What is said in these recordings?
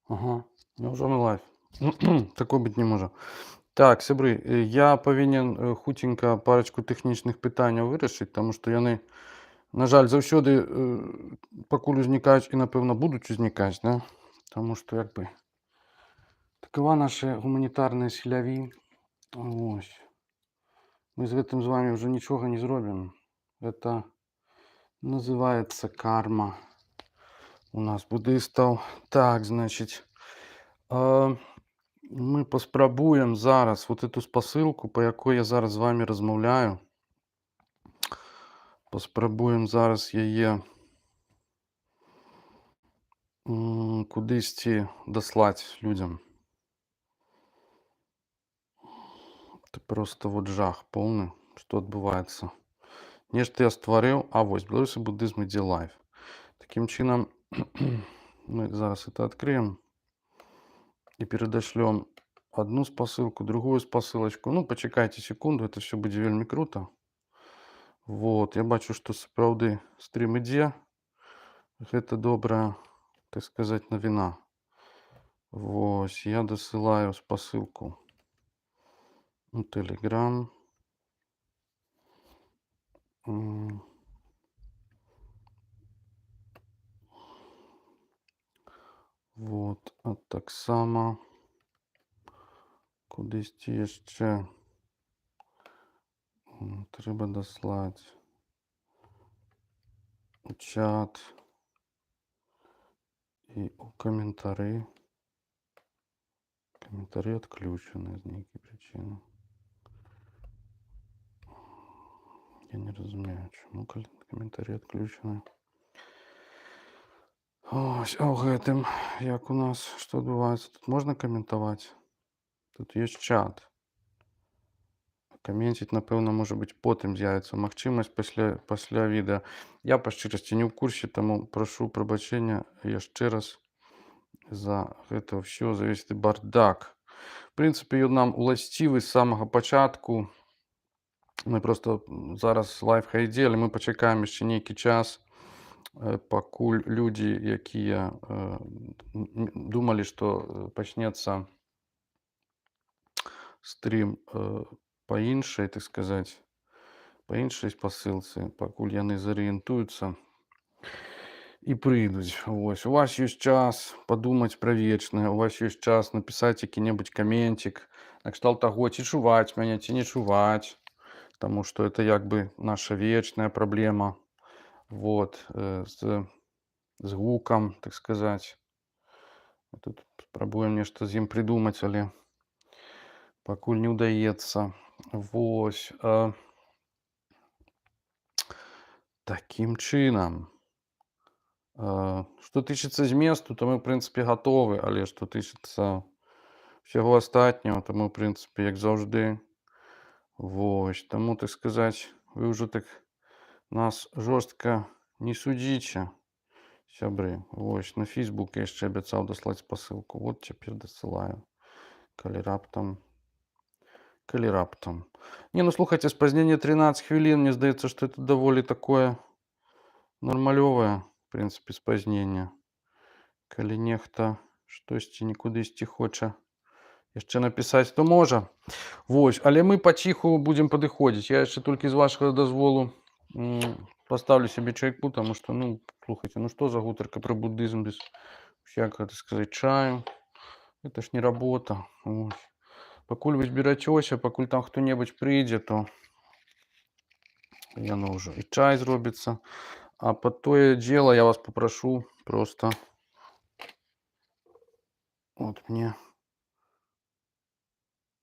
Ага, няўжо мы лайф? Такое быць не можа. Так, сябры, я павінен хуценька парачку тэхнічных пытанняў вырашыць, таму што яны, на жаль, заўсёды пакуль узнікаюць і, напэўна, будуць узнікаць, да? Таму што як бы такова наша гуманітарная сіляві. Вось. Мы з гэтым з вамі ўжо нічога не зробім. Это называецца карма у нас будыстаў. Так, значыць, мы паспрабуем зараз вот эту спасылку, па якой я зараз з вамі размаўляю. Паспрабуем зараз яе кудысьці даслаць людзям. Это просто вот жах поўны, што адбываецца. Нешта я стварыў, а вось беларусы будызм ідзе лайф. Такім чынам мы зараз это открыем и передашлем одну спасылку, другую спасылочку. Ну, пачакайце секунду, это все будзе вельмі круто. Вот, я бачу, што сапраўды стрим ідзе. Гэта добрая, так сказать, навіна. Вось, я дасылаю спасылку у Telegram. Вот, а таксама кудысьці яшчэ трэба даслаць у чат і у каментары. Каментары адключаны з нейкай прычыны. Я не разумею, чаму каментары адключаны. Ось, а ў гэтым, як у нас, што адбываецца? Тут можна каментаваць? Тут ёсць чат. Каменціць, напэўна, можа быць, потым з'явіцца магчымасць пасля відэа. Я па шчырасці не ў курсе, таму прашу прабачэння яшчэ раз за гэта ўсё, за весь бардак. В прынцыпе, ён нам уласцівы з самага пачатку. Мы просто зараз лайф хайдзе, але мы пачакаем яшчэ нейкі час, пакуль людзі, якія думалі, што пачнецца стрим па іншай, так сказаць, па іншай спасылцы, пакуль яны зарыентуюцца і прыйдуць. Вось, у вас ёсць час падумаць пра вечнае, у вас ёсць час напісаць які-небудзь каменцік, накшталт таго, ці чуваць мяне, ці не чуваць, таму што это як бы наша вечная праблема. Вот, з гукам, так сказаць. Тут спрабуем нешта з ім прыдумаць, але пакуль не ўдаецца. Вось. Такім чынам. Што тычыцца зместу, то мы, ў прынцыпе, гатовы, але што тычыцца ўсяго астатняго, то мы, ў прынцыпе, як заўжды. Вось. Таму, так сказаць, вы ўжо так нас жорстка не судзіце, сябры. Вось, на Facebook я яшчэ абяцаў даслаць спасылку. Вот цяпер дасылаю. Калі раптам. Не, ну слухайце, спазненне 13 хвілін, мне здаецца, што это даволі такое нармалёвае, в прынцыпе, спазненне. Калі нехта штосьці нікудысьці хоча яшчэ напісаць, то можа. Вось, але мы паціху будзем падыходзіць. Я яшчэ толькі з вашага дазволу паставлю сябе чайку, таму што, ну, слухайце, ну што за гутарка пра будызм без всякага, так сказаць, чаю. Это ж не работа. Вось. Пакуль вы зберацёся, пакуль там хто-небудзь прыйдзе, то яно ўжо і чай зробіцца. А пад тое дзела я вас папрашу просто вот мне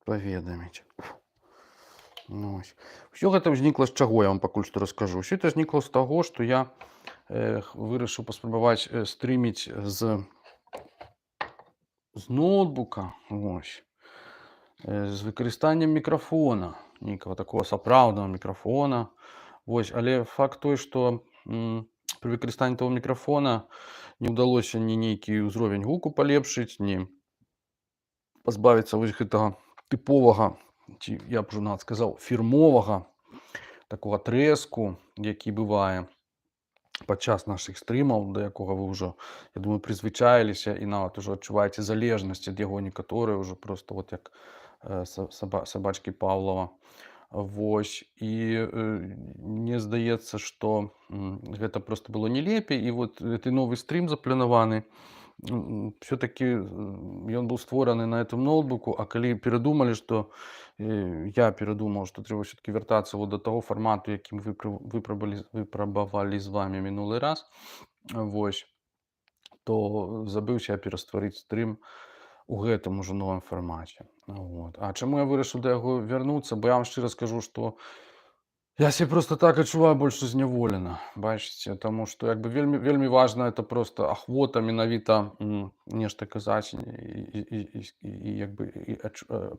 паведаміць. Ну, ўсё гэта ўзнікла з чаго, я вам пакуль што раскажу. Усё это знікла з таго, што я вырашыў паспрабаваць стрыміць з ноутбука, вось, з выкарыстаннем мікрафона, нейкага такого сапраўднага мікрафона. Вось, але факт той, што пры выкарыстанні таго мікрафона не ўдалося ні нейкі ўзровень гуку палепшыць, ні пазбавіцца вось гэтага тыповага, ці я б сказаў, фірмовага такога трэску, які бывае. падчас нашых стрымаў, да якога вы ўжо, я думаю, прызвычаіліся і нават ужо адчуваеце залежнасць ад яго некаторыя ўжо проста вот як сабачкі Павлова. Вось і мне здаецца, што гэта просто было не лепей. І вот гэты новы стрым запланаваны, все-таки ён быў створаны на этом ноутбуку, а калі перадумалі, што я перадумаў, што трэба все-таки вяртацца вот до таго фармату, якім выпрабавалі з вами мінулы раз, вось, то забыўся я перастварыць стрым у гэтым ужо новым фармаце. Вот. А чаму я вырашыў да яго вярнуцца? Бо я вам шчыра скажу, што я себе просто так адчуваю больш зняволена, бачыце, таму што як бы вельмі вельмі важна это просто ахвота менавіта нешта казаць і як бы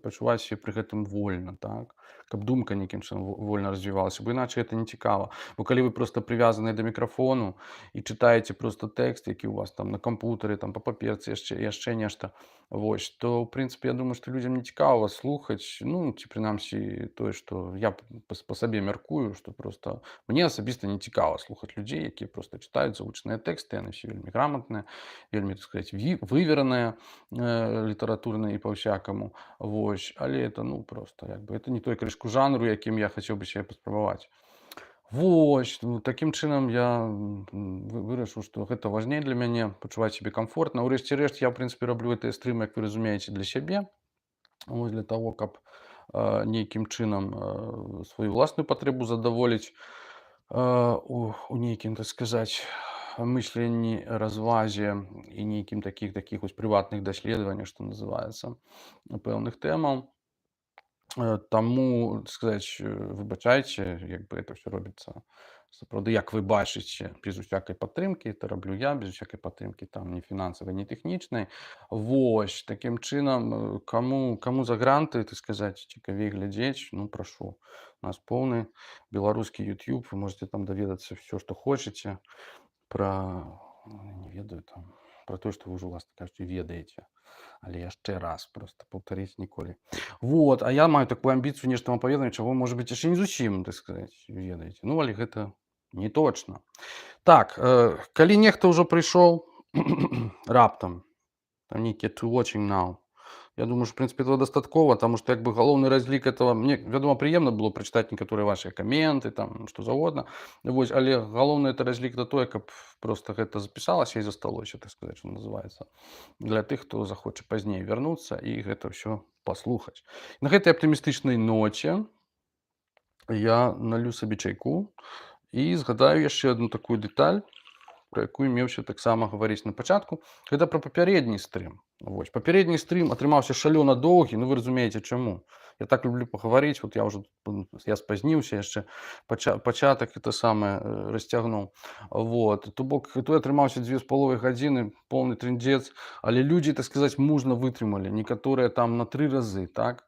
пачуваць сябе пры гэтым вольна, так, каб думка нейкім чынам вольна развівалася, бо іначай это не цікава. Бо калі вы просто прывязаныя да мікрафону і чытаеце просто тэкст, які ў вас там на кампутары, там па паперцы, яшчэ нешта, вось, то ў прынцыпе я думаю, што людзям не цікава вас слухаць, ну ці прынамсі тое, што я па сабе мяркую, што просто мне асабіста не цікава слухаць людзей, якія просто чытаюць завучныя тэксты, яны все вельмі граматныя, вельмі, так сказаць, вывераныя літаратурна і па-ўсякаму. Вось, але это ну просто як бы это не той крышку жанру, якім я хацеў бы сябе паспрабаваць. Вось, ну, такім чынам я вырашыў, што гэта важней для мяне пачуваць сябе камфортна. Урэшце рэшт я ў прынцыпе раблю гэтыя стрымы, як вы разумееце, для сябе. Вось для таго, каб нейкім чынам сваю ўласную патрэбу задаволіць у нейкім, так сказаць, мысленні, развазе і нейкім такіх вось прыватных даследаваннях, што называецца, пэўных тэмаў. Таму, так сказаць, выбачайце, як бы это ўсё робіцца сапраўды, як вы бачыце, без усякай падтрымкі. Это раблю я без усякай падтрымкі там ні фінансавай, ні тэхнічнай. Вось, такім чынам, каму за гранты, так сказаць, цікавей глядзець, ну прашу. У нас поўны беларускі YouTube, вы можете там даведацца ўсё, што хочаце пра, не ведаю, там, пра тое, што вы ўжо, уласна кажучы, ведаеце. Але яшчэ раз просто паўтарыць ніколі. Вот, а я маю такую амбіцыю нешта вам паведаміць, чаго можа быць яшчэ не зусім, так сказаць, ведаеце. Ну, але гэта не точна. Так, калі нехта ўжо прыйшоў раптам, там нейкія to watching now, я думаю, што, в прынцыпе, этого дастаткова, таму што як бы галоўны разлік этого, мне, вядома, прыемна было прачытаць некаторыя вашыя каменты, там, што заўгодна. Вось, але галоўны это разлік да тое, каб просто гэта запісалася і засталося, так сказаць, што называецца. Для тых, хто захоча пазней вярнуцца і гэта ўсё паслухаць. На гэтай аптымістычнай ноце я налью сабе чайку і згадаю яшчэ одну такую дэталь, пра якую меўся таксама гаварыць на пачатку. Гэта пра папярэдні стрым. Вось, папярэдні стрым атрымаўся шалёна доўгі, ну вы разумееце чаму. Я так люблю пагаварыць, вот я ўжо спазніўся яшчэ, пачатак это самае расцягнуў. Вот, то бок той атрымаўся 2,5 гадзіны, поўны трындзец, але людзі, так сказаць, мужна вытрымалі, некаторыя там на 3 разы, так.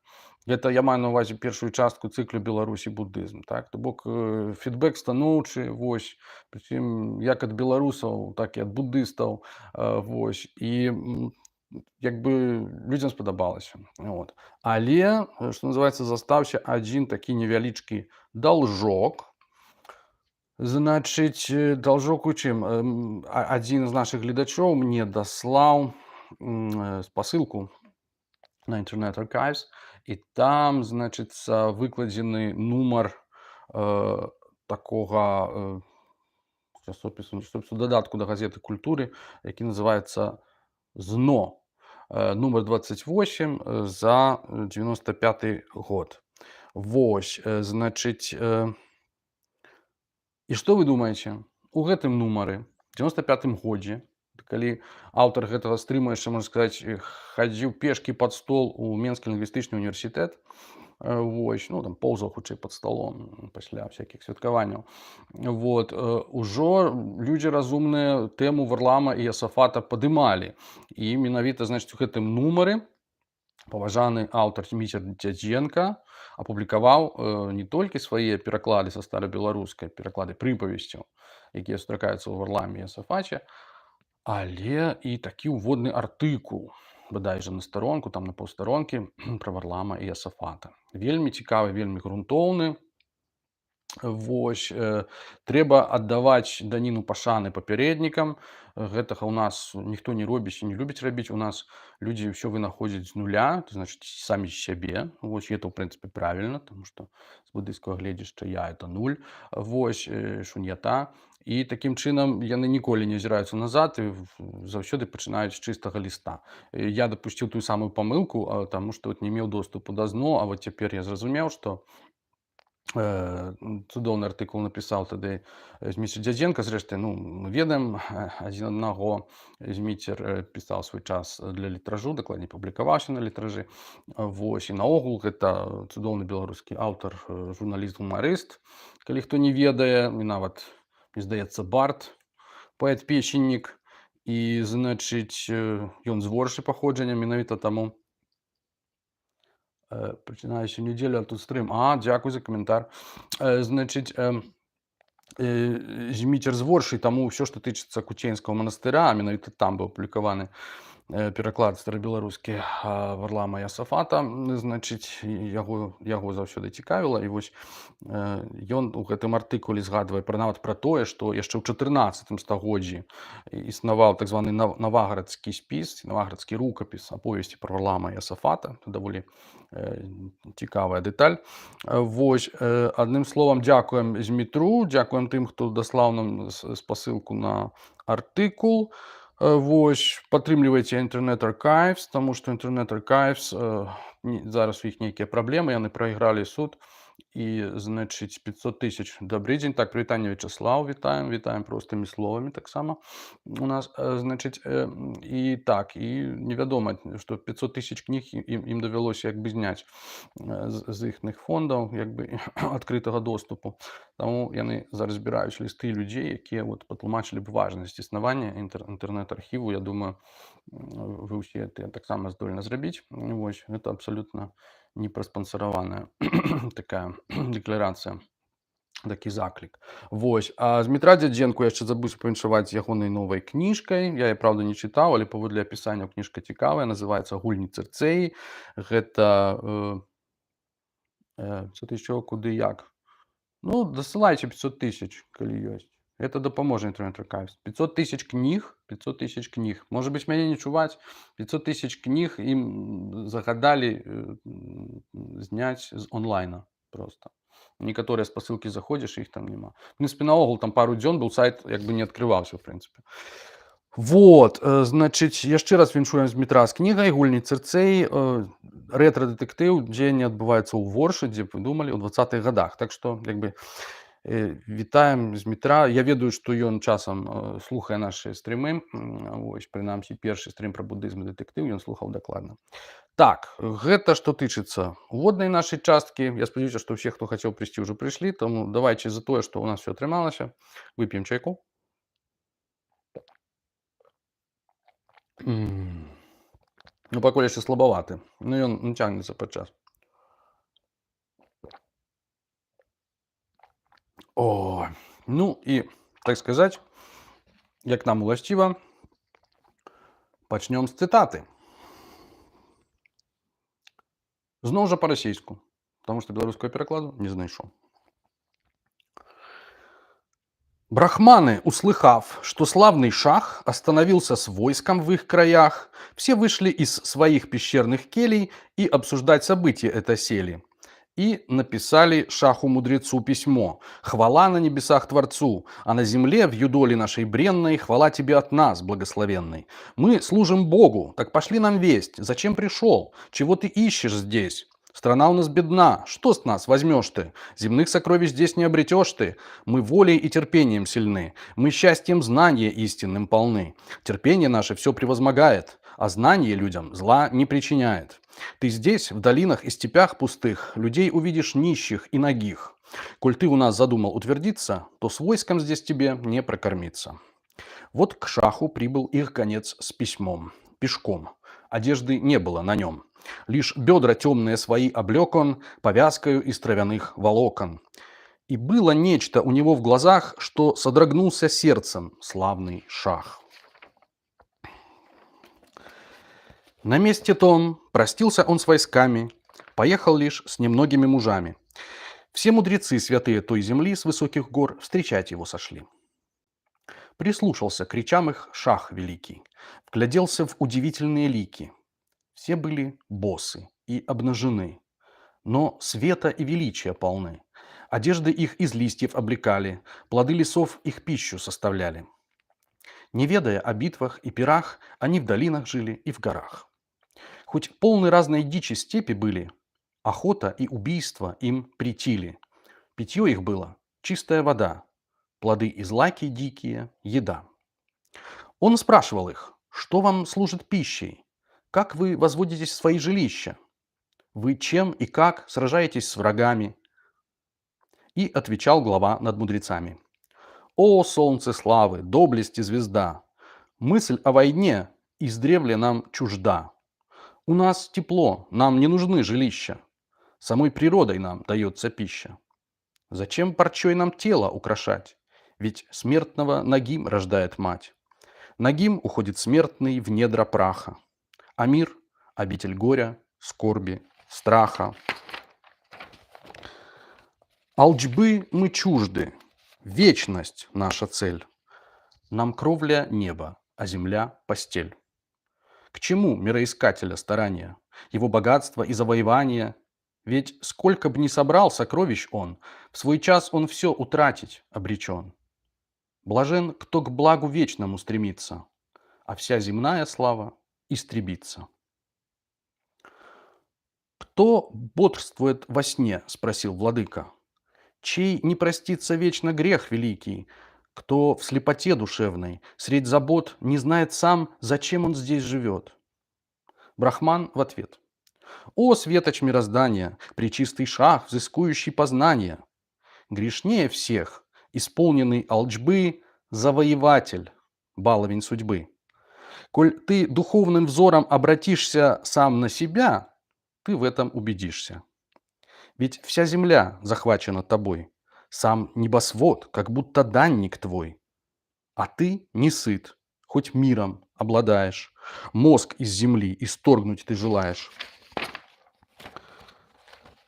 Гэта я маю на ўвазе першую частку цыклю Беларусь і будызм, так. То бок фідбэк станоўчы, вось, прычым як ад беларусаў, так і ад будыстаў, вось, і як бы людзям спадабалася. Вот. Але, што называецца, застаўся адзін такі невялічкі должок. Значыць, должок у чым? Адзін з нашых гледачоў мне даслаў спасылку на Internet Archives, і там, значыцца, выкладзены нумар такога часопісу, дадатку да газеты «Культуры», які называецца «ЗНО». Нумар 28 за 95 год. Вось, значыць, і што вы думаеце? У гэтым нумары, 95 годзе, калі аўтар гэтага стрыма яшчэ, можна сказаць, хадзіў пешкі пад стол у Менскі лінгвістычны універсітэт, вось, ну там поўзаў хутчэй пад сталом пасля всякіх святкаванняў. Вот, ужо людзі разумныя тэму Варлама і Ясафата падымалі. І менавіта, значыць, у гэтым нумары паважаны аўтар Міцер Дзядзенка апублікаваў не толькі свае пераклады са старабеларускай, пераклады прыпавесцяў, якія сустракаюцца ў Варламе і Ясафаце, але і такі ўводны артыкул, бадай жа на старонку, там на паўстаронкі, пра Варлама і Ясафата. Вельмі цікавы, вельмі грунтоўны. Вось, трэба аддаваць даніну пашаны папярэднікам. Гэтага ў нас ніхто не робіць і не любіць рабіць. У нас людзі ўсё вынаходзяць з нуля, то значыць самі з сябе. Вось это ў прынцыпе правільна, таму што з будыйскага гледзяшча я это нуль. Вось, шун'ята. І такім чынам яны ніколі не азіраюцца назад і заўсёды пачынаюць з чыстага ліста. Я дапусціў тую самую памылку, таму што не меў доступу да ЗНО, а вот цяпер я зразумеў, што цудоўны артыкул напісаў тады Зміцер Дзядзенка. Зрэшты, ну, мы ведаем адзін аднаго. Зміцер пісаў свой час для літражу, дакладней публікаваўся на літражы. Вось, і наогул гэта цудоўны беларускі аўтар, журналіст, гумарыст, калі хто не ведае, і нават, мне здаецца, бард, паэт-песеннік. І, значыць, ён з Воршы паходжання, менавіта таму пачынаюся нядзелю, а тут стрым. Дзякуй за каментар. Значыць, Зміцер з Воршы, таму ўсё, што тычыцца Куценьскага манастыра, а менавіта там быў апублікаваны пераклад старабеларускі Варлама Ясафата, значыць, яго заўсёды цікавіла. І вось ён у гэтым артыкуле згадвае нават пра тое, што яшчэ ў 14 стагоддзі існаваў так званы наваградскі спіс, наваградскі рукапіс аповесці пра Варлама Ясафата. Даволі цікавая дэталь. Вось, адным словам, дзякуем Змітру, дзякуем тым, хто даслаў нам спасылку на артыкул. Вось, падтрымлівайце Internet Archives, таму што Internet Archives, зараз у іх нейкія праблемы, яны прайгралі суд. І, значыць, 500 000. Добрый дзень. Так, прывітанне, Вячаслаў, вітаем, вітаем простымі словамі таксама у нас. Значыць, і так, і невядома, што 500 000 кніг ім давялося як бы зняць з іхных фондаў, як бы адкрытага доступу. Таму яны зараз збіраюць лісты людзей, якія вот патлумачылі б важнасць існавання інтэрнэт-архіву. Я думаю, вы ўсе таксама здольны зрабіць. Вось, гэта абсалютна не праспансараваная такая дэкларацыя, такі заклік. Вось, а Змітра Дзядзенку яшчэ забыўся павіншаваць ягонай новай кніжкай. Я, правда, не чытаў, але паводле апісання кніжка цікавая, называецца «Гульні Цырцэі». Гэта 500 000 куды як. Ну, дасылайце 500 000, калі ёсць. Это дапаможа Internet Archives. 500 000 кніг, 500 000 кніг. Можа быць, мяне не чуваць. 500 000 кніг ім загадалі зняць з онлайна просто. Некаторыя спасылкі заходзіш, іх там няма. В прынцыпе, наогул там пару дзён быў сайт, як бы не адкрываўся, в прынцыпе. Вот, значыць, яшчэ раз віншуем Змітра з кнігай «Гульні Цырцэі». Рэтра-дэтэктыў, дзеянне адбываецца ў Воршы, дзе вы думалі, у 20-х годах. Так што, як бы, вітаем Змітра. Я ведаю, што ён часам слухае нашы стрымы. Вось, прынамсі, першы стрым пра будызм і дэтэктыў ён слухаў дакладна. Так, гэта што тычыцца уводнай нашай часткі. Я спадзяюся, што ўсе, хто хацеў прыйсці, ўжо прыйшлі. Таму давайце за тое, што ў нас всё атрымалася. Вып'ем чайку. Ну, пакуль яшчэ слабаваты. Ну, ён цягнецца падчас. Ну, і, так сказаць, як нам уласціва, пачнём з цытаты. Зноў жа па-расейску, таму што беларускага перакладу не знайшоў. Брахманы, услыхав, что славный шах остановился с войском в их краях, все вышли из своих пещерных келей и обсуждать события это сели. И написали шаху-мудрецу письмо. Хвала на небесах Творцу, а на земле, в юдоле нашей бренной, хвала тебе от нас, благословенной. Мы служим Богу, так пошли нам весть. Зачем пришел? Чего ты ищешь здесь? Страна у нас бедна, что с нас возьмешь ты? Земных сокровищ здесь не обретешь ты. Мы волей и терпением сильны, мы счастьем знания истинным полны. Терпение наше все превозмогает, а знание людям зла не причиняет. Ты здесь, в долинах и степях пустых, людей увидишь нищих и нагих. Коль ты у нас задумал утвердиться, то с войском здесь тебе не прокормиться. Вот к шаху прибыл их гонец с письмом, пешком. Одежды не было на нем. Лишь бедра темные свои облек он повязкою из травяных волокон. И было нечто у него в глазах, что содрогнулся сердцем славный шах. На месте том простился он с войсками, поехал лишь с немногими мужами. Все мудрецы святые той земли с высоких гор встречать его сошли. Прислушался к речам их шах великий, вгляделся в удивительные лики. Все были босы и обнажены, но света и величия полны. Одежды их из листьев облекали, плоды лесов их пищу составляли. Не ведая о битвах и пирах, они в долинах жили и в горах. Хоть полны разной дичи степи были, охота и убийство им претили. Питье их было чистая вода, плоды и злаки дикие, еда. Он спрашивал их, что вам служит пищей, как вы возводитесь в свои жилища, вы чем и как сражаетесь с врагами. И отвечал глава над мудрецами. О, солнце славы, доблести звезда! Мысль о войне издревле нам чужда. У нас тепло, нам не нужны жилища. Самой природой нам дается пища. Зачем парчой нам тело украшать? Ведь смертного Нагим рождает мать. Нагим уходит смертный в недра праха. А мир– обитель горя, скорби, страха. Алчбы мы чужды, вечность наша цель. Нам кровля небо, а земля постель. К чему мироискателя старания, его богатство и завоевания? Ведь сколько б ни собрал сокровищ он, в свой час он все утратить обречен. Блажен, кто к благу вечному стремится, а вся земная слава истребится. «Кто бодрствует во сне?» – спросил владыка. «Чей не простится вечно грех великий? Кто в слепоте душевной, средь забот, не знает сам, зачем он здесь живет?» Брахман в ответ. «О, светоч мироздания, пречистый шах, взыскующий познания! Грешнее всех, исполненный алчбы, завоеватель, баловень судьбы. Коль ты духовным взором обратишься сам на себя, ты в этом убедишься. Ведь вся земля захвачена тобой, сам небосвод, как будто данник твой. А ты не сыт, хоть миром обладаешь, мозг из земли исторгнуть ты желаешь.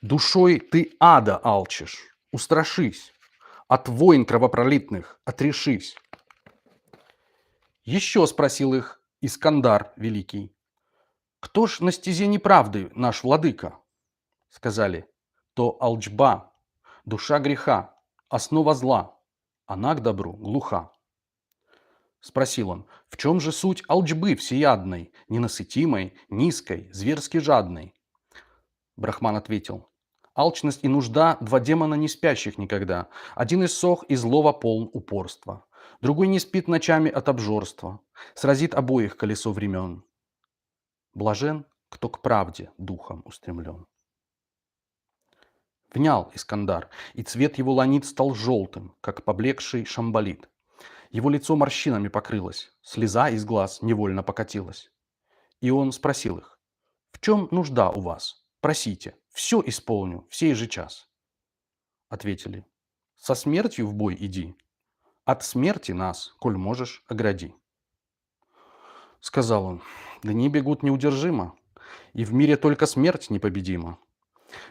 Душой ты ада алчишь, устрашись, от войн кровопролитных отрешись. Еще спросил их Искандар Великий. Кто ж на стезе неправды наш владыка? Сказали, то алчба, душа греха, основа зла, она к добру глуха. Спросил он, в чем же суть алчбы всеядной, ненасытимой, низкой, зверски жадной? Брахман ответил, алчность и нужда – два демона не спящих никогда. Один иссох и злого полн упорства. Другой не спит ночами от обжорства. Сразит обоих колесо времен. Блажен, кто к правде духом устремлен. Внял Искандар, и цвет его ланит стал желтым, как поблекший шамбалит. Его лицо морщинами покрылось, слеза из глаз невольно покатилась. И он спросил их, в чем нужда у вас? Просите, все исполню в сей же час. Ответили, со смертью в бой иди, от смерти нас, коль можешь, огради. Сказал он, дни бегут неудержимо, и в мире только смерть непобедима.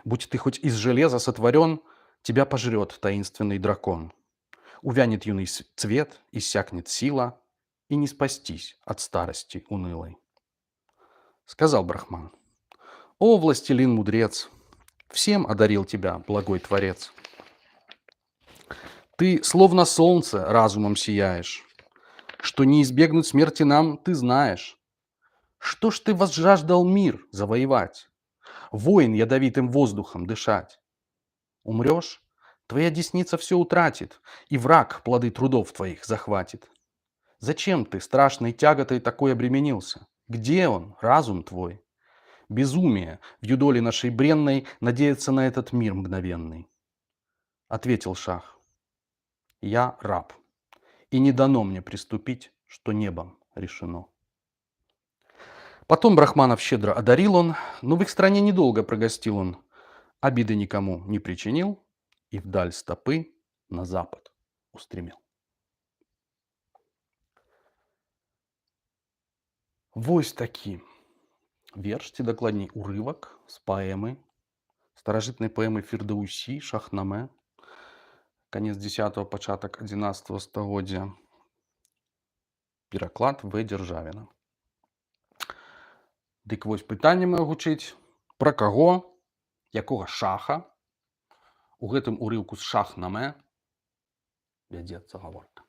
Будь ты хоть из железа сотворен, тебя пожрет таинственный дракон. Увянет юный цвет, иссякнет сила, и не спастись от старости унылой. Сказал Брахман, о, властелин мудрец, всем одарил тебя благой Творец. Ты словно солнце разумом сияешь, что не избегнуть смерти нам ты знаешь. Что ж ты возжаждал мир завоевать, войн ядовитым воздухом дышать? Умрешь, твоя десница все утратит, и враг плоды трудов твоих захватит. Зачем ты страшной тяготой такой обременился? Где он, разум твой? Безумие в юдоле нашей бренной надеяться на этот мир мгновенный. Ответил шах, я раб, и не дано мне приступить, что небом решено. Потом Брахманов щедро одарил он, но в их стране недолго прогостил он. Обиды никому не причинил и вдаль стопы на запад устремил. Вось такі верш ці дакладней урывак з паэмы старажытнай паэмы Фірдаўсі, Шахнаме, канец 10-го, пачатак 11-го стагоддзя. Пераклад В. Дзяржавіна. Дык вось пытанне маё гучыць: пра каго, якога шаха у гэтым урыўку з Шахнаме вядзецца гаворка?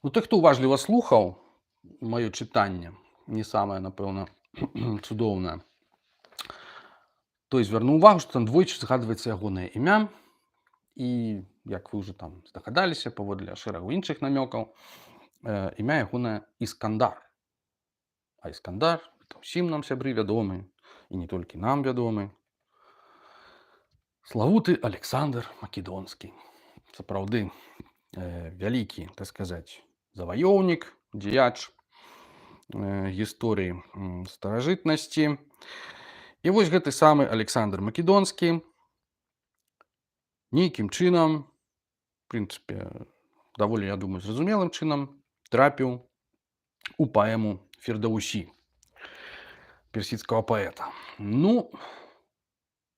Ну, той, хто уважліва слухаў маё чытанне, не самае, напэўна, цудоўнае, той звярнуў увагу, што там двойчы згадваецца ягонае імя, і, як вы ўжо там здагадаліся, паводле шэрагу іншых намёкаў, імя ягонае Іскандар. А Іскандар — это ўсім нам, сябры, вядомы, і не толькі нам вядомы, славуты Александр Македонскі. Сапраўды, вялікі, так сказаць, заваёўнік, дзеяч гісторыі старажытнасці. І вось гэты самы Александр Македонскі нейкім чынам, в прынцыпе, даволі, я думаю, зразумелым чынам, трапіў у паэму Фірдаўсі, персідскага паэта. Ну,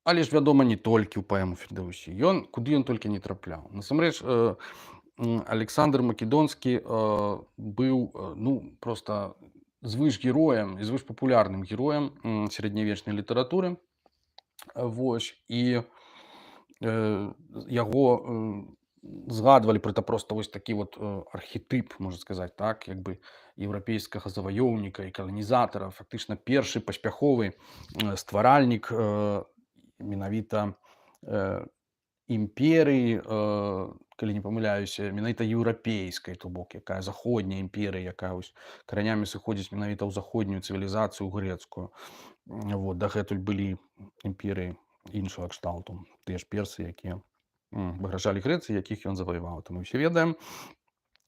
але ж, вядома, не толькі ў паэму Фірдаўсі. Куды ён толькі не трапляў. Насамрэч, Александр Македонскі быў, ну, проста звышгероем і звышпапулярным героем сярэднявечнай літаратуры. Вось, і яго згадвалі проста вось такі вот архетып, можна сказаць так, як бы еўрапейскага заваёўніка і каланізатара, фактычна першы паспяховы стваральнік менавіта імперыі, калі не памыляюся, менавіта еўрапейскай, то бок, якая заходняя імперыя, якая каранямі сыходзіць менавіта ў заходнюю цывілізацыю грэцкую. Вот, дагэтуль былі імперыі іншага кшталту, тыя ж персы, якія пагражалі Грэцыі, якіх ён заваяваў, то мы ўсе ведаем.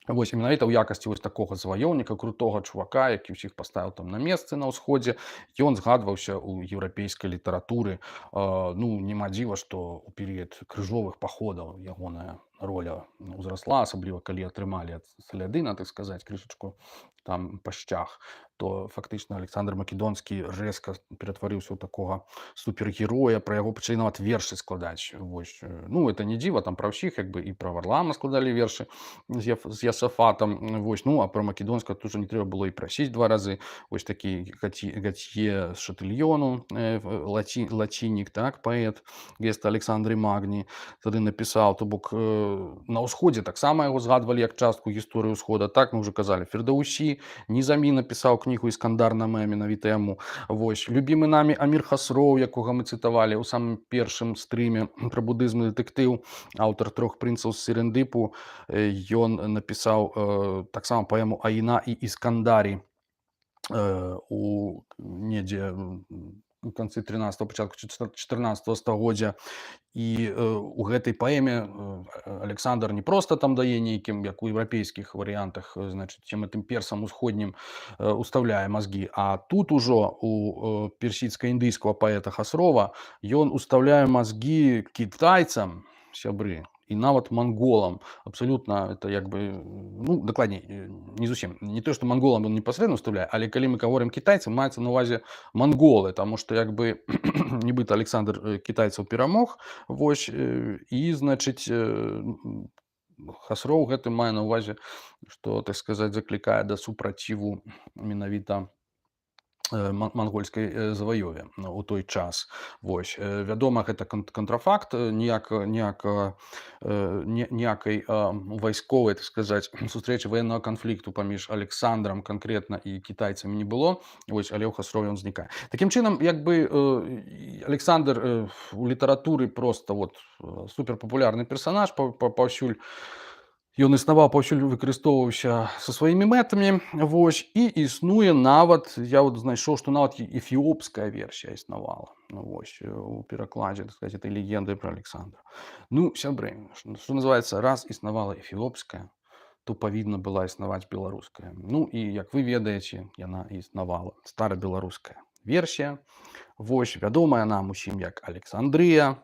Вось, менавіта ў якасці вось такога заваёўніка, крутога чувака, які ўсіх паставіў там на месцы на ўсходзе, ён згадваўся ў еўрапейскай літаратуры. Ну, няма дзіва, што ў перыяд крыжовых паходаў ягоная роля ўзрасла, асабліва калі атрымалі ад Салядына, так сказаць, крышачку там пашчах, то фактычна Александр Македонскі рэзка ператварыўся ў такога супергероя, пра яго пачалі нават вершы складаць. Вось. Ну, это не дзіва, там пра ўсіх, як бы і пра Варлама складалі вершы з Ясафатам. Вось. Ну, а пра Македонска тут ужо не трэба было і прасіць два разы. Вось такі Гатье з Шатыльёну, лацінік, так, паэт, геста Александры Магні, тады напісаў. То бок на ўсходзе таксама яго згадвалі як частку гісторыі ўсхода. Так, мы ўжо казалі, Фірдаўсі, Нізамі напісаў кнігу «Іскандар-наме», менавіта яму. Вось. Любімы намі Амір Хасроў, якога мы цытавалі ў самым першым стрыме пра будызм і дэтэктыў, аўтар «Трох прынцаў з Серендыпу», ён напісаў таксама паэму «Аіна і Іскандарі» у недзе у канцы 13-го, пачатку 14-го стагоддзя. І у гэтай паэме Александр не проста там дае нейкім, як у еўрапейскіх варыянтах, значыць, тым персам усходнім устаўляе мазгі, а тут ужо у персідска-індыйскага паэта Хасрова ён устаўляе мазгі кітайцам, сябры, і нават манголам. Абсалютна, это як бы, ну, дакладней, не зусім. Не то, што манголам ён непасрэдна устаўляе, але калі мы гаворым кітайцам, маецца на ўвазе манголы, таму што як бы нібыта Александр кітайцаў перамог, вось, і, значыць, Хасроў гэтым мае на ўвазе, што, так сказаць, заклікае да супраціву менавіта мангольскай заваёве у той час. Вось. Вядома, гэта кантрафакт, ніякай вайсковай, так сказаць, сустрэчы ваеннага канфлікту паміж Александрам канкрэтна і кітайцамі не было. Вось, але ў Хасроў ён знікае. Такім чынам, як бы Александр у літаратуры проста вот суперпапулярны персанаж, паўсюль ён існаваў, паўсюль выкарыстоўваўся са сваімі мэтамі. Вось. І існуе нават, я вот знайшоў, што нават эфіопская версія існавала. Вось, у перакладзе, так сказаць, этой легенды пра Александра. Ну, сябры, што называецца, раз існавала эфіопская, то павінна была існаваць беларуская. Ну, і, як вы ведаеце, яна існавала. Старабеларуская версія. Вось, вядомая нам усім як Александрыя.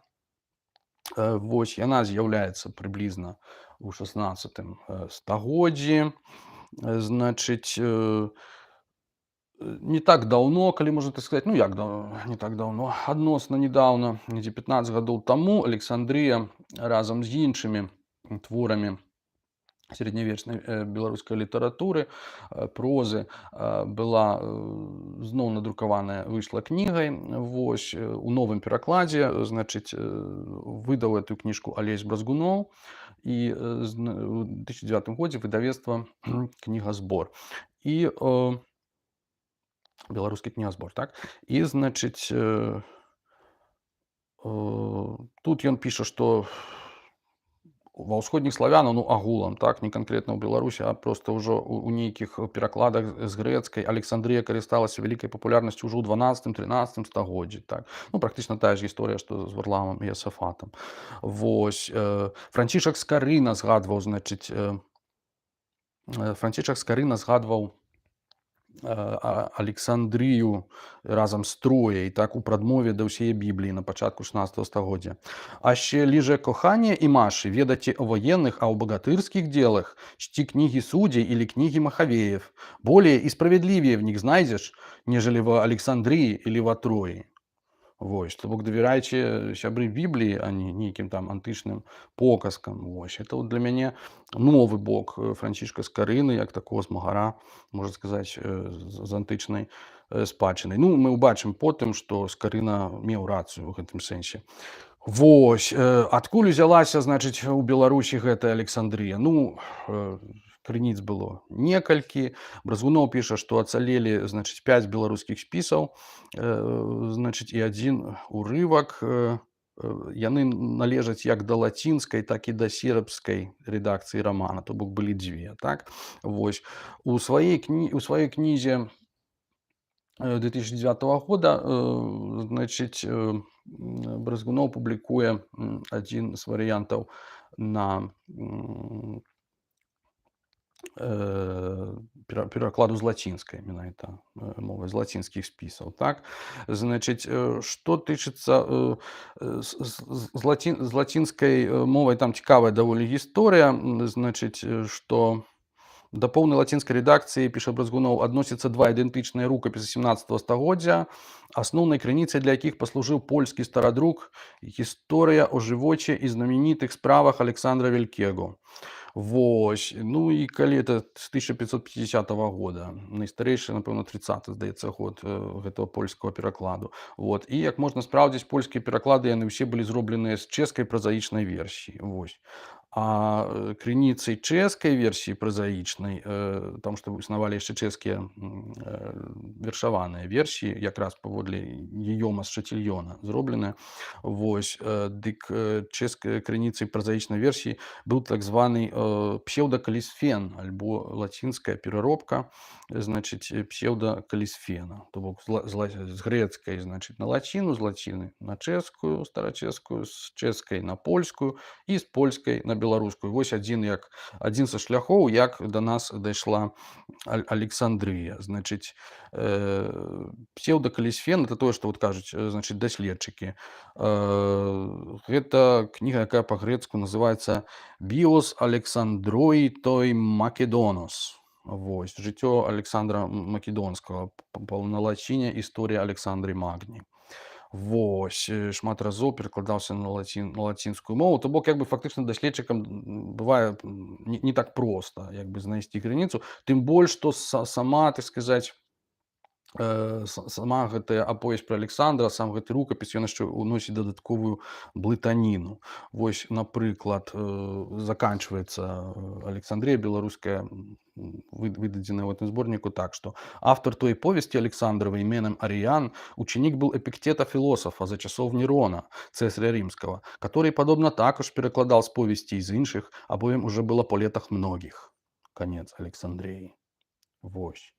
Вось, яна з'яўляецца прыблізна у 16 стагоддзі. Значыць, не так даўно, калі можна так сказаць, ну як не так даўно, адносна недаўна, недзе 15 гадоў таму Александрыя разам з іншымі творамі сярэднявечнай беларускай літаратуры, прозы, была зноў надрукаваная, выйшла кнігай. Вось у новым перакладзе, значыць, выдаў эту кніжку Алесь Бразгуноў, і у 2009 годзе выдавецтва кнігазбор. І беларускі кнігазбор, так? І, значыць, тут ён піша, што ва ўсходніх славянаў, ну агулам, так, не канкрэтна ў Беларусі, а проста ўжо у нейкіх перакладах з грэцкай Александрыя карысталася вялікай папулярнасцю ўжо ў 12-13 стагоддзі, так. Ну, практычна тая ж гісторыя, што з Варламам і Асафатам. Вось. Францішак Скарына згадваў, значыць, Францішак Скарына згадваў Александрыю разам з Трояй, так, у прадмове да ўсяе Бібліі на пачатку 16 стагоддзя. А ще лиже кохание и Маши, ведайте о военных, а о богатырских делах, чти книги судей или книги Махавеев. Более и справедливее в них знайдешь, нежели в Александрии или в Трое. Вось, то бок давярайце сябры Бібліі, а не нейкім там антычным показкам. Вось, это вот для мяне новы бок Францішка Скарыны, як такого змагара, можна сказаць, з антычнай спадчынай. Ну, мы ўбачым потым, што Скарына меў рацыю ў гэтым сэнсе. Вось, адкуль узялася, значыць, у Беларусі гэтая Александрыя? Ну, крыніц было некалькі. Бразгуноў піша, што ацалелі, значыць, 5 беларускіх спісаў, значыць, і адзін урывак. Яны належаць як да лацінскай, так і да сербскай рэдакцыі рамана, то бок былі дзве, так? Вось. У сваёй кнізе 2009 года, значыць, Бразгуноў публікуе адзін з варыянтаў на перакладу з лацінскай, менавіта мовай, з лацінскіх спісаў, так? Значыць, што тычыцца з лацінскай мовай, там цікавая даволі гісторыя, значыць, што да поўнай лацінскай рэдакцыі, піша Бразгуноў, адносяцца 2 ідэнтычныя рукапісы 17 стагоддзя, асноўнай крыніцай для якіх паслужыў польскі старадрук «Гісторыя о жывоце і знаменітых справах Александра Велькего». Вось. Ну і калі это з 1550 года, найстарэйшы, напэўна, 30, здаецца, год гэтага польскага перакладу. Вот. І як можна спраўдзіць, польскія пераклады, яны ўсе былі зробленыя з чэшскай празаічнай версіі. Вось. А крыніцай чэшскай версіі празаічнай, там што існавалі яшчэ чэшскія вершаваныя версіі, якраз паводле Гійома з Шацільёна зробленыя. Вось. Дык чэшскай крыніцай празаічнай версіі быў так званы псеўдакалісфен, альбо лацінская пераробка, значыць, псеўдакалісфена. То бок з грэцкай, значыць, на лаціну, з лаціны на чэшскую, старачэшскую, з чэшскай на польскую і з польскай на беларускую. Вось адзін са шляхоў, як да нас дайшла Александрыя. Значыць, псеўдакалісфен — это тое, што вот кажуць, значыць, даследчыкі. Гэта кніга, якая па-грэцку называецца «Bios Alexandroi toi Macedonos». Вось, жыццё Александра Македонскага, на лаціне «Історыя Александры Магні». Вось, шмат разоў перакладаўся на лацінскую мову. То бок, як бы, фактычна даследчыкам бывае не так проста, як бы, знайсці крыніцу. Тым больш, што сама, так сказаць, сама гэтая аповесць пра Александра, сам гэты рукапіс, ён яшчэ ўносіць дадатковую блытаніну. Вось, напрыклад, заканчваецца Александрія беларуская, выдадзеная в этом сборнику так, что автор той повести Александрова именем Ариан ученик был Эпиктета-философа за часов Нерона, Цесаря Римского, который, подобно також, перекладал с повести из інших, або уже было по летах многих. Конец Александрии. Вось.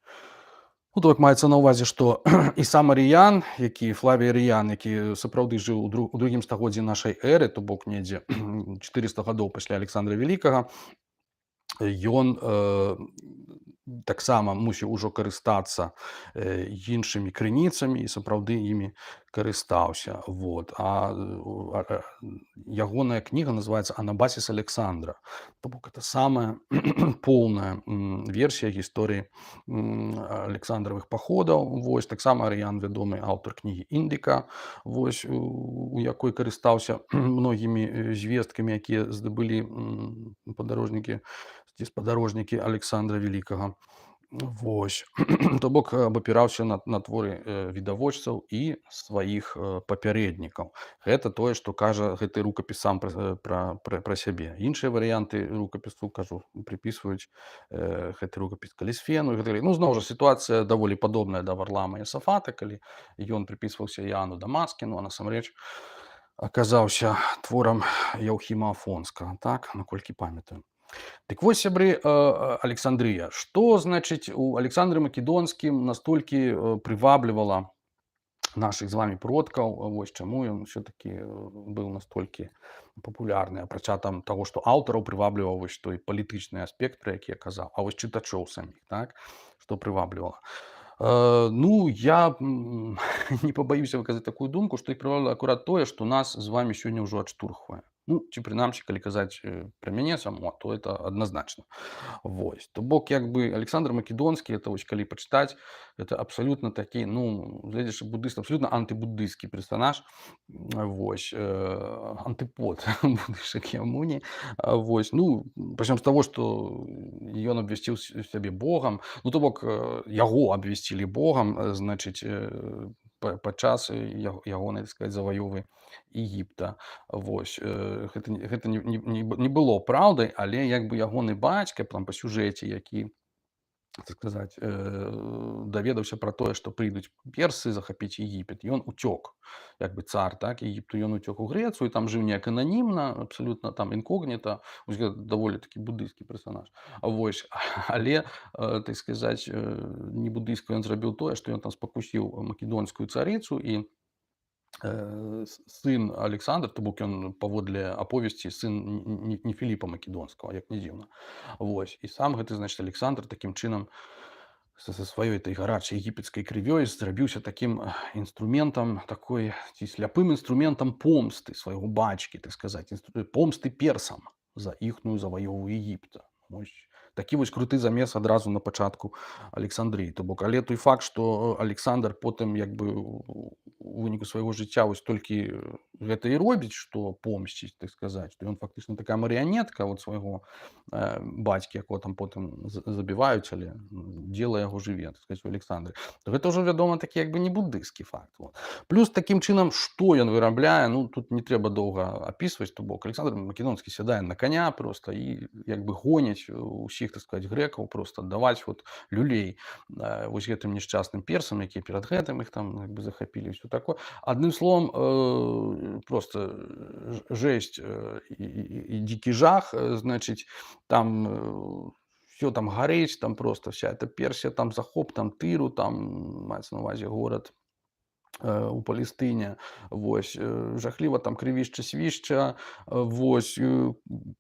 Ну, так маецца на ўвазе, што і сам Арыян, які Флавій Арыян, які сапраўды жыў у другім стагоддзі нашай эры, то бок недзе 400 гадоў пасля Александра Вялікага, ён таксама мусіў ужо карыстацца іншымі крыніцамі і сапраўды імі карыстаўся. Вот. Ягоная кніга называется «Анабасіс Александра». То бок это самая поўная версія гісторыі александравых паходаў. Вось таксама Арыян вядомы аўтар кнігі «Індыка», вось у якой карыстаўся многімі звесткамі, якія здабылі падарожнікі ці спадарожнікі Александра Вялікага. Вось. То бок абапіраўся на творы відавочцаў і сваіх папярэднікаў. Гэта тое, што кажа гэты рукапіс сам пра сябе. Іншыя варыянты рукапісу, кажу, прыпісваюць гэты рукапіс Калісфену і гэтак далей. Ну, зноў жа, сітуацыя даволі падобная да Варлама Ясафата, калі ён прыпісваўся Іану Дамаскіну, а насамрэч аказаўся творам Яўхіма Афонскага, так, наколькі памятаю. Дык вось, сябры, Александрыя. Што, значыць, у Александры Македонскім настолькі прываблівала нашых з вамі продкаў? Вось чаму ён ўсё-такі быў настолькі папулярны, апрача там таго, што аўтараў прывабліваў вось той палітычны аспект, пра які я казаў, а вось чытачоў саміх, так, што прываблівала. Ну, я не пабаюся выказаць такую думку, што іх прываблівала акурат тое, што нас з вамі сёння ўжо адштурхвае. Ну, ці прынамсі, калі казаць пра мяне самого, то это адназначна. Вось. То бок, як бы, Александр Македонскі, это вось калі пачытаць, это абсалютна такі, ну, гледзячы буддыст, абсалютна антыбуддысцкі персанаж. Вось. Антыпод будды Шакьямуні. Вось. Ну, пачнём з таго, што ён абвясціў сябе Богам. Ну, то бок, яго абвясцілі Богам, значыць, падчас ягонай, так сказаць, заваёвы Егіпта. Вось. Гэта не было праўдай, але як бы ягоны бацька там па сюжэце, які, так сказаць, даведаўся пра тое, што прыйдуць персы захапіць Егіпет, ён уцёк, як бы цар, так, Егіпту, ён уцёк у Грэцыю, там жыў неяк ананімна, абсалютна там інкогніта. Вось гэта даволі такі буддысцкі персанаж. Вось. Але, так сказаць, не буддысцкі ён зрабіў тое, што ён там спакусіў македонскую царыцу, і сын Александр, то бок ён паводле аповесці сын не Філіпа Македонскага, як не дзіўна. Вось. І сам гэты, значыць, Александр такім чынам са сваёй этой гарачай егіпецкай крывёй зрабіўся такім інструментам, такой ці сляпым інструментам помсты свайго бацькі, так сказаць, помсты персам за іхную заваёву Егіпта. Вось. Такі вось круты замес адразу на пачатку Александрыі. То бок, але той факт, што Александр потым як бы у выніку свайго жыцця вось толькі гэта і робіць, што помсціць, так сказаць, што ён фактычна такая марыянетка от свайго бацькі, якога там потым забіваюць, але дзела яго жыве, так сказаць, у Александры. То гэта ўжо, вядома, такі як бы не буддысцкі факт. Вот. Плюс такім чынам, што ён вырабляе, ну, тут не трэба доўга апісваць, то бок Александр Македонскі сядае на коня просто і як бы гоняць усіх, так сказаць, грэкаў, просто даваць вот люлей вось гэтым несчастным персам, якія перад гэтым іх там як бы захапілі, ўсё такое. Адным словом, просто жесть і дзікі жах, значыць, там все там гарыць, там просто вся эта Персія, там захоп, там Тыру, там маецца на ўвазе горад у Палестыне, вось, жахліва там крывішча, свішча, вось,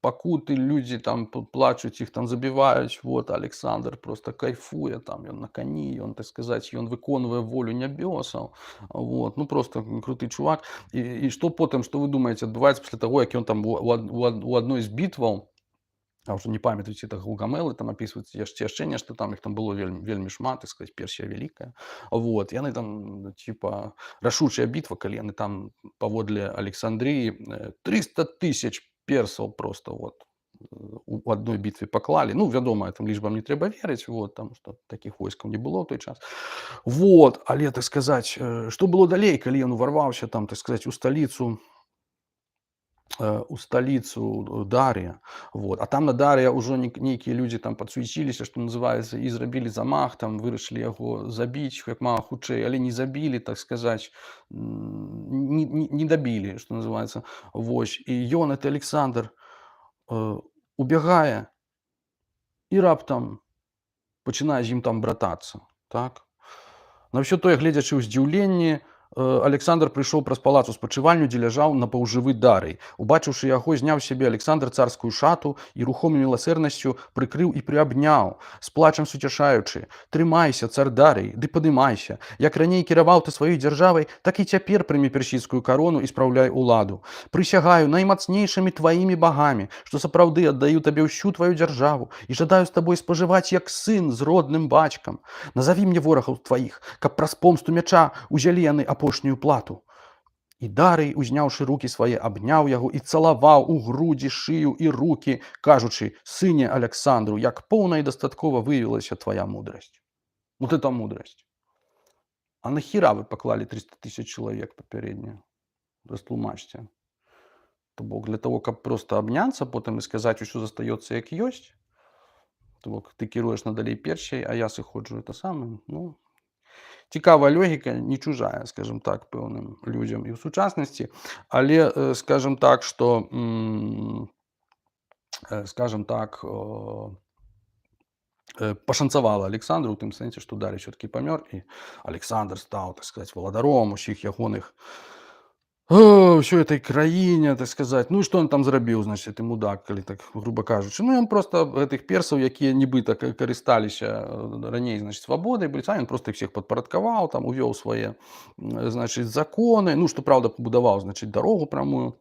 пакуты, людзі там плачуць, іх там забіваюць, вот, Александр просто кайфуе, там, ён на кані, ён, так сказаць, ён выконвае волю нябёсаў, вот, ну, просто круты чувак. І што потым, што вы думаеце, адбываецца пасля таго, як ён там у адной з бітваў, а ўжо не памятаю, ці это Гаўгамэлы, там апісваецца яшчэ нешта, там іх там было вельмі шмат, так сказаць, Персія вялікая. Вот. Яны там, типа, рашучая бітва, калі яны там паводле Александрыі 300 000 персаў просто вот у адной бітве паклалі. Ну, вядома, гэтым лічбам не трэба верыць, вот, таму што такіх войскаў не было ў той час. Вот. Але, так сказаць, што было далей, калі ён уварваўся там, так сказаць, у сталіцу Дар'я. Вот. А там на Дар'я ўжо нейкія людзі там падсуеціліся, што называецца, і зрабілі замах, там вырашылі яго забіць як мага хутчэй, але не забілі, так сказаць, не дабілі, што называецца. Вось. І ён, это Александр, убягае і раптам пачынае з ім там братацца. Так? На ўсё тое, гледзячы ў здзіўленні, Александр прыйшоў праз палац у спачывальню, дзе ляжаў напаўжывы Дарый. Убачыўшы яго, зняў з сябе Александр царскую шату і рухомай міласэрнасцю прыкрыў і прыабняў, з плачам суцяшаючы: «Трымайся, цар Дарый, ды падымайся. Як раней кіраваў ты сваёй дзяржавай, так і цяпер прымі персідскую карону і спраўляй уладу. Прысягаю наймацнейшымі тваімі багамі, што сапраўды аддаю табе ўсю тваю дзяржаву і жадаю з табой спажываць як сын з родным бацькам. Назаві мне ворагаў тваіх, каб праз помсту мяча узялі яны апошнюю плату». І Дарый, узняўшы рукі свае, абняў яго і цалаваў у грудзі, шыю і рукі, кажучы: «Сыне Александру, як поўна і дастаткова выявілася твая мудрасць». Вот это мудрость. А нахера вы поклали 300 000 человек папярэдне? Растлумачце. То бок для того, каб просто абняцца, потым і сказаць, усё застаецца як ёсць. То бок ты кіруеш надалей першай, а я сыходжу это самае. Ну, цікавая логіка, не чужая, скажем так, пэўным людзям і ў сучаснасці, але, скажем так, што, скажем так, пашанцавала Александру ў тым сэнсе, што Дарый ўсё-такі памёр, і Александр стаў, так сказаць, валадаром усіх ягоных ўсёй этой краіне, так сказаць. Ну і што ён там зрабіў, значыць, гэты мудак, калі так груба кажучы. Ну ён проста гэтых персаў, якія нібыта карысталіся раней, значыць, свабодай, быліцамі, ён проста іх всех падпарадкаваў, там увёў свае, значыць, законы. Ну, што праўда, пабудаваў, значыць, дарогу прамую,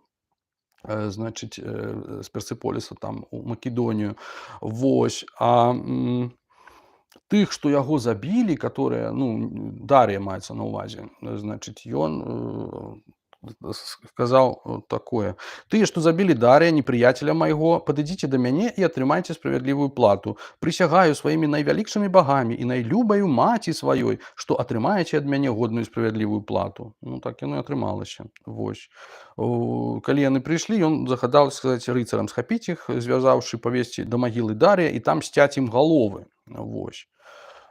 значыць, з Персеполіса там у Македонію. Вось. А тых, што яго забілі, которые, ну, Дарыя маецца на ўвазе, значыць, ён сказаў такое: «Тыя, што забілі Дарыя, непрыяцеля майго, падыдзіце да мяне і атрымайце справядлівую плату. Прысягаю сваімі найвялікшымі багамі і найлюбаю маці сваёй, што атрымаеце ад мяне годную справядлівую плату». Ну, так яно і атрымалася. Вось. Калі яны прыйшлі, ён загадаў, сказаць, рыцарам схапіць іх, звязаўшы, павесці да магілы Дарыя і там сцяць ім галовы. Вось.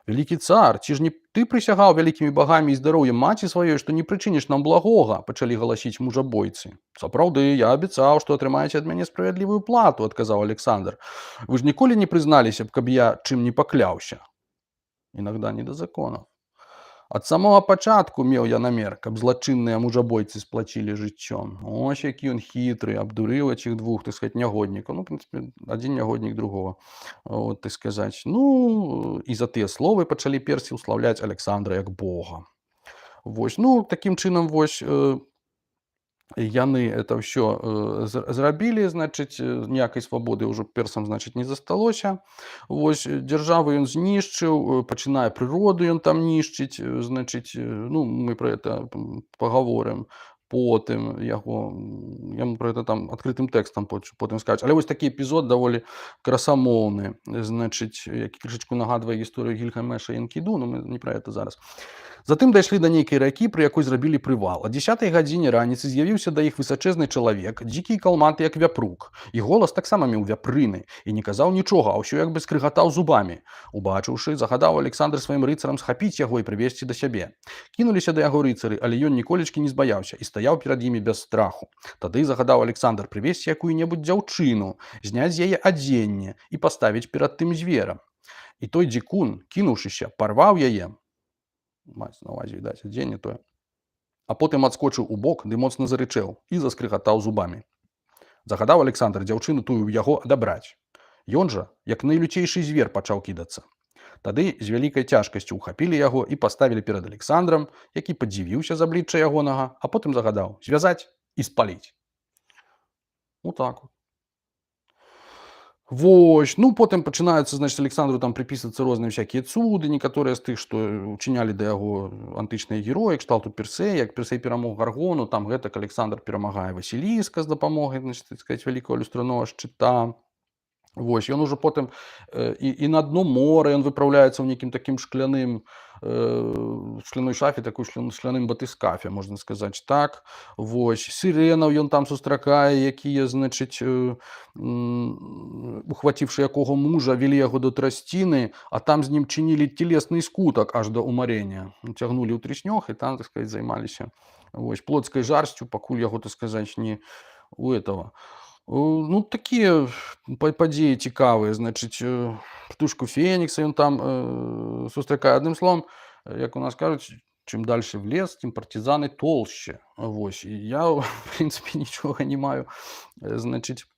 «Вялікі цар, ці ж не ты прысягаў вялікімі багамі і здароўем маці сваёй, што не прычыніш нам благога?» – пачалі галасіць мужабойцы. «Сапраўды, я абяцаў, што атрымаеце ад мяне справядлівую плату», – адказаў Александр. «Вы ж ніколі не прызналіся б, каб я чым не пакляўся?» Иногда не до законов. Ад самого пачатку меў я намер, каб злачынныя мужабойцы сплацілі жыццём. Ось які ён хітры, абдурыў этих двух, так сказать, нягоднікаў. Ну, в принципе, адзін нягоднік другого. Вот, так сказать. Ну, і за тыя словы пачалі персы ўслаўляць Александра як бога. Вось, ну, такім чынам, вось, яны это ўсё зрабілі, значыць, ніякай свабоды ўжо персам, значыць, не засталося. Вось, дзяржаву ён знішчыў, пачынае прыроду ён там нішчыць, значыць, ну, мы про это пагаворым потым, яму про это там адкрытым тэкстам потым скажуць. Але вось такі эпізод даволі красамоўны, значыць, які крышачку нагадвае гісторыю Гільгамеша і Энкіду, но мы не про это зараз. Затым дайшлі да нейкай ракі, пры якой зрабілі прывал. О 10 гадзіне раніцы з'явіўся да іх высачэзны чалавек, дзікі і калматы, як вяпрук. І голас таксама меў вяпрыны, і не казаў нічога, а ўсё як бы скрыгатаў зубамі. Убачыўшы, загадаў Александр сваім рыцарам схапіць яго і прывесці да сябе. Кінуліся да яго рыцары, але ён ніколечкі не збаяўся і стаяў перад імі без страху. Тады загадаў Александр прывесці якую-небудзь дзяўчыну, зняць з яе адзенне і паставіць перад тым зверам. І той дзікун, кінуўшыся, парваў яе, маецца на ўвазе, відаць, адзенне тое, а потым адскочыў у бок ды моцна зарычэў і заскрыгатаў зубамі. Загадаў Александр дзяўчыну тую ў яго адабраць. Ён жа, як найлюцейшы звер, пачаў кідацца. Тады з вялікай цяжкасцю ўхапілі яго і паставілі перад Александрам, які падзівіўся з аблічча ягонага, а потым загадаў звязаць і спаліць. Вот так вот. Вось, ну, потым пачынаюцца, значыць, Александру там прыпісвацца розныя всякія цуды, некаторыя з тых, што учынялі да яго антычныя героі, кшталту Персея, як Персей перамог Гаргону, там гэтак Александр перамагае Васіліска з дапамогай, значыць, так сказать, вялікага люстранога шчыта. Вось, ён ужо потым і на дно мора ён выпраўляецца ў нейкім такім шкляной шафе, такой шкляным батыскафе, можна сказаць так. Вось, сірэнаў ён там сустракае, якія, значыць, ухваціўшы якога мужа, вялі яго да трасціны, а там з ім чынілі целесны скутак аж да умарення. Цягнулі ў трыснёг і там, так сказать, займаліся, вось, плотскай жарсцю, пакуль яго, так сказаць, не у этого. Ну, такія падзеі цікавыя, значыць, птушку Фенікса ён там сустракае. Адным словам, як у нас кажуць, чым дальше в лес, тым партызаны толще. Вось. І я, в прынцыпе, нічога не маю, значыць,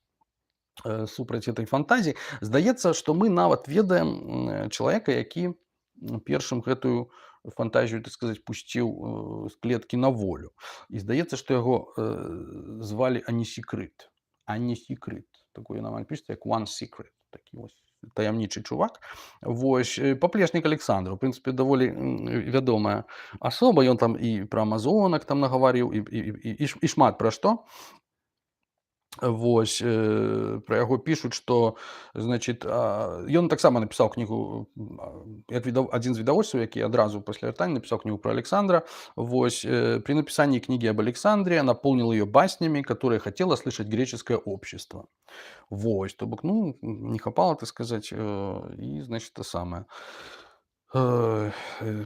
супраць этой фантазіі. Здаецца, што мы нават ведаем чалавека, які першым гэтую фантазію, так сказаць, пусціў з клеткі на волю. І здаецца, што яго звалі Анісікрыт. Анісікрыт. Такое намаль пішецца, як One Secret. Такі вось таямнічы чувак. Вось. Паплечнік Александра. У прынцыпе, даволі вядомая асоба. Ён там і пра амазонак там нагаварыў, і шмат пра што. Вось. Пра яго пішуць, што, значыць, ён таксама напісаў кнігу, як адзін з відавочцаў, які адразу пасля вяртання напісаў кнігу пра Александра. Вось. При написании книги об Александре наполнил ее баснями, которые хотело слышать греческое общество. Вось. То бок, ну, не хапала, так сказать, і, значит, те самае.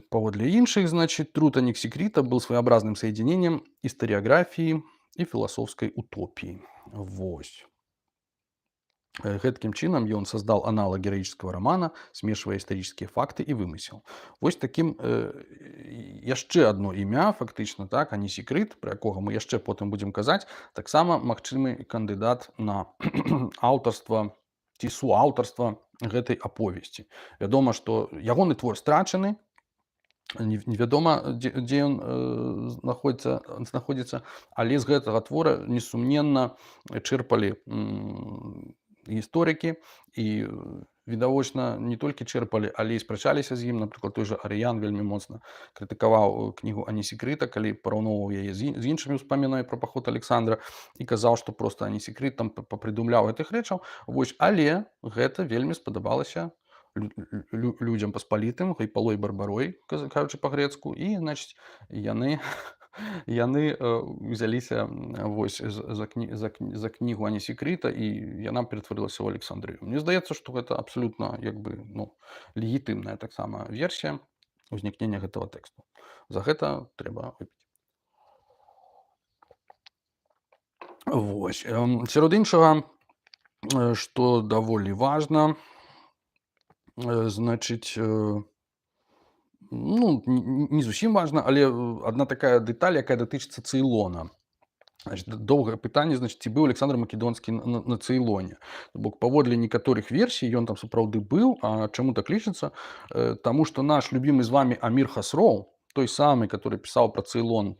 Паводле іншых, значит, труд Анісікрыта был своеобразным соединением историографии и философской утопии. Вось. Гэткім чынам ён создал аналог героического романа, смешивая исторические факты и вымысел. Вось таким яшчэ одно імя, фактычна, так, Анісікрыт, пра якога мы яшчэ потым будзем казаць, таксама магчымы кандыдат на аўтарства ці суаўтарства гэтай аповесці. Вядома, што ягоны твор страчаны, невядома, дзе ён знаходзіцца, але з гэтага твора несумненна чэрпалі гісторыкі і відавочна не толькі чэрпалі, але і спрачаліся з ім. Напрыклад, той жа Арыян вельмі моцна крытыкаваў кнігу Анісікрыта, калі параўноўваў яе з іншымі ўспамінамі пра паход Александра і казаў, што проста Анісікрыт там папрыдумляў гэтых рэчаў. Вось. Але гэта вельмі спадабалася людзям паспалітым, гайпалой барбарой, кажучы па-грэцку, і, значыць, яны узяліся вось за кнігу Анісікрыта, і яна ператварылася ў Александрыю. Мне здаецца, што гэта абсалютна, як бы, ну, легітымная таксама версія ўзнікнення гэтага тэксту. За гэта трэба выпіць. Вось. Сярод іншага, што даволі важна, значыць, ну, не зусім важна, але одна такая дэталь, якая датычыцца Цейлона. Значит, доўгае пытанне, значит, ці быў Александр Македонскі на Цейлоне. Бок паводле некаторых версій ён там сапраўды быў. А чаму так лічыцца? Таму што наш любімы з вами Амір Хасроў, той самы, который пісаў пра Цейлон,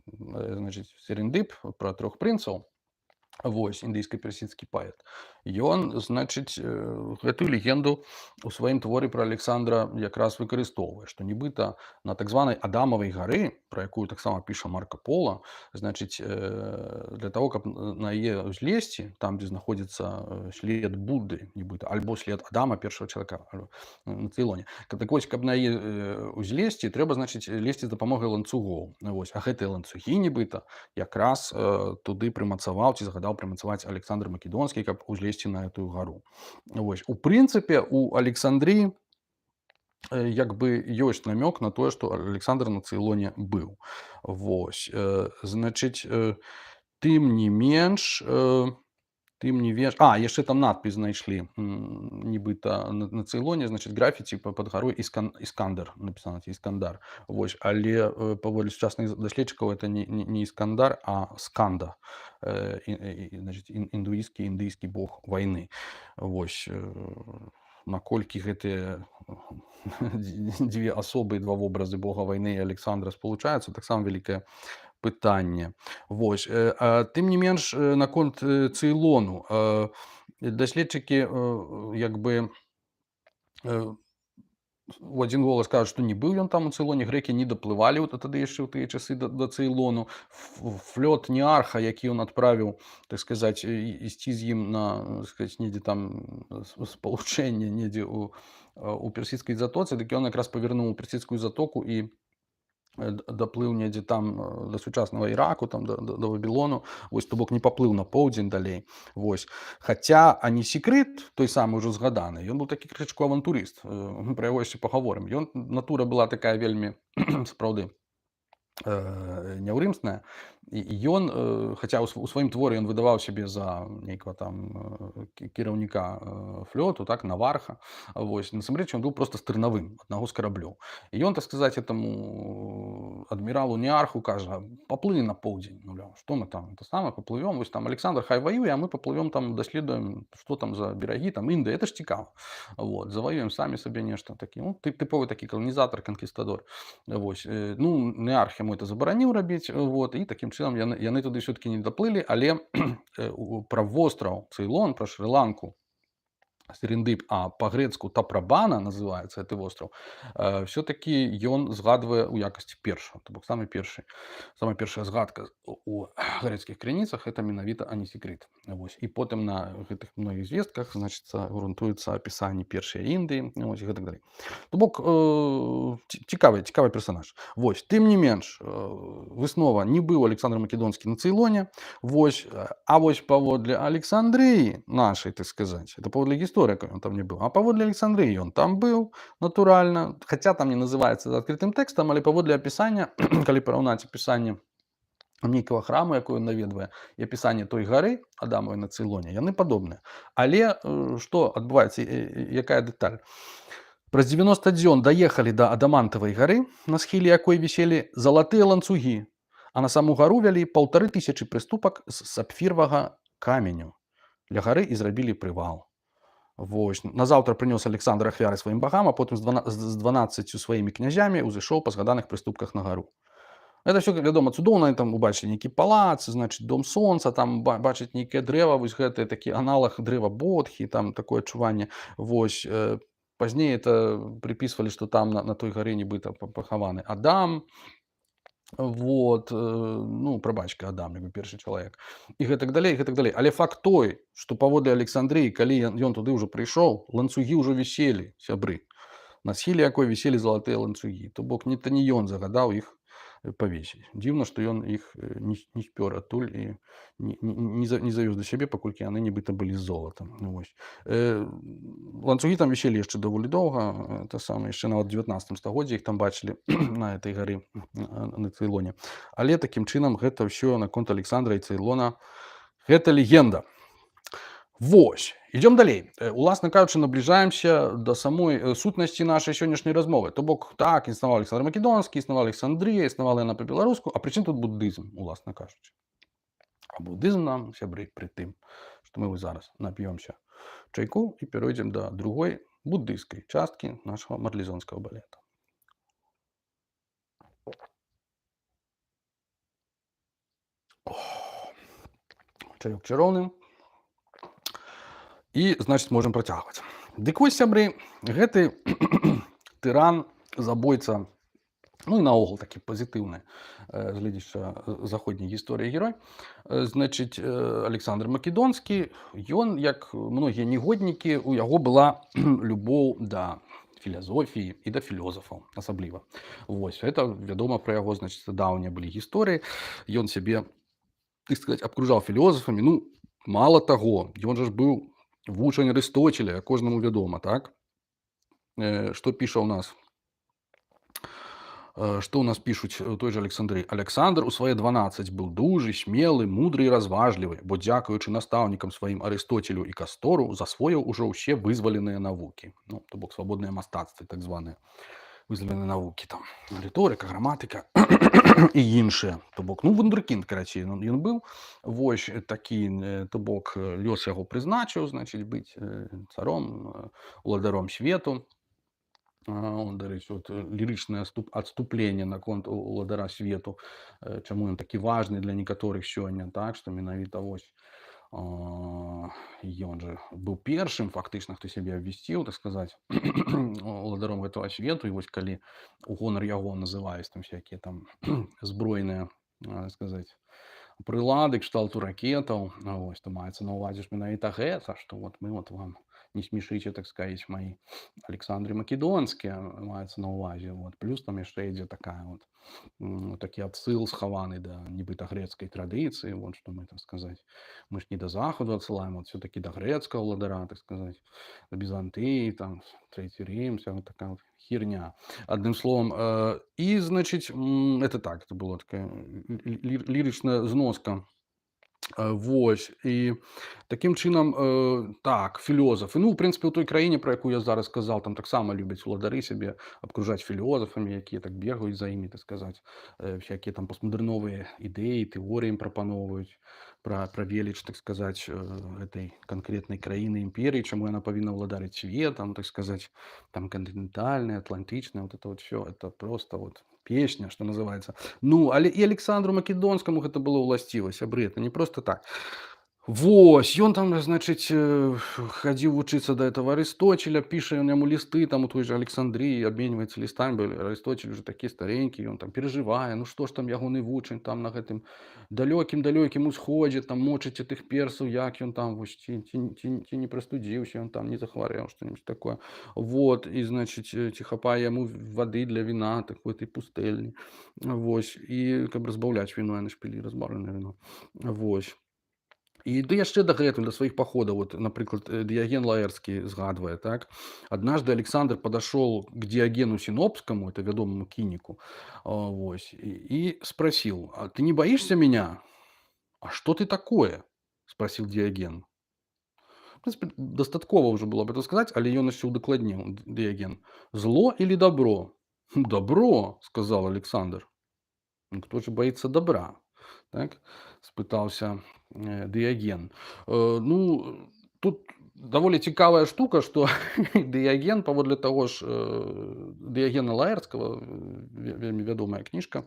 значит, Серендып, пра трох прынцаў, вось, індыйска-персідскі паэт, ён, значыць, гэтую легенду у сваім творы пра Александра якраз выкарыстоўвае, што нібыта на так званай Адамавай гары, пра якую таксама піша Марка Пола, значыць, для того, каб на яе ўзлезці, там, дзе знаходзіцца след Будды, нібыта, альбо след Адама, першага чалавека на Цейлоне. Так вось, каб на яе ўзлезці, трэба, значыць, лезці з дапамогай ланцугоў. Вось. А гэтыя ланцугі, нібыта, якраз туды прымацаваў ці загадаў прымацаваць Александр Македонскі, каб узлезці на эту гару. Вось. У прынцыпе, у Александрыі як бы ёсць намёк на тое, што Александр на Цейлоне быў. Вось. Значыць, тым не менш, яшчэ там надпіс знайшлі, нібыта на Цейлоне, значыць, графіці пад гарой Іскандар, напісана Іскандар. Вось. Але паводле сучасных даследчыкаў это не Іскандар, а Сканда, значыць, індыйскі бог вайны. Вось. Наколькі гэтыя дзве асобы, два вобразы бога вайны і Александра спалучаюцца, таксама вялікае пытанне. Вось. Тым не менш, наконт Цейлону даследчыкі як бы у адзін голас кажуць, што не быў ён там у Цейлоне, грэкі не даплывалі тады яшчэ ў тыя часы да Цейлону. Флот Неарха, які ён адправіў, так сказаць, ісці з ім на, так сказаць, недзе там спалучэнне, недзе у персідскай затоцы, дык ён якраз павярнуў у персідскую затоку і даплыў недзе там да сучаснага Іраку, там да Вавілону. Вось, то бок не паплыў на поўдзень далей. Вось. Хаця Анісікрыт, той самы ўжо згаданы, ён быў такі крышачку авантурыст. Мы пра яго яшчэ пагаворым. Ён, натура была такая вельмі, сапраўды, няўрымсная. І ён, хаця ў сваім творы ён выдаваў сябе за нейкага там кіраўніка флоту, так, наварха. Вось. Насамрэч ён быў проста стырнавым аднаго з караблёў. І ён, так сказаць, этому адміралу Неарху кажа: "Паплыли на поўдзень". Маўляў, што мы там это самае паплывём, вось там Александр хай ваюе, а мы паплывём там даследуем, што там за берагі, там Індыя, это ж цікава. Вот, заваюем самі сабе нешта такі. Ну, тыповы такі каланізатар, канкістадор. Вось, ну, Неарх яму это забараніў рабіць, вот, і такім чынам яны туды ўсё-такі не даплылі, але пра востраў Цейлон, пра Шры-Ланку, Серендып, а по-грецку Тапрабана называецца гэты востраў, все-таки ён згадвае ў якасці першага, то бок самая першая згадка у грэцкіх крыніцах это менавіта Анісікрыт. Вось. І потым на гэтых многіх звестках, значыцца, грунтуецца апісанне першай Індыі, вось, і гэтак далей. То бок цікавы персанаж. Вось, тым не менш, выснова, не быў Александр Македонскі на Цейлоне, вось, а вось паводле Александрыі нашай, так сказаць, это паводле гісторыі, ён там не быў, а паводле Александрыі ён там быў, натуральна, хаця там не называецца адкрытым тэкстам, але паводле апісання, калі параўнаць апісанне нейкага храму, якое ён наведвае, і апісанне той гары Адамавай на Цейлоне, яны падобныя. Але што адбываецца, якая дэталь? Праз 90 дзён даехалі да Адамантавай гары, на схіле якой віселі залатыя ланцугі, а на саму гару вялі 1500 прыступак з сапфіравага каменю. Ля гары і зрабілі прывал. Вось. Назаўтра прынёс Александр ахвяры сваім багам, а потым з 12 сваімі князямі ўзышоў па згаданых прыступках на гару. Это все, вядома, цудоўна, там убачылі нейкі палац, значыць, дом сонца, там бачыць нейкае дрэва, вось гэты такі аналаг дрэва Бодхі, там такое адчуванне. Вось. Пазней это припісвалі, што там на той гары нібыта пахаваны Адам. Вот, ну, прабачка Адам, як бы першы чалавек. І гэтак далей, гэтак далей. Але факт той, што паводле Александрыі, калі ён туды ўжо прыйшоў, ланцугі ўжо віселі, сябры. На схіле якой віселі залатыя ланцугі. То бок не ён загадаў іх павесіць. Дзіўна, што ён іх не спёр адтуль і не завёз да сябе, паколькі яны нібыта былі з золатам. Вось. Ланцугі там віселі яшчэ даволі доўга, это самае, яшчэ нават 19 стагоддзі іх там бачылі на этой гары на Цейлоне. Але такім чынам гэта ўсё наконт Александра і Цейлона. Гэта легенда. Вось. Идем далей. Уласна кажучы, набліжаемся да самой сутнасці нашай сённяшняй размовы. То бок, так, існаваў Александр Македонскі, існавала Александрыя, існавала яна па-беларуску, а прычым тут буддызм, уласна кажучы. А буддызм нам, сябры, пры тым, што мы зараз нап'ёмся чайку і перайдзем да другой буддыйскай часткі нашага марлезонскага балета. Чаёк чароўны. І, значыць, можам працягваць. Дык вось, сябры, гэты тыран, забойца, ну і наогул такі пазітыўны з гледзяча заходняй гісторыі герой, значыць, Александр Македонскі, ён, як многія негоднікі, у яго была любоў да філазофіі і да філёзафаў асабліва. Вось, это вядома пра яго, значыць, даўнія былі гісторыі. Ён сябе, так сказаць, абкружаў філёзафамі. Ну, мала таго, ён жа ж быў вучань Арыстотеля, кожнаму вядома, так? Што піша ў нас? Што ў нас пішуць у той жа Александрыі? Александр у свае 12 быў дужы, смелы, мудры і разважлівы, бо дзякуючы настаўнікам сваім Арыстотелю і Кастору засвоіў ужо ўсе вызваленыя навукі. Ну, то бок свабодныя мастацтвы, так званыя вызваленыя навукі, там, рыторыка, граматыка і іншыя. То бок, ну, вундеркінд, карацей, ён быў. Вось такі, то бок, лёс яго прызначыў, значыць, быць царом, уладаром свету. Дарэчы, лірычнае адступленне наконт уладара свету, чаму ён такі важны для некаторых сёння, так, што менавіта вось ён жа быў першым фактычна, хто сябе абвясціў, так сказаць, уладаром гэтага свету. І вось калі у гонар яго называюць там всякія там збройныя, сказаць, прылады кшталту ракетаў, вось, то маецца на ўвазе ж менавіта гэта, што вот мы вот вам не смешите, так сказать, мои Александры Македонские, маецца на ўвазе. Вот. Плюс там яшчэ ідзе такая вот, такі адсыл схаваны да нібыта грэцкай традыцыі, вот, што мы, так сказать, мы ж не да захаду адсылаем, вот все-таки да грэцкага ўладара, так сказать, да Бізантыі, там, Трэці Рим, вся вот такая вот херня. Одним словом, и, значит, это так, это была такая лиричная зноска Вось і такім чынам так філёзафы, ну, у прынцыпе, у той краіне, пра якую я зараз сказаў, там таксама любяць уладары сябе абкружаць філёзафамі, якія так бегаюць за імі, так сказаць, всякія там постмадэрновыя ідэі, тэорыі ім прапаноўваюць пра веліч, так сказаць, гэтай канкрэтнай краіны імперыі, чаму яна павінна ўладарыць светам, так сказаць, там кантынентальная, атлантычная, вот это вот всё, это просто вот песня, што называецца. Ну, але і Александру Македонскаму гэта было ўласціва, сябры, это не просто так. Вось, ён там, значыць, хадзіў вучыцца да этого Арысточеля, піша ён яму лісты там у той жа Александрыі, абменьваецца лістамі, бо Арысточель уже такі старэнькі, ён там перажывае, ну што ж там ягоны вучань там на гэтым далёкім-далёкім усходзе, там мочыць тых персаў, як ён там, вось, ці не прастудзіўся, ён там не захварэў, што-нибудь такое. Вот, і, значыць, ці хапае яму вады для віна, так у этой пустэльні. Вось, і каб разбаўляць віно, яны ж пілі разбаўленае віно. Вось. І ды яшчэ дагэтуль да сваіх паходаў, вот, напрыклад, Дыяген Лаэрскі згадвае, так. Однажды Александр подошел к Диогену Синопскому, это вядомому кініку, вось, и спросил: «А ты не боишься меня?» «А что ты такое?» – спросил Диоген. В принципе, дастаткова уже было об этом сказать, але ён яшчэ удакладніў Дыяген. «Зло или добро?» «Добро», – сказал Александр. «Ну, кто же боится добра?» Так, спытаўся Дыяген. Ну, тут даволі цікавая штука, што Дыяген, паводле таго ж Дыягена Лаэрскага, вельмі вядомая кніжка,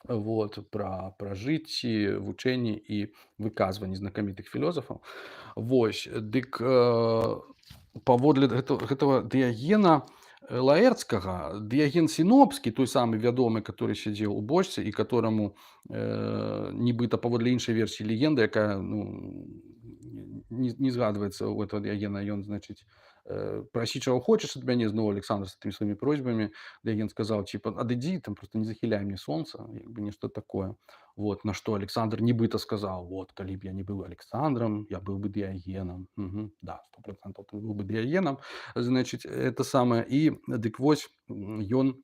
вот, пра жыцці, вучэнні і выказванні знакамітых філёзафаў. Вось, дык паводле гэтага Дыягена Лаэрцкага, Дыяген Сінопскі, той самы вядомы, который сядзеў у бочцы і которому нібыта паводле іншай версіі легенды, якая, ну, не згадваецца у этого Дыягена, ён, значыць, прасі чаго хочаш ад мяне, зноў Александр з тымі сваімі просьбамі. Дыяген сказаў, типа, адыдзі, там просто не захіляй мне сонца, як бы нешта такое. Вот, на што Александр нібыта сказаў: «Вот, калі б я не быў Александром, я быў бы Дыягенам». Да, 100% ты быў бы Дыягенам. Значыць, это самае. І дык вось ён,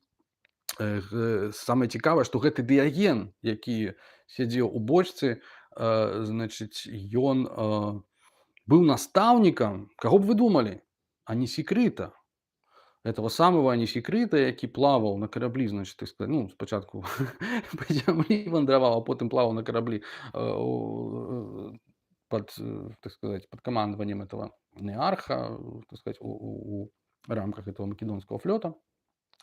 самае цікавае, што гэты Дыяген, які сядзеў у бочцы, значыць, ён быў настаўнікам, каго б вы думалі? Анісікрыта. Этого самого Анісікрыта, які плаваў на караблі, значыць, так сказаць, ну, спачатку па зямлі вандраваў, а потым плаваў на караблі пад, так сказаць, пад камандаваннем этого Неарха, так сказаць, у рамках этого македонского флота.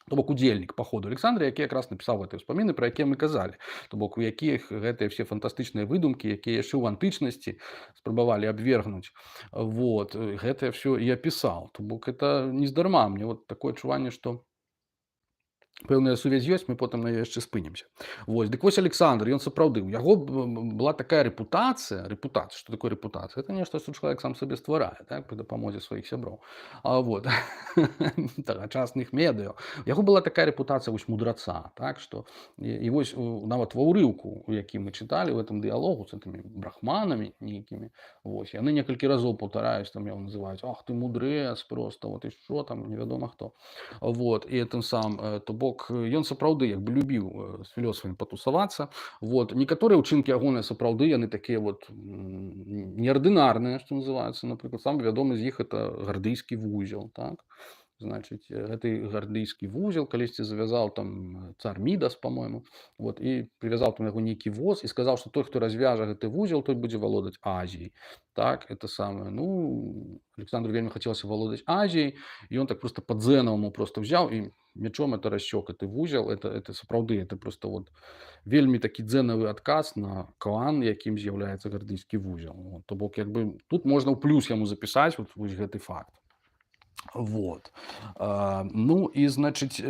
То бок удзельнік паходу Александра, які якраз напісаў гэтыя ўспаміны, пра якія мы казалі. То бок у якіх гэтыя все фантастычныя выдумкі, якія яшчэ ў антычнасці спрабавалі абвергнуць, вот, гэтае ўсё і апісаў. То бок это нездарма. Мне вот такое адчуванне, што пэўная сувязь ёсць, мы потым на ёй яшчэ спынемся. Вось, дык вось Александр, ён сапраўды, у яго была такая рэпутацыя, што такое рэпутацыя? Это нешта, што чалавек сам сабе стварае, так, пры дапамозе сваіх сяброў. Вот, тагачасных медыа. У яго была такая рэпутацыя вось мудраца, так, што і вось нават ва ўрыўку, у якім мы чыталі ў гэтым дыялогу з гэтымі брахманамі нейкімі, вось, яны некалькі разоў паўтараюць, там яго называюць: «Ах ты мудрэц просто, вот і што там, невядома хто». Вот, і тым сам, то бок ён сапраўды як бы любіў з філёсафамі патусавацца. Вот, некаторыя ўчынкі ягоныя сапраўды яны такія вот неардынарныя, што называецца. Напрыклад, самы вядомы з іх это гардыйскі вузел, так. Значыць, гэты гардыйскі вузел калісьці завязаў там цар Мідас, по-мойму, вот, і прывязаў там яго нейкі воз і сказаў, што той, хто развяжа гэты вузел, той будзе валодаць Азіяй. Так, это самае. Ну, Александру вельмі хацелася валодаць Азіяй, і ён так просто па-дзэнаваму просто ўзяў і мячом это рассек гэты вузел. Это сапраўды, это просто вот вельмі такі дзэнавы адказ на клан, якім з'яўляецца гардыйскі вузел. Вот, то бок, як бы, тут можна ў плюс яму запісаць вот гэты факт. Вот. Ну і, значыць,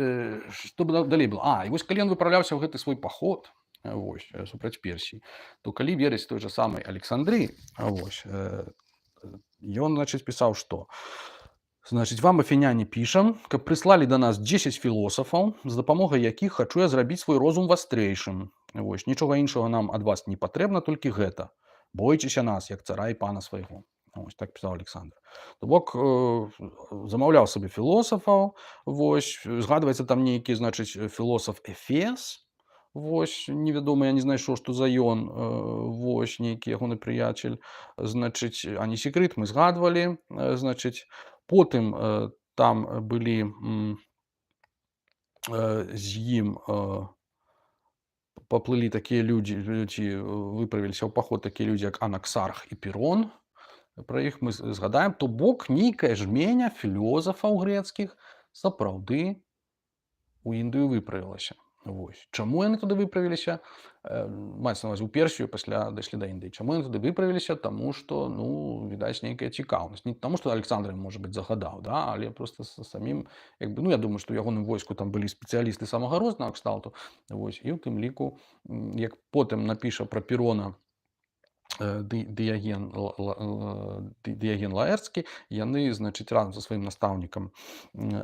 што б далей было? І вось калі ён выпраўляўся ў гэты свой паход, вось, супраць Персіі, то калі верыць той жа самай Александры, вось, ён, значыць, пісаў, што: «Значыць, вам, афіняне, пішам, каб прыслалі да нас 10 філосафаў, з дапамогай якіх хачу я зрабіць свой розум вастрэйшым. Вось, нічога іншага нам ад вас не патрэбна, толькі гэта. Бойцеся нас, як цара і пана свайго». Вось так пісаў Александр. То бок замаўляў сабе філосафаў, вось, згадваецца там нейкі, значыць, філосаф Эфес, Вось невядома, я не знайшоў, што за ён, вось нейкі ягоны прыяцель. Значыць, а не секрэт, мы згадвалі, значыць, потым там былі з ім паплылі такія людзі, выправіліся ў паход такія людзі, як Анаксарх і Пірон. Пра іх мы згадаем, то бок нейкая жменя філёзафаў грэцкіх сапраўды у Індыю выправілася. Вось. Чаму яны туды выправіліся? Маецца на ўвазе ў Персію, пасля дайшлі да Індыі. Чаму яны туды выправіліся? Таму што, ну, відаць, нейкая цікаўнасць. Не таму, што Александр ім, можа быць, загадаў, да? Але проста самім, як бы, ну, я думаю, што ў ягоным войску там былі спецыялісты самага рознага кшталту. Вось. І ў тым ліку, як потым напіша пра Пірона Дыяген Лаэрцкі, яны, значыць, разам са сваім настаўнікам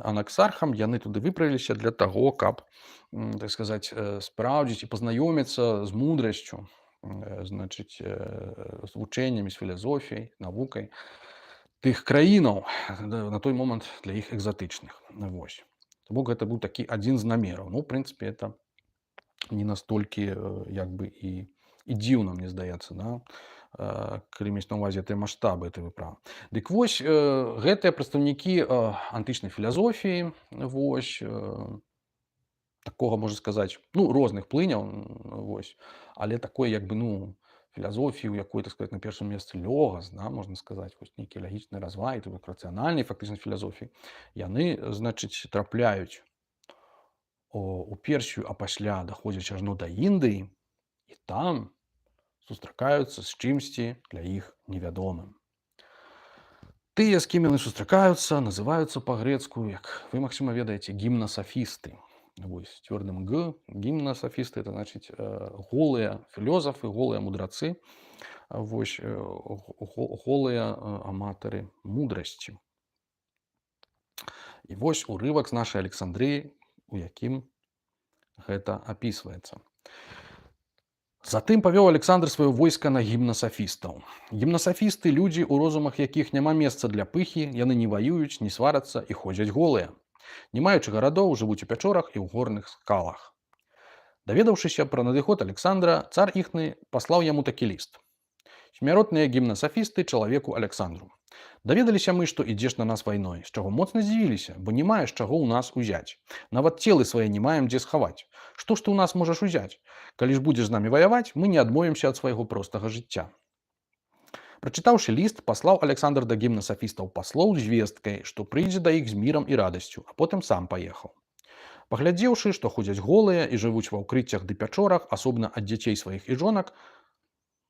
Анаксархам, яны туды выправіліся для таго, каб, так сказаць, спраўдзіць і пазнаёміцца з мудрасцю, значыць, з вучэннямі, з філазофіяй, навукай тых краінаў, на той момант для іх экзатычных. Вось. То бок гэта быў такі адзін з намераў. Ну, ў прынцыпе, это не настолькі, як бы, і дзіўна, мне здаецца, да? Калі мець на ўвазе тыя маштабы этой выправы. Дык вось, гэтыя прадстаўнікі антычнай філазофіі, вось, такога, можна сказаць, ну, розных плыняў, вось, але такой, як бы, ну, філазофіі, у якой, так сказаць, на першым месцы лёгас, да, можна сказаць, вось нейкі лагічны развай, то бок рацыянальнай фактычна філазофіі, яны, значыць, трапляюць у Персію, а пасля даходзяць ажно да Індыі, і там сустракаюцца з чымсьці для іх невядомым. Тыя, з кім яны сустракаюцца, называюцца па-грэцку, як вы, магчыма, ведаеце, гімнасафісты. Вось, цвёрдым Г, гімнасафісты, это значыць голыя філёзафы, голыя мудрацы, вось, голыя аматары мудрасці. І вось урывак з нашай Александрыі, у якім гэта апісваецца. Затым павёў Александр сваё войска на гімнасафістаў. Гімнасафісты – людзі, у розумах якіх няма месца для пыхі, яны не ваююць, не сварацца і ходзяць голыя. Не маючы гарадоў, жывуць у пячорах і ў горных скалах. Даведаўшыся пра надыход Александра, цар іхны паслаў яму такі ліст. Смяротныя гімнасафісты чалавеку Александру. Даведаліся мы, што ідзеш на нас вайной, з чаго моцна здзівіліся, бо не маеш чаго ў нас узяць. Нават целы свае не маем дзе схаваць. Што ж ты ў нас можаш узяць? Калі ж будзеш з намі ваяваць, мы не адмовімся ад свайго простага жыцця. Прачытаўшы ліст, паслаў Александр да гімнасафістаў паслоў з звесткай, што прыйдзе да іх з мірам і радасцю, а потым сам паехаў. Паглядзеўшы, што ходзяць голыя і жывуць ва ўкрыццях ды пячорах, асобна ад дзяцей сваіх і жонак,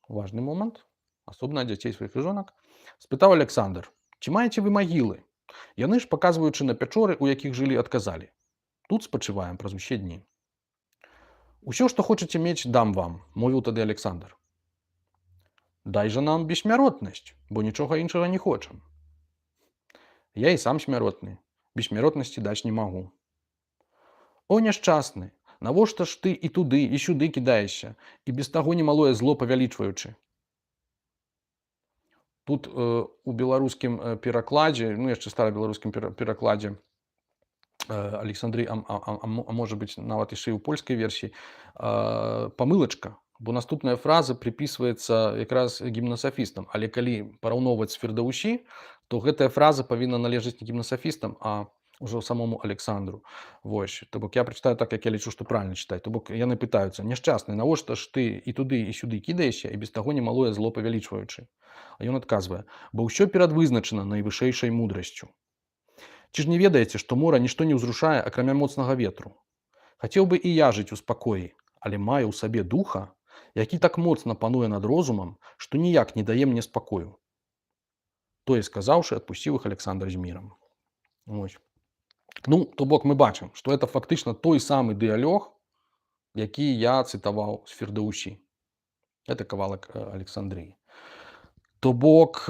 важны момант, асобна ад дзяцей сваіх і жонак, спытаў Александр: ці маеце вы магілы? Яны ж, паказваючы на пячоры, у якіх жылі, адказалі: тут спачываем праз усе дні. Усё, што хочаце мець, дам вам, мовіў тады Александр. Дай жа нам бессмяротнасць, бо нічога іншага не хочам. Я і сам смяротны, бессмяротнасці даць не магу. О, няшчасны, навошта ж ты і туды, і сюды кідаешся, і без таго немалое зло павялічваючы? Тут у беларускім перакладзе, ну, яшчэ старабеларускім перакладзе Александры, а можа быць, нават яшчэ і ў польскай версіі, памылачка, бо наступная фраза припісваецца якраз гімнасафістам. Але калі параўноўваць з Фірдаусі, то гэтая фраза павінна належаць не гімнасафістам, а ўжо самому Александру. Вось. То бок я прачытаю так, як я лічу, што правільна чытаць. То бок яны пытаюцца: няшчасны, навошта ж ты і туды, і сюды кідаешся, і без таго немалое зло павялічваючы? А ён адказвае: бо ўсё перадвызначана найвышэйшай мудрасцю. Ці ж не ведаеце, што мора нішто не ўзрушае, акрамя моцнага ветру? Хацеў бы і я жыць у спакоі, але маю ў сабе духа, які так моцна пануе над розумам, што ніяк не дае мне спакою. Тое сказаўшы, адпусціў іх Александр з мірам. Ось. Ну, то бок мы бачым, што это фактычна той самы дыялог, які я цытаваў з Фірдаусі. Это кавалак Александрыі. То бок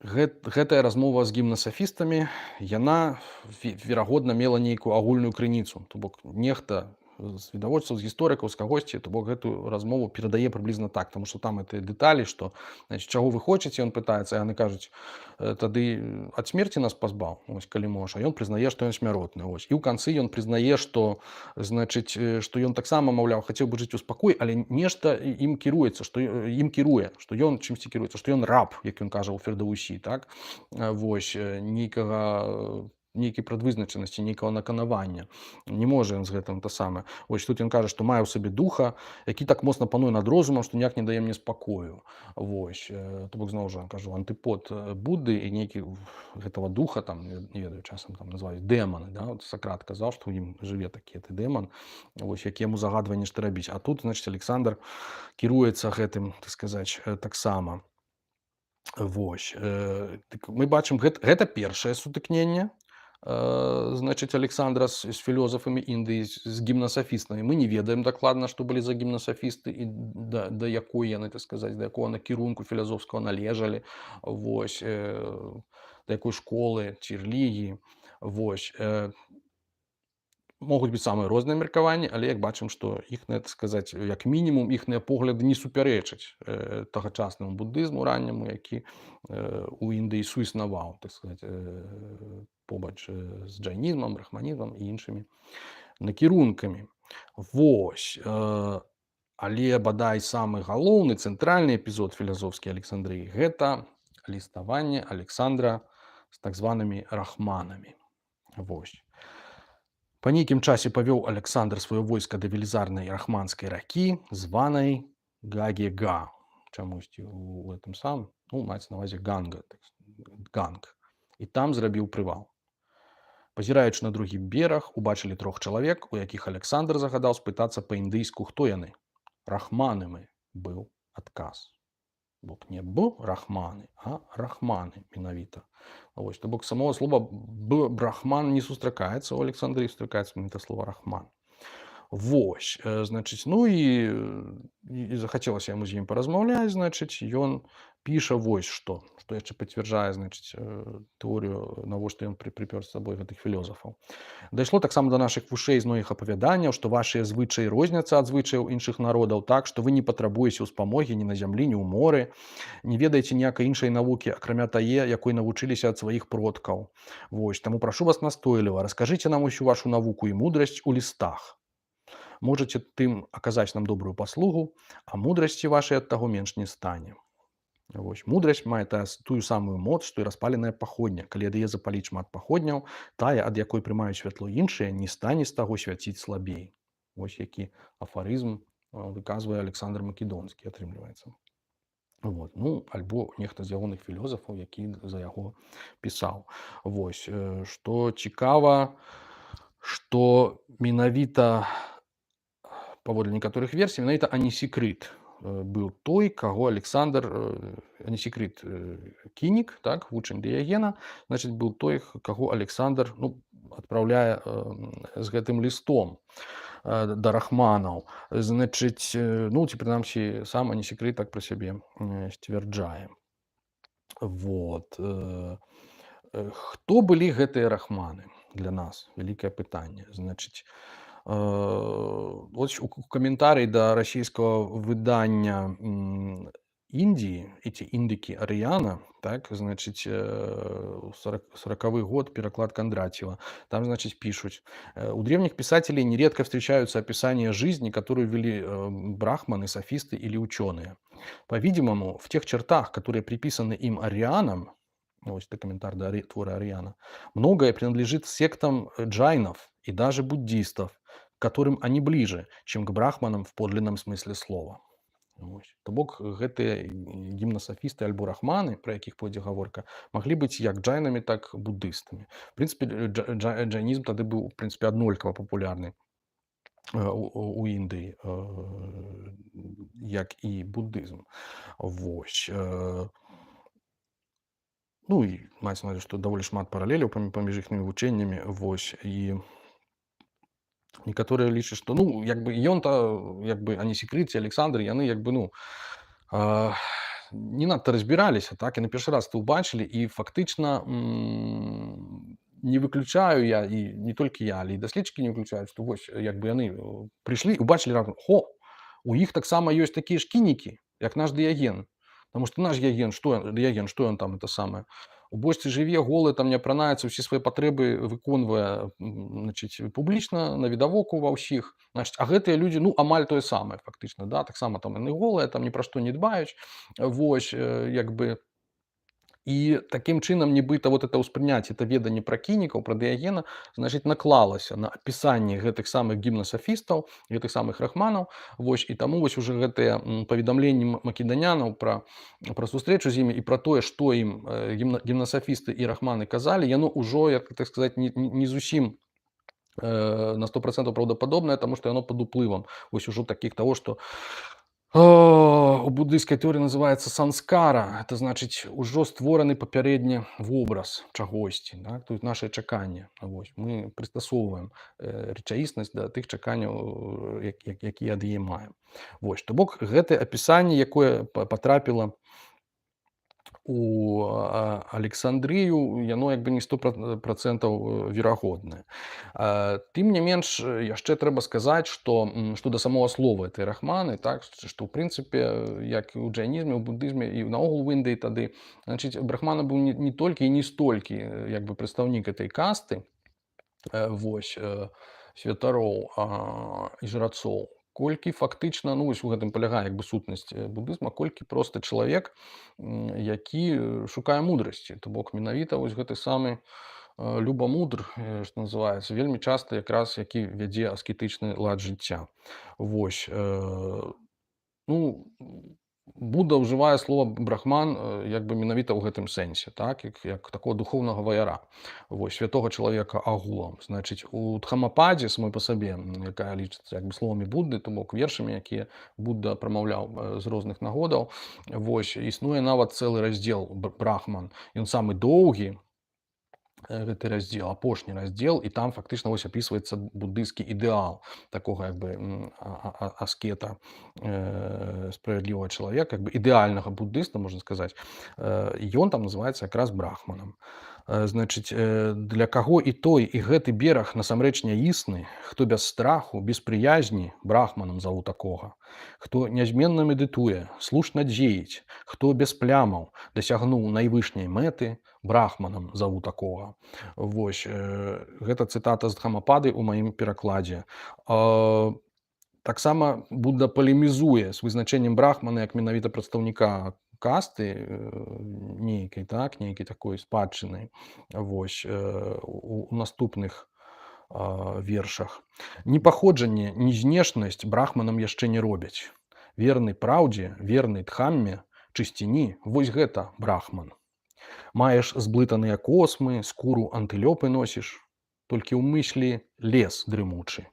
гэтая размова з гімнасафістамі, яна, верагодна, мела нейкую агульную крыніцу. То бок нехта з відавочцаў, з гісторыкаў, з кагосьці, то бок гэтую размову перадае прыблізна так, таму што там гэтыя дэталі, што чаго вы хочаце, ён пытаецца, яны кажуць, тады ад смерці нас пазбаў, ось калі можа, ён прызнае, што ён смяротны, ось, і ў канцы ён прызнае, што што ён таксама, маўляў, хацеў бы жыць у спакой, але нешта ім кіруецца, што ім кіруе, што ён чымсьці кіруецца, што ён раб, як ён кажа ў Фердаўсі, так, вось, нейкай прадвызначанасці, нейкага наканавання. Не можа ён з гэтым самае. Вось тут ён кажа, што мае ў сабе духа, які так моцна пануе над розумам, што ніяк не дае мне спакою. Вось. То бок зноў жа кажу, антыпод Будды і нейкі гэтага духа, там, не ведаю, часам там называюць дэманы. Да? От Сакрат казаў, што ў ім жыве такі ты дэман, вось, які яму загадвае нешта рабіць. А тут, значыць, Александр кіруецца гэтым, так сказаць, таксама. Вось. Мы бачым, гэта першае сутыкненне, значыць, Александра з філёзафамі Індыі, з гімнасафістамі. Мы не ведаем дакладна, што былі за гімнасафісты і да якой яны, так сказаць, да якога накірунку філазофскага належалі, вось, да якой школы ці рэлігіі. Вось. Могуць быць самыя розныя меркаванні, але як бачым, што іхныя, так сказаць, як мінімум, іхныя погляды не супярэчаць тагачаснаму буддызму ранняму, які у Індыі суіснаваў, так сказаць, побач з джайнізмам, брахманізмам і іншымі накірункамі. Вось. Але бадай самы галоўны цэнтральны эпізод філазофскі Александрыі гэта ліставанне Александра з так званымі рахманамі. Вось. Па нейкім часе павёў Александр сваё войска да велізарнай рахманскай ракі, званай Гагега. Чамусьці у гэтым самым, ну, маецца на ўвазе Ганга, Ганг. І там зрабіў прывал. Пазіраючы на другі бераг, убачылі 3 чалавек, у якіх Александр загадаў спытацца па-індыйску, хто яны. Рахманамі быў адказ. Бок не рахманы, а рахманы менавіта. Вось, то бок самого слова брахман не сустракаецца ў Александрыі, сустракаецца менавіта слова рахман. Вось, значыць, ну і захацелася яму з ім паразмаўляць, значыць, ён піша вось што яшчэ пацвярджае, значыць, тэорыю, навошта ён прыпёр з сабой гэтых філёзафаў. Дайшло таксама да нашых вушэй з многіх апавяданняў, што вашыя звычаі розняцца ад звычаяў іншых народаў так, што вы не патрабуеце ўспамогі ні на зямлі, ні ў моры, не ведаеце ніякай іншай навукі, акрамя тае, якой навучыліся ад сваіх продкаў. Вось, таму прашу вас настойліва, раскажыце нам усю вашу навуку і мудрасць у лістах. Можаце тым аказаць нам добрую паслугу, а мудрасці вашай ад таго менш не стане. Вось. Мудрасць мае тую самую моц, што і распаленая паходня. Калі аддае запаліць шмат паходняў, тая, ад якой прымаюць святло іншыя, не стане з таго свяціць слабей. Вось які афарызм выказвае Александр Македонскі, атрымліваецца. Вот. Ну, альбо нехта з ягоных філёзафаў, які за яго пісаў. Вось. Што цікава, што менавіта паводле некаторых версій, менавіта Анісікрыт быў той, каго Александр, Анісікрыт Кінік, так, вучань Дыягена, значыць, быў той, каго Александр, ну, адпраўляе з гэтым лістом да рахманаў. Значыць, ну, ці прынамсі, сам Анісікрыт так пра сябе сцвярджае. Вот. Хто былі гэтыя рахманы для нас? Вялікае пытанне. Значыць, вот у каментарый да расійскага выдання Індіі, эти індыкі Арыяна, так, значыць, 40-й год, переклад Кондратьева, там, значит, пишут: у древних писателей нередко встречаются описания жизни, которую вели брахманы, софисты или ученые. По-видимому, в тех чертах, которые приписаны им арианам, вот это комментарий до твора Ариана, многое принадлежит сектам джайнов и даже буддистов, к которым они ближе, чем к брахманам в подлинном смысле слова. То бок гэтыя гімнасафісты альбо рахманы, пра якіх пойдзе гаворка, маглі быць як джайнамі, так буддыстамі. В прынцыпе, джайнізм тады быў, в прынцыпе, аднолькава папулярны у Індыі, як і буддызм. Вось. Ну і маецца на ўвазе, што даволі шмат паралеляў паміж іхнымі вучэннямі. Вось. І некаторыя лічаць, што, ну, як бы ён-то, як бы Анісікрыт ці Александр, яны, як бы, ну, не надта разбіраліся, так, і на першы раз то ўбачылі, і фактычна не выключаю я, і не толькі я, але і даследчыкі не выключаюць, што вось як бы яны прыйшлі і убачылі раптам: хо, у іх таксама ёсць такія ж кінікі, як наш дыяген. Таму што наш дыяген, што ён там это самае, у бочцы жыве, голы, там не апранаецца, ўсе свае патрэбы выконвае, значыць, публічна, навідавоку ва ўсіх. Значыць, а гэтыя людзі, ну, амаль тое самае фактычна, да, таксама там яны голыя, там ні пра што не дбаюць. Вось, як бы. І такім чынам нібыта вот это ўспрыняцце, это веданне пра кінікаў, пра дыягена, значыць, наклалася на апісанне гэтых самых гімнасафістаў, гэтых самых рахманаў. Вось, і таму вось уже гэтыя паведамленні македонянаў пра сустрэчу з імі і пра тое, што ім гімнасафісты і рахманы казалі, яно ўжо, як так сказаць, не зусім на 100% праўдападобнае, таму што яно пад уплывам вось ужо такіх таго, што у буддыйскай тэорыі называецца санскара. Это значыць ужо створаны папярэдні вобраз чагосьці, да? Тут нашае чаканне. Вось. Мы прыстасоўваем рэчаіснасць да тых чаканняў, якія ад яе маем. Вось. То бок гэтае апісанне, якое патрапіла у Александрыю, яно як бы не 100% верагоднае. Тым не менш, яшчэ трэба сказаць, што да самого слова этой рахманы, так, што ў прынцыпе, як і ў джайнізме, у буддызме і наогул в Індыі тады, значыць, брахмана быў не толькі і не столькі як бы прадстаўнік этой касты, вось, святароў і жрацоў, колькі фактычна, ну, вось у гэтым палягае як бы сутнасць буддызма, колькі проста чалавек, які шукае мудрасці. То бок менавіта вось гэты самы любамудр, што называецца, вельмі часта якраз які вядзе аскетычны лад жыцця. Вось. Ну, Будда ўжывае слова брахман як бы менавіта ў гэтым сэнсе, так, як такого духоўнага ваяра, вось, святога чалавека агулам. Значыць, у Дхамападзе самой па сабе, якая лічыцца як бы словамі Будды, то бок вершамі, якія Будда прамаўляў з розных нагодаў, вось, існуе нават цэлы раздзел брахман. Ён самы доўгі, гэты раздзел, апошні раздзел, і там фактычна вось апісваецца буддыйскі ідэал такога як бы аскета, справядлівага чалавека, як бы ідэальнага буддыста, можна сказаць. Ён там называецца якраз брахманам. Значыць, для каго і той, і гэты бераг насамрэч няісны, хто без страху, без прыязні, брахманам заву такога, хто нязменна медытуе, слушна дзеяць, хто без плямаў дасягнуў найвышняй мэты, брахманам заву такога. Вось, гэта цытата з Дхамапады ў маім перакладзе. Таксама Будда палемізуе з вызначэннем брахмана як менавіта прадстаўніка касты нейкай, так, нейкай такой спадчыны. Вось, у наступных вершах. Ні паходжанне, ні знешнасць брахманам яшчэ не робяць. Верны праўдзе, верны дхамме, чысціні, вось гэта брахман. Маеш зблытаныя космы, скуру антылёпы носіш, толькі ў мыслі лес дрымучы.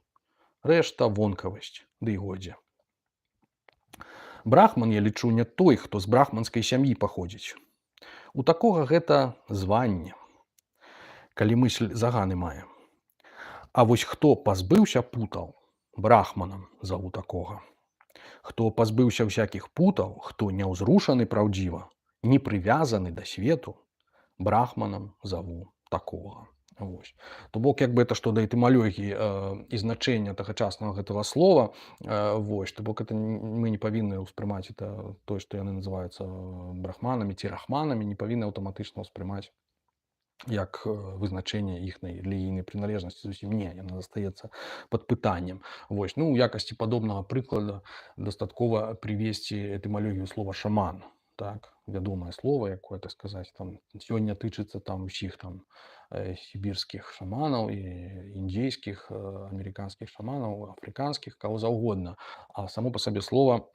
Рэшта вонкавасць, ды і годзе. Брахман, я лічу, не той, хто з брахманскай сям'і паходзіць. У такога гэта званне, калі мысль заганы мае. А вось хто пазбыўся путаў, брахманам заву такога. Хто пазбыўся ўсякіх путаў, хто няўзрушаны праўдзіва, не прывязаны да свету, брахманам заву такога. Вось. То бок як бы это што да этымалогіі і значэння тагачаснага гэтага слова, вось, то бок это мы не павінны ўспрымаць это тое, што яны называюцца брахманамі ці рахманамі, не павінны аўтаматычна ўспрымаць як вызначэнне іхнай рэлігійнай прыналежнасці, зусім не, яна застаецца пад пытаннем. Вось, ну, у якасці падобнага прыклада дастаткова прывесці этымалогію слова шаман. Так, вядомае слово, якое, так сказаць, там сёння тычыцца там усіх там сібірскіх шаманаў і індзейскіх, амерыканскіх шаманаў, афрыканскіх, каго заўгодна. А само па сабе слова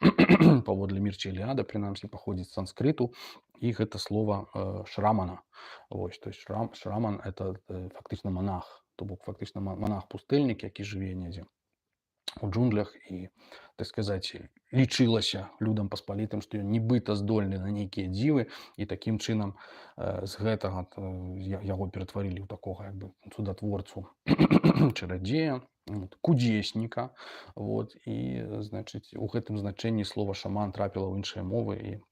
паводле Мірчы Іліада, прынамсі, паходзіць з санскрыту, і гэта слова шрамана. Вось, то есть шраман это фактычна монах, то бок фактычна монах-пустэльнік, які жыве недзе у джунглях і, так сказаць, лічылася людам паспалітым, што ён нібыта здольны на нейкія дзівы, і такім чынам з гэтага яго ператварылі ў такога як бы цудатворцу, чарадзея, кудзесніка. Вот, і, значыць, у гэтым значэнні слова шаман трапіла ў іншыя мовы і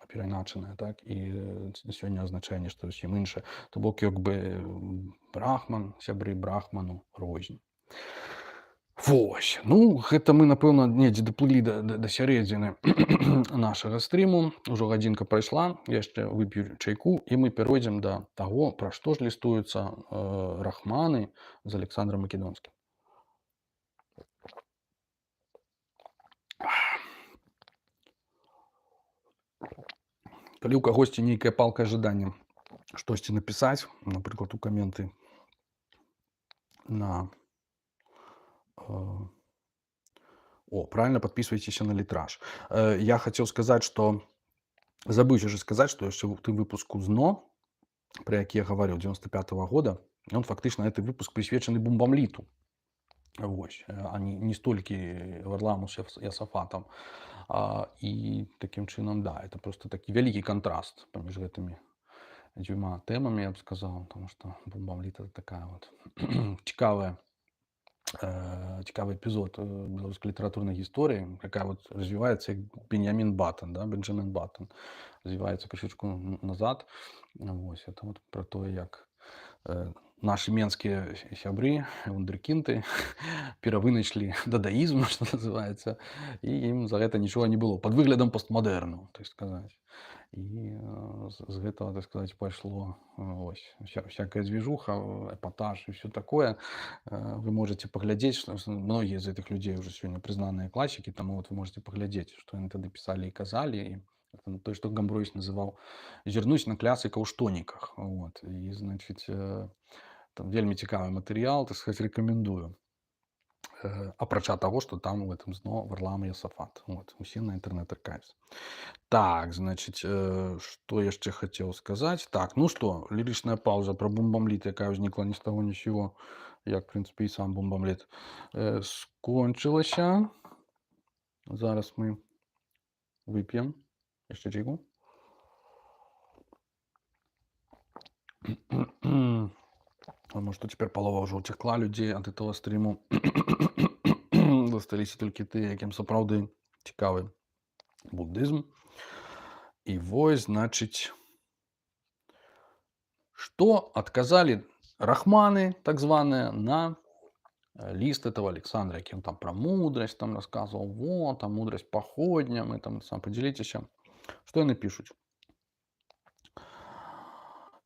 перайначанае, так, і сёння азначае нешта зусім іншае. То бок як бы брахман, сябры брахману рознь. Вось. Ну, гэта мы, напэўна, недзе даплылі да сярэдзіны нашага стрыму. Ужо гадзінка прайшла, я яшчэ вып'ю чайку, і мы перайдзем да таго, пра што ж лістуюцца рахманы з Александрам Македонскім. Калі ў кагосьці нейкае палкае жаданне штосьці напісаць, напрыклад, у каменты на правильно, подписывайтесь на літраж. Я хацеў сказаць, што забыўся же сказаць, што яшчэ ў тым выпуску ЗНО, пра які я гаварыў 95-го года, ён фактычна гэты выпуск прысвечаны бомбамліту. Вось, а не столькі Варламу з Ясафатам. І такім чынам, да, это просто такі вялікі кантраст паміж гэтымі дзвюма тэмамі, я б сказаў, потому што бомбамліт — это такая вот цікавы эпізод беларускай літаратурнай гісторыі, якая вот развіваецца як Бенджамін Баттон, да, Бенджамін Баттон, развіваецца крышачку назад. Вось, это вот пра тое, як нашы менскія сябры, вундэркінды, перавыначлі дадаізм, што называецца, і ім за гэта нічога не было, пад выглядам постмадэрну, так сказаць. І з гэтага, так сказаць, пайшло всякая движуха, эпатаж і ўсё такое. Вы можете паглядзець, што многія з гэтых людзей ўжо сёння прызнаныя класікі, таму вот вы можете паглядзець, што яны тады пісалі і казалі. І то, што Гамбройс называў «зірнуць на клясыка ў штоніках». Вот. І, значыць, там вельмі цікавы матэрыял, так сказаць, рэкамендую. Апрача таго, што там у гэтым ЗНО Варлам і Ясафат. Вот. Усе на інтэрнэт аркайвс. Так, значыць, што яшчэ хацеў сказаць? Так, ну што, лірычная паўза пра бомбамліт, якая ўзнікла ні з таго ні з сяго, як, в прынцыпе, і сам бомбамліт, скончылася. Зараз мы вып'ем яшчэ чайку. Потому что теперь полова ўжо уцекла людзей ад этого стріму. Засталіся толькі тыя, якім сапраўды цікавы буддызм. І вось, значыць, што адказалі рахманы, так званыя, на ліст этого Александра, які он там пра мудрасць там расказваў. Во, там мудрасць паходня, мы там сам падзяліцеся. Што яны пішуць?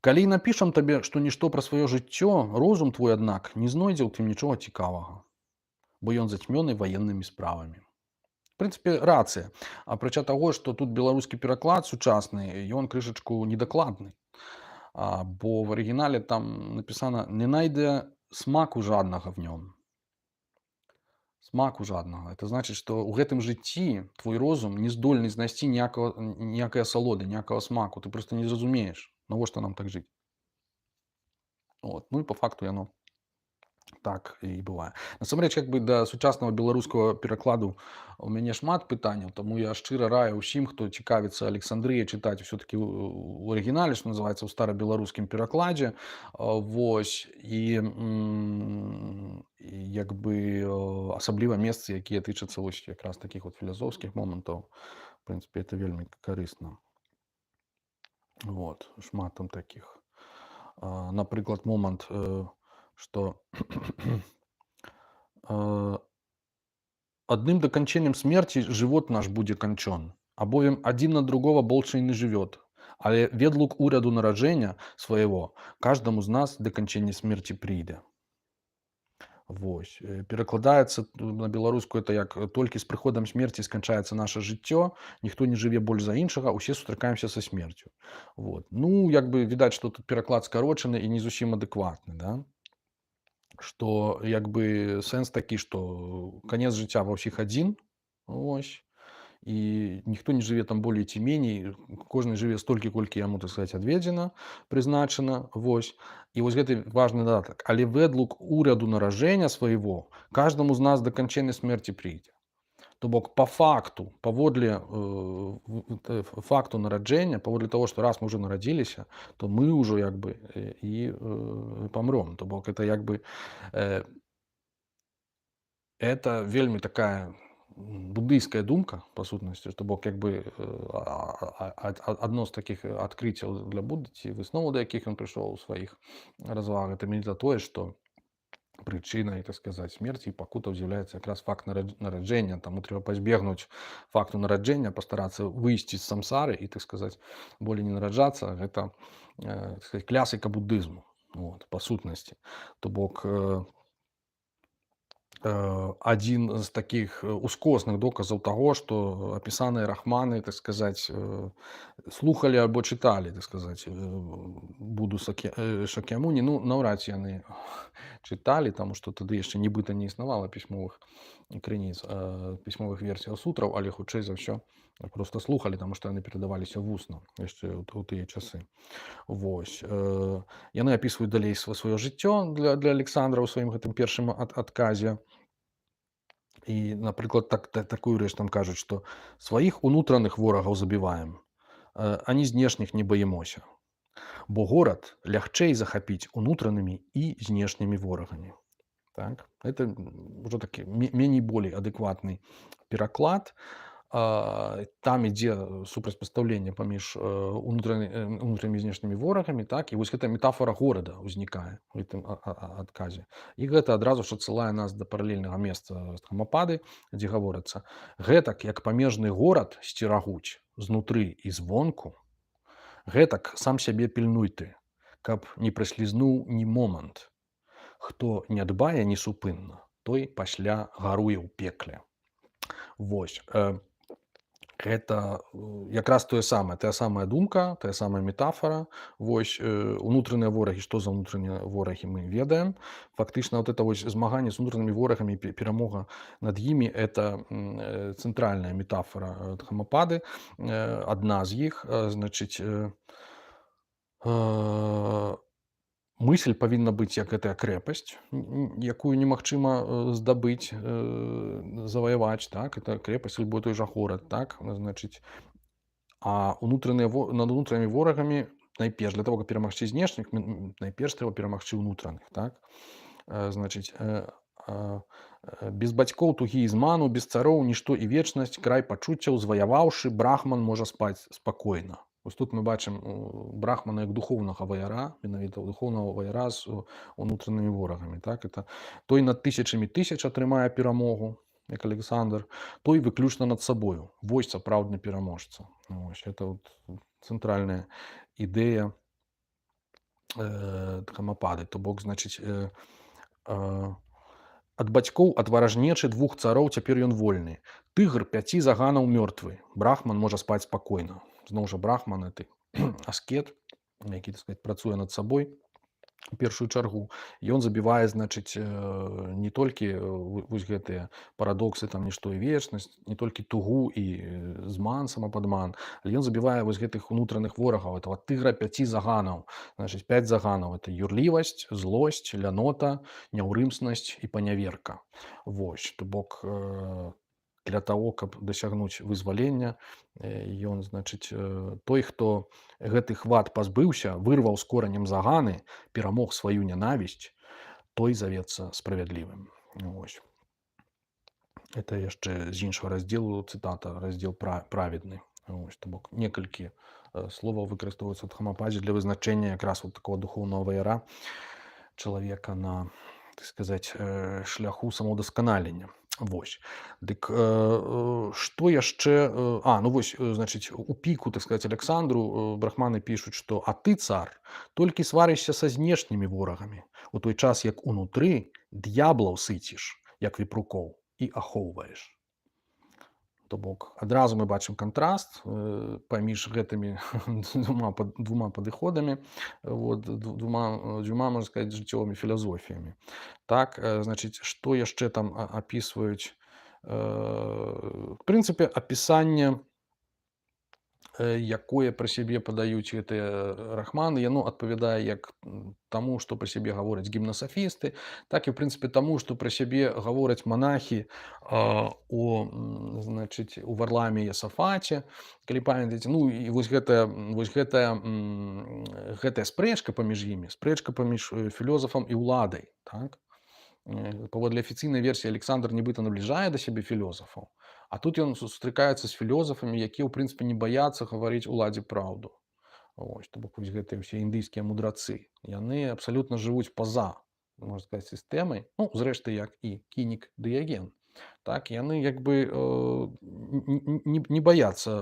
Калі напішам табе, што нішто пра сваё жыццё, розум твой, аднак, не знойдзе ў тым нічога цікавага, бо ён зацьмёны ваеннымі справамі. В прынцыпе, рацыя. Апрача таго, што тут беларускі пераклад сучасны, ён крышачку недакладны. Бо в арыгінале там напісана «не найдзе смаку жаднага в нём». Смаку жаднага. Это значыць, што ў гэтым жыцці твой розум не здольны знайсці ніякай асалоды, ніякага смаку. Ты проста не зразумееш, навошта нам так жыць. Вот. Ну і па факту яно так і бывае. Насамрэч, як бы да сучаснага беларускага перакладу у мяне шмат пытанняў, таму я шчыра раю ўсім, хто цікавіцца Александрыяй, чытаць усё-такі ў арыгінале, што называецца, ў старабеларускім перакладзе. Вось. І як бы асабліва месцы, якія тычацца вось якраз такіх вот філасофскіх момантаў. В прынцыпе, это вельмі карысна. Вот. Шмат там такіх. Напрыклад, момант, што адным даканчэннем смерці жывот наш будзе канчон, абовем адзін на другого больше не жывёт, але ведлук уряду нараджэння свайго каждаму з нас даканчэнне смерці прыйдзе. Вось. Перакладаецца на беларускую это як толькі з прыходам смерці сканчаецца наша жыццё, ніхто не жыве больш за іншага, усе сустракаемся са смерцю. Вот. Ну, як бы відаць, што тут пераклад скарочаны і не зусім адэкватны, да? Што як бы сэнс такі, што канец жыцця ва ўсіх адзін, ось, і ніхто не жыве там болей ці меней, кожны жыве столькі, колькі яму, так сказаць, адведзена, прызначана, вось. І вось гэты важны дадатак. Але ведлук уряду наражэння свайго каждаму з нас да канчэння смерці прыйдзе. То бок, па факту, паводле факту нараджэння, паводле таго, што раз мы ўжо нарадзіліся, то мы ўжо як бы і памром. То бок, это як бы это вельмі такая буддийская думка, па сутнасці, што бок як бы адно з такіх адкрыццяў для Будды ці высноваў, да якіх ён прыйшоў у сваіх развагах, это менавіта тое, што прычынай, так сказаць, смерці і пакутаў з'яўляецца якраз факт нараджэння. Таму трэба пазбегнуць факту нараджэння, пастарацца выйсці з самсары і, так сказаць, болей не нараджацца. Гэта, так сказаць, клясіка буддызму, вот, па сутнасці. То бок адзін з такіх ускосных доказаў таго, што апісаныя рахманы, так сказаць, слухалі або чыталі, так сказаць, Буду Шакьямуні. Ну, наўрад ці яны чыталі, таму што тады яшчэ нібыта не існавала пісьмовых крыніц, пісьмовых версіяў сутраў, але хутчэй за ўсё проста слухалі, таму што яны перадаваліся вусна яшчэ ў тыя часы. Вось. Яны апісваюць далей сваё жыццё для Александра ў сваім гэтым першым адказе. І, напрыклад, такую рэч там кажуць, што сваіх унутраных ворагаў забіваем, ані знешніх не баімося. Бо горад лягчэй захапіць унутранымі і знешнімі ворагамі. Так? Это ўжо такі меней болей адэкватны пераклад. Там ідзе супрацьпастаўленне паміж унутранымі і знешнімі ворагамі, так? І вось гэта метафора горада ўзнікае у гэтым адказе. І гэта адразу ж адсылае нас да паралельнага месца Дхамапады, дзе гаворыцца: гэтак, як памежны горад сцерагуць знутры і звонку, гэтак сам сябе пільнуй ты, каб не праслізнуў ні момант. Хто не дбае несупынна, той пасля гаруе ў пекле. Вось. Гэта якраз тая самая думка, тая самая метафора. Вось унутраныя ворагі, што за ўнутраныя ворагі, мы ведаем. Фактычна вот это вось змаганне з унутранымі ворагамі, перамога над імі — это цэнтральная метафора Дхамапады, адна з іх. Значыць, мысль павінна быць як гэтая крэпасць, якую немагчыма здабыць, заваяваць, так? Это крэпасць, альбо той жа горад, так? Значыць, а над унутранымі ворагамі найперш для того, каб перамагчы знешніх, найперш трэба перамагчы ўнутраных, так? Значыць, без бацькоў тугі і зману, без цароў нішто і вечнасць, край пачуццяў зваяваўшы, брахман можа спаць спакойна. Вось тут мы бачым брахмана як духоўнага ваяра, менавіта духоўнага ваяра з унутранымі ворагамі. Так? Это той над тысячамі тысяч атрымае перамогу, як Александр, той выключна над сабою. Вось сапраўдны пераможца. Вось, это вот цэнтральная ідэя Дхамапады. То бок, значыць, ад бацькоў, ад варажнечы двух цароў цяпер ён вольны. Тыгр 5 заганаў мёртвы. Брахман можа спаць спакойна. Зноў жа брахман — это аскет, які, так сказаць, працуе над сабой у першую чаргу. Ён забівае, значыць, не толькі вось гэтыя парадоксы, там нішто і вечнасць, не толькі тугу і зман, самападман, але ён забівае вось гэтых унутраных ворагаў, этого тыгра 5 заганаў. Значыць, 5 заганаў — это юрлівасць, злосць, лянота, няўрымснасць і паняверка. Вось. То бок для таго, каб дасягнуць вызвалення, ён, значыць, той, хто гэтых вад пазбыўся, вырваў з коранем заганы, перамог сваю нянавісць, той завецца справядлівым. Вось. Это яшчэ з іншага раздзелу цытата, раздзел праведны. Вось. То бок некалькі словаў выкарыстоўваецца ў Дхамападзе для вызначэння якраз вот такого духоўнага ваяра, чалавека на, так сказаць, шляху самаўдасканалення. Вось. Дык што яшчэ? Ну вось, значыць, у піку, так сказаць, Александру брахманы пішуць, што «а ты, цар, толькі сварышся са знешнімі ворагамі, у той час як унутры д'яблаў сыціш, як вепрукоў, і ахоўваеш». То бок адразу мы бачым кантраст паміж гэтымі двума падыходамі, вот, дзвюма, можна сказаць, жыццёвымі філазофіямі. Так, значыць, што яшчэ там апісваюць? В прынцыпе, апісанне, якое пра сябе падаюць гэтыя рахманы, яно адпавядае як таму, што пра сябе гавораць гімнасафісты, так і, в прынцыпе, таму, што пра сябе гавораць манахі значыць, у Варламе і Асафаце, калі памятаеце. Ну і вось гэтая спрэчка паміж імі, спрэчка паміж філёзафам і ўладай, так? Паводле афіцыйнай версіі Александр нібыта набліжае да сябе філёзафаў, а тут ён сустракаецца з філёзафамі, якія ў прынцыпе не баяцца гаварыць уладзе праўду. Вось, то бок вось гэтыя ўсе індыйскія мудрацы, яны абсалютна жывуць па-за, можна сказаць, сістэмай, ну, зрэшты, як і кінік Дыяген. Так, яны як бы не баяцца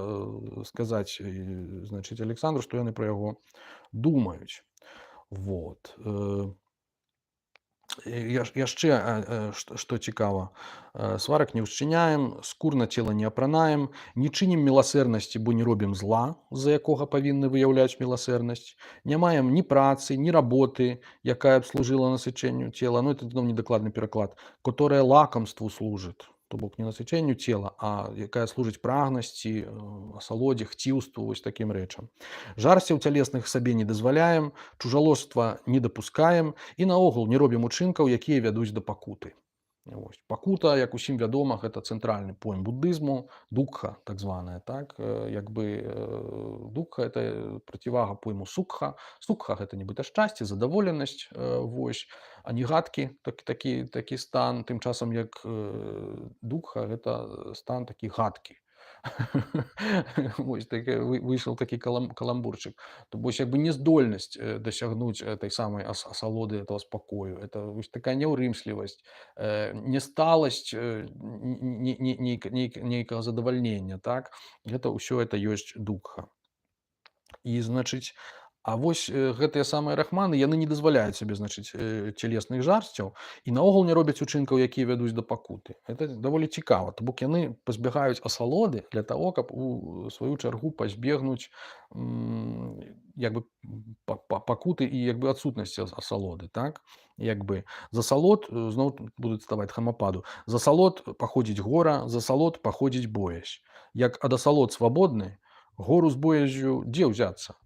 сказаць, значыць, Александру, што яны пра яго думаюць. Вот. Яшчэ што цікава, сварак не ўчыняем, скур на цела не апранаем, не чынім міласэрнасці, бо не робім зла, з-за якога павінны выяўляць міласэрнасць, не маем ні працы, ні работы, якая б служыла насычэнню цела, ну это зноў недакладны пераклад, которая лакамству служыць, то бок не насычэнню цела, а якая служыць прагнасці, асалодзе, хціўству, вось такім рэчам. Жарсцяў цялесных сабе не дазваляем, чужалоства не дапускаем і наогул не робім учынкаў, якія вядуць да пакуты. Вось. Пакута, як усім вядома, гэта цэнтральны поем буддызму, дукха, так званая, так? Як бы дукха это процівага пойму сукха. Сукха гэта нібыта шчасце, задаволенасць, вось, а не гадкі такі стан, тым часам як дукха гэта стан такі гадкі. Вось выйшаў такі каламбурчык. То бок як бы нездольнасць дасягнуць этой самай асалоды, этого спакою. Это вось такая няўрымслівасць, несталасць нейкага задавальнення, так? Гэта ўсё это ёсць дукха. І, значыць, а вось гэтыя самыя рахманы, яны не дазваляюць сабе, значыць, цялесных жарсцяў і наогул не робяць учынкаў, якія вядуць да пакуты. Это даволі цікава. То бок яны пазбягаюць асалоды для таго, каб у сваю чаргу пазбегнуць як бы пакуты і як бы адсутнасці асалоды, так? Як бы за асалод, зноў будуць ставаць хамападу, за асалод паходзіць гора, за асалод паходзіць боязь. Як ад асалод свабодны, гору з боязю дзе ўзяцца?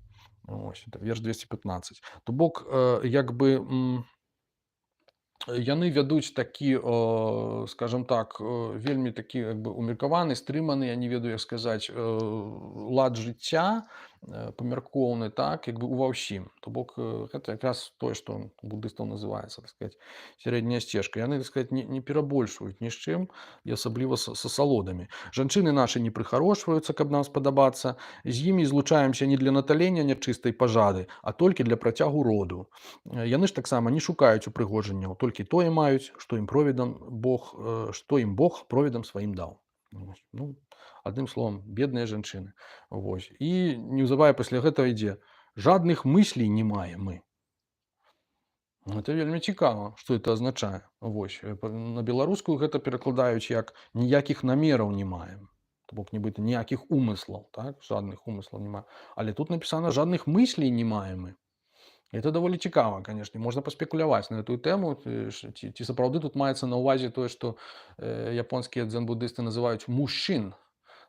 Ось, это верш 215. То бок, як бы яны вядуць такі, скажем так, вельмі такі як бы умеркаваны, стрыманы, я не ведаю, як сказаць, лад жыцця, памяркоўны, так, як бы ува ўсім. То бок гэта якраз тое, што у буддыстаў называецца, так сказаць, сярэдняя сцежка. Яны, так сказаць, не перабольшваюць ні з чым, і асабліва са асалодамі. Жанчыны нашы не прыхарошваюцца, каб нам спадабацца, з імі злучаемся не для наталення нячыстай пажады, а толькі для працягу роду. Яны ж таксама не шукаюць упрыгожанняў, толькі тое маюць, што ім Бог провідам сваім даў. Ну, адным словам, бедныя жанчыны. Вось. І неўзабаве пасля гэтага ідзе: жадных мыслей не маем мы. Это вельмі цікава, што это азначае. Вось. На беларускую гэта перакладаюць як ніякіх намераў не маем. То бок нібыта ніякіх умыслаў, так? Жадных умыслаў не маем. Але тут напісана жадных мыслей не маем мы. Это даволі цікава, канешне, можна паспекуляваць на эту тэму, ці сапраўды тут маецца на ўвазе тое, што японскія дзен-буддысты называюць мужчын,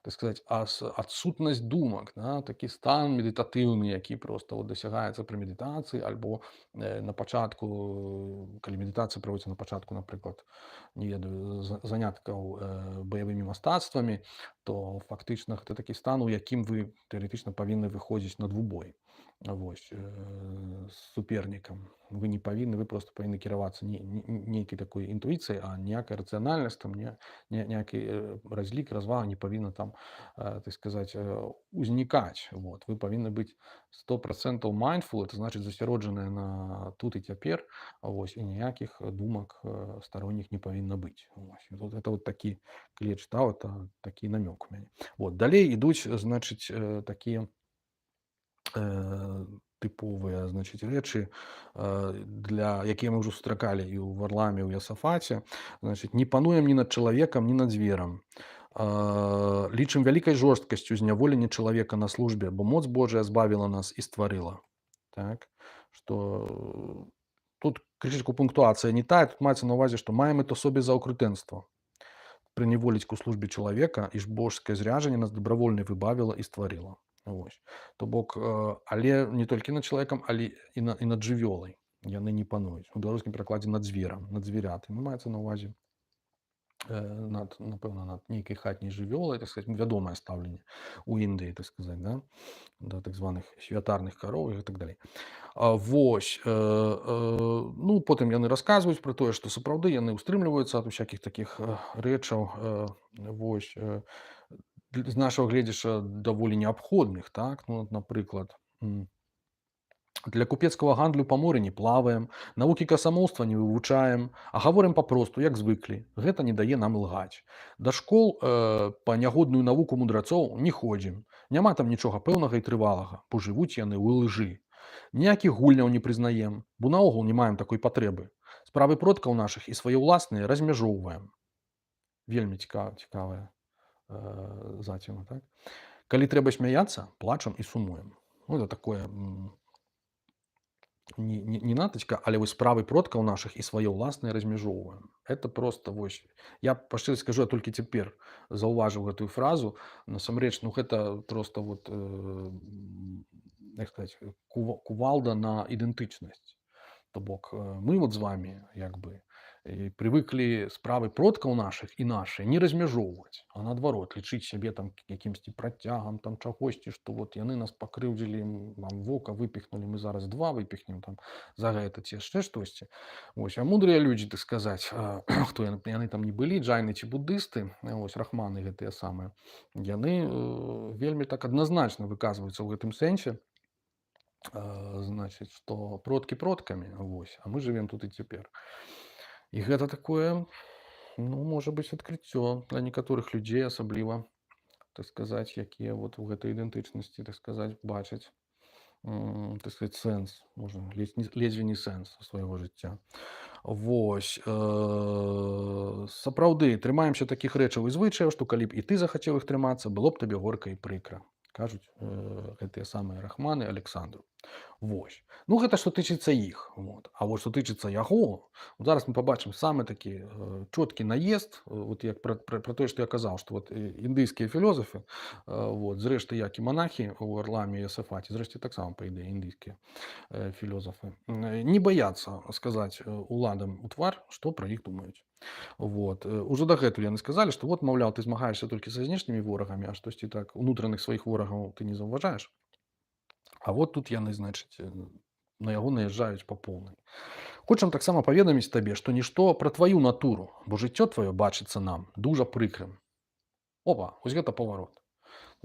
так сказаць, адсутнасць думак, да? Такі стан медытатыўны, які проста дасягаецца пры медытацыі, альбо на пачатку, калі медытацыя праводзіцца на пачатку, напрыклад, не ведаю, заняткаў баявымі мастацтвамі, то фактычна гэта такі стан, у якім вы тэарэтычна павінны выходзіць на двубой. Вось, з супернікам. Вы не павінны, вы просто павінны кіравацца нейкай такой інтуіцыяй, а ніякая рацыянальнасць, там, ніякі разлік, развага не павінна там, так сказаць, узнікаць. Вот. Вы павінны быць 100% mindful, это значыць засяроджаныя на тут і цяпер, вось, і ніякіх думак старонніх не павінна быць. Вось. Вот это вот такі, калі я чытаў, это такі намёк у мяне. Вот. Далей ідуць, значыць, такія тыповыя, значыць, рэчы, для якія мы ўжо сустракалі і ў Варламе, і ў Ясафаце. Значыць, не пануем ні над чалавекам, ні над зверам. Лічым вялікай жорсткасцю зняволенне чалавека на службе, бо моц Божая збавіла нас і стварыла. Так? Што тут крышачку пунктуацыя не тая, тут маецца на ўвазе, што маем это собе за аўкрытэнства. Прыняволіць ку службе чалавека, і ж божскае зряжанне нас дабравольна выбавіла і стварыла. Вось. То бок, але не толькі над чалавекам, але і над жывёлай яны не пануюць. У беларускім перакладзе над зверам, над звярятамі. Маецца на ўвазе напэўна, над нейкай хатняй жывёлай, так сказаць, вядомае стаўленне ў Індыі, так сказаць, да, да так званых святарных кароў і так далей. Ну, потым яны расказваюць пра тое, што сапраўды яны ўстрымліваюцца ад усякіх такіх рэчаў, з нашага гледзяшча даволі неабходных, так, ну, напрыклад, для купецкага гандлю па моры не плаваем, навукі красамоўства не вывучаем, а гаворым папросту, як звыклі. Гэта не дае нам ілгаць. Да школ па нягодную навуку мудрацоў не ходзім. Няма там нічога пэўнага і трывалага, бо жывуць яны ў лжы. Ніякіх гульняў не прызнаем, бо наогул не маем такой патрэбы. Справы продкаў нашых і свае ўласныя размяжоўваем. Вельмі цікавая заціна, так? Калі трэба смяяцца, плачам і сумуем. Ну, это такое не натачка, але вось справы продкаў нашых і свае ўласныя размяжоўваем. Это просто вось. Я па шчырасці скажу, я толькі цяпер заўважыў гэтую фразу. Насамрэч, ну гэта просто вот, як сказаць, кувалда на ідэнтычнасць. То бок мы вот з вами як бы прывыклі справы продкаў нашых і нашыя не размяжоўваць, а наадварот лічыць сябе там якімсьці працягам там чагосьці, што вот яны нас пакрыўдзілі, нам вока выпіхнулі, мы зараз 2 выпіхнем там за гэта ці яшчэ штосьці. Вось, а мудрыя людзі, так сказаць, хто яны там не былі, джайны ці буддысты, вось рахманы гэтыя самыя, яны вельмі так адназначна выказваюцца ў гэтым сэнсе, значыць, што продкі продкамі, вось, а мы жывем тут і цяпер. І гэта такое, ну, можа быць, адкрыццё для некаторых людзей, асабліва, так сказаць, якія вот у гэтай ідэнтычнасці, так сказаць, бачаць, так сказаць, сэнс, можа, ледзьве не сэнс свайго жыцця. Вось, сапраўды, трымаемся такіх рэчаў і звычаяў, што калі б і ты захацеў іх трымацца, было б табе горка і прыкра, кажуць гэтыя самыя рахманы Александру. Вось. Ну, гэта што тычыцца іх. Вот. А вот што тычыцца яго, зараз мы пабачым самы такі чёткі наезд, вот як пра тое, што я казаў, што вот індыйскія філёзафы, вот, зрэшты, як і манахі ў Арламе і Асафаце, зрэшты, таксама, па ідэі, індыйскія філёзафы, не баяцца сказаць уладам у твар, што пра іх думаюць. Вот. Ужо дагэтуль яны сказалі, што вот, маўляў, ты змагаешся толькі са знешнімі ворагамі, а штосьці так унутраных сваіх ворагаў ты не заўважаеш. А вот тут яны, значыць, на яго наязджаюць па поўнай. Хочам таксама паведаміць табе, што нішто пра тваю натуру, бо жыццё тваё бачыцца нам дужа прыкрым. Опа, вось гэта паварот.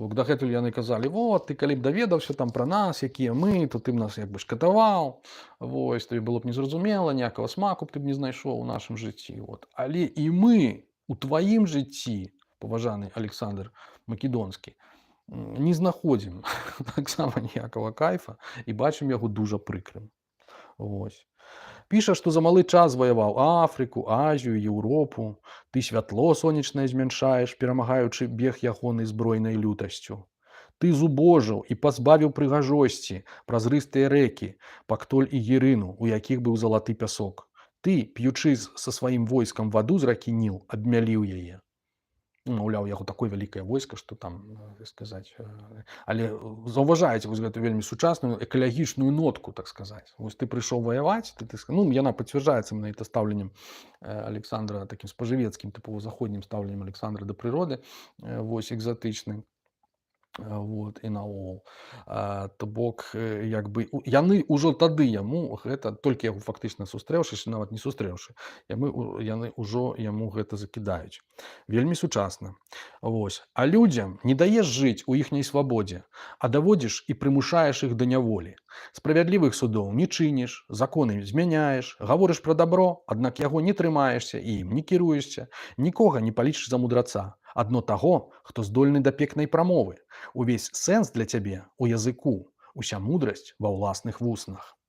Дагэтуль яны казалі, вот, ты калі б даведаўся там пра нас, якія мы, то ты б нас як бы шкадаваў, вось, табе было б незразумела, ніякага смаку б ты б не знайшоў у нашым жыцці. Вот. Але і мы у тваім жыцці, паважаны Александр Македонскі, не знаходзім таксама ніякага кайфа і бачым яго дужа прыкрым. Вось. Піша, што за малы час заваяваў Афрыку, Азію, Еўропу. Ты святло сонечнае змяншаеш, перамагаючы бег ягонай збройнай лютасцю. Ты зубожыў і пазбавіў прыгажосці празрыстыя рэкі, Пактоль і Герыну, у якіх быў залаты пясок. Ты, п'ючы са сваім войскам ваду з ракі Ніл, абмяліў яе. Маўляў, яго такое вялікае войска, што там, сказаць, але заўважаеце вось гэту вельмі сучасную экалагічную нотку, так сказаць. Вось ты прыйшоў ваяваць, ну, яна пацвярджаецца менавіта стаўленнем Александра такім спажывецкім, тыпова заходнім стаўленнем Александра да прыроды, вось, экзатычным. Вот, і наогул. То бок, як бы, яны ўжо тады яму гэта, толькі яго фактычна сустрэўшыся, нават не сустрэўшы, яны ўжо яму гэта закідаюць. Вельмі сучасна. Вось. А людзям не даеш жыць у іхняй свабодзе, а даводзіш і прымушаеш іх да няволі. Справядлівых судоў не чыніш, законы змяняеш, гаворыш пра дабро, аднак яго не трымаешся і ім не кіруешся, нікога не палічыш за мудраца. Адно таго, хто здольны да пекнай прамовы. Увесь сэнс для цябе у языку, уся мудрасць ва ўласных вуснах.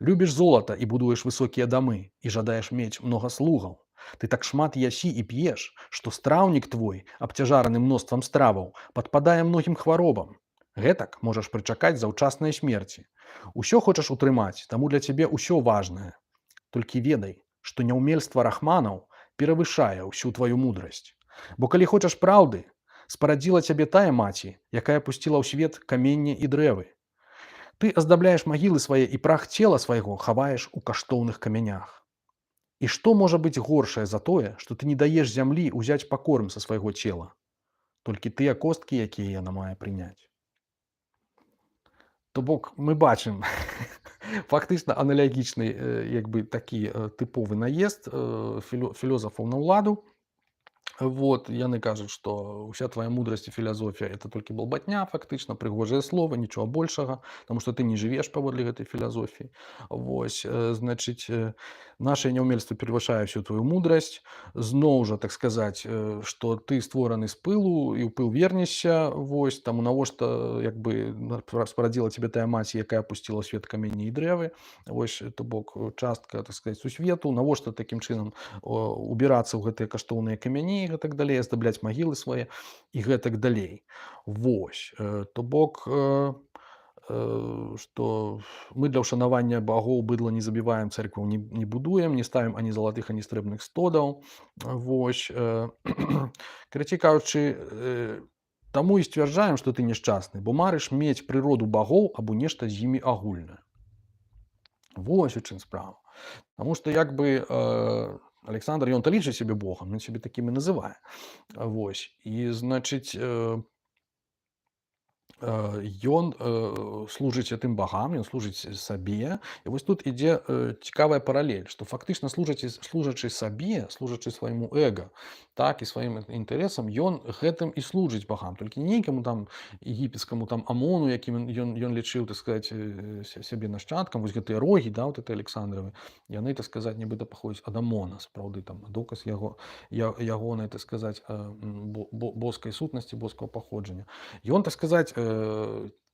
Любіш золата і будуеш высокія дамы, і жадаеш мець многа слугаў. Ты так шмат ясі і п'еш, што страўнік твой, абцяжараны мноствам страваў, падпадае многім хваробам. Гэтак можаш прычакаць заўчаснай смерці. Усё хочаш утрымаць, таму для цябе ўсё важнае. Толькі ведай, што няўмельства рахманаў перавышае ўсю тваю мудрасць. Бо калі хочаш праўды, спарадзіла цябе тая маці, якая пусціла ў свет каменне і дрэвы. Ты аздабляеш магілы свае і прах цела свайго хаваеш у каштоўных камянях. І што можа быць горшае за тое, што ты не даеш зямлі ўзяць пакорм са свайго цела, толькі тыя косткі, якія яна мае прыняць. То бок мы бачым фактычна аналагічны як бы такі тыповы наезд філёзафаў на ўладу. Вот, яны кажуць, што ўся твая мудрасць і філазофія это толькі балбатня, фактычна прыгожае слова, нічога большага, таму што ты не жывеш паводле гэтай філазофіі. Вось, значыць, наше няўмельства перавышае всю твою мудрасць. Зноў жа, так сказаць, што ты створаны з пылу і ў пыл вернешся. Вось, таму навошта як бы спарадзіла цябе тая маці, якая пусціла ў свет камені і дрэвы. Вось, то бок частка, так сказаць, сусвету. Навошта такім чынам убірацца ў гэтыя каштоўныя камяні і гэтак далей, аздабляць магілы свае і гэтак далей. Вось, то бок, што мы для ўшанавання багоў быдла не забіваем, цэркваў не будуем, не ставім ані залатых, ані срэбных стодаў. Вось, карацей кажучы, таму і сцвярджаем, што ты няшчасны, бо марыш мець прыроду багоў або нешта з імі агульнае. Вось у чым справа. Таму што як бы Александр, ён то лічыць сябе Богам, ён сябе такім і называе. Вось. І, значыць, ён служыць тым багам, ён служыць сабе. І вось тут ідзе цікавая паралель, што фактычна служачы сабе, служачы свайму эго, так, і сваім інтарэсам, ён гэтым і служыць багам, толькі не нейкаму там егіпецкаму там Амону, якім ён лічыў, так сказаць, сябе нашчадкам, вось гэтыя рогі, да, вот это Александровы, яны, так сказаць, нібыта паходзяць ад Амона, сапраўды там доказ ягонай, так сказаць, боскай сутнасці, боскага паходжання. Ён, так сказаць,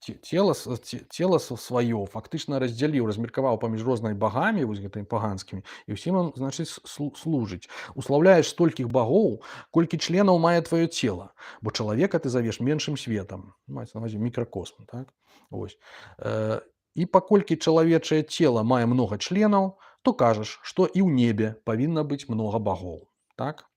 цела сваё фактычна раздзяліў, размеркаваў паміж рознымі багамі, вось гэтымі паганскімі, і ўсім ім, значыць, служыць. Услаўляеш столькіх багоў, колькі членаў мае тваё цела, бо чалавека ты завеш меншым светам, маецца на ўвазе мікракосм, так? Вось. І паколькі чалавечае цела мае многа членаў, то кажаш, што і ў небе павінна быць многа багоў, так?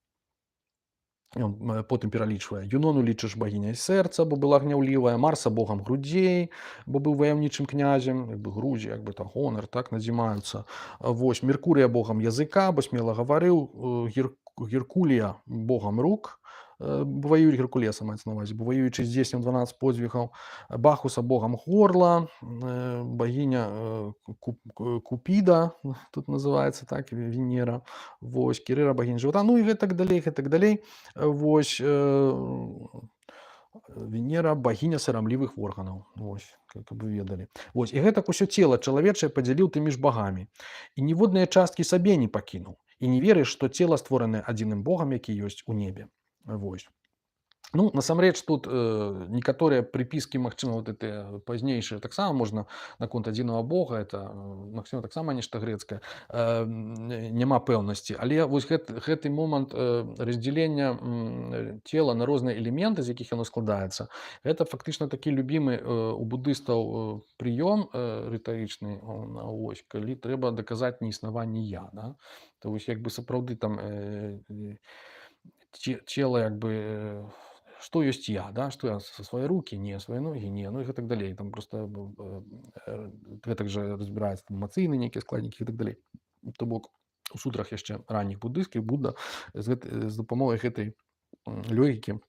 Ён потым пералічвае: Юнону лічыш багіняй сэрца, бо была гняўлівая, Марса богам грудзей, бо быў ваяўнічым князем, як бы грудзі, як бы там гонар, так, надзімаюцца. Вось, Меркурыя богам языка, бо смела гаварыў, Геркулія богам рук, воюють Геркулеса, мається на увазі, бо воюючи здійснив 12 подвигів, Бахуса богом горла, богиня Купіда, тут називається так, Венера, вось, Кірира богиня живота, ну і так далей, вось, Венера богиня сарамлівых органаў, вось, как бы ведалі. Вось, і гэтак усё цела чалавечае падзяліў ты між багамі, і ніводныя часткі сабе не пакінуў, і не верыш, што цела створанае адзіным богам, які ёсць у небе. Вось. Ну, насамрэч, тут некаторыя прыпіскі, магчыма, вот гэтыя пазнейшыя таксама можна наконт адзінага бога, это, магчыма, таксама нешта грэцкае, няма пэўнасці. Але вось гэты момант раздзялення цела на розныя элементы, з якіх яно складаецца, гэта фактычна такі любімы у будыстаў прыём рытарычны, вось, калі трэба даказаць неіснаванне я, да? То вось як бы сапраўды там цела як бы што ёсць я, да? Што я свае рукі, не, свае ногі, не, ну і гэтак далей. Там проста гэтак жа разбіраецца эмацыйныя нейкія складнікі і так далей. То бок у сутрах яшчэ ранніх будысцкіх Будда з дапамогай гэтай логікі,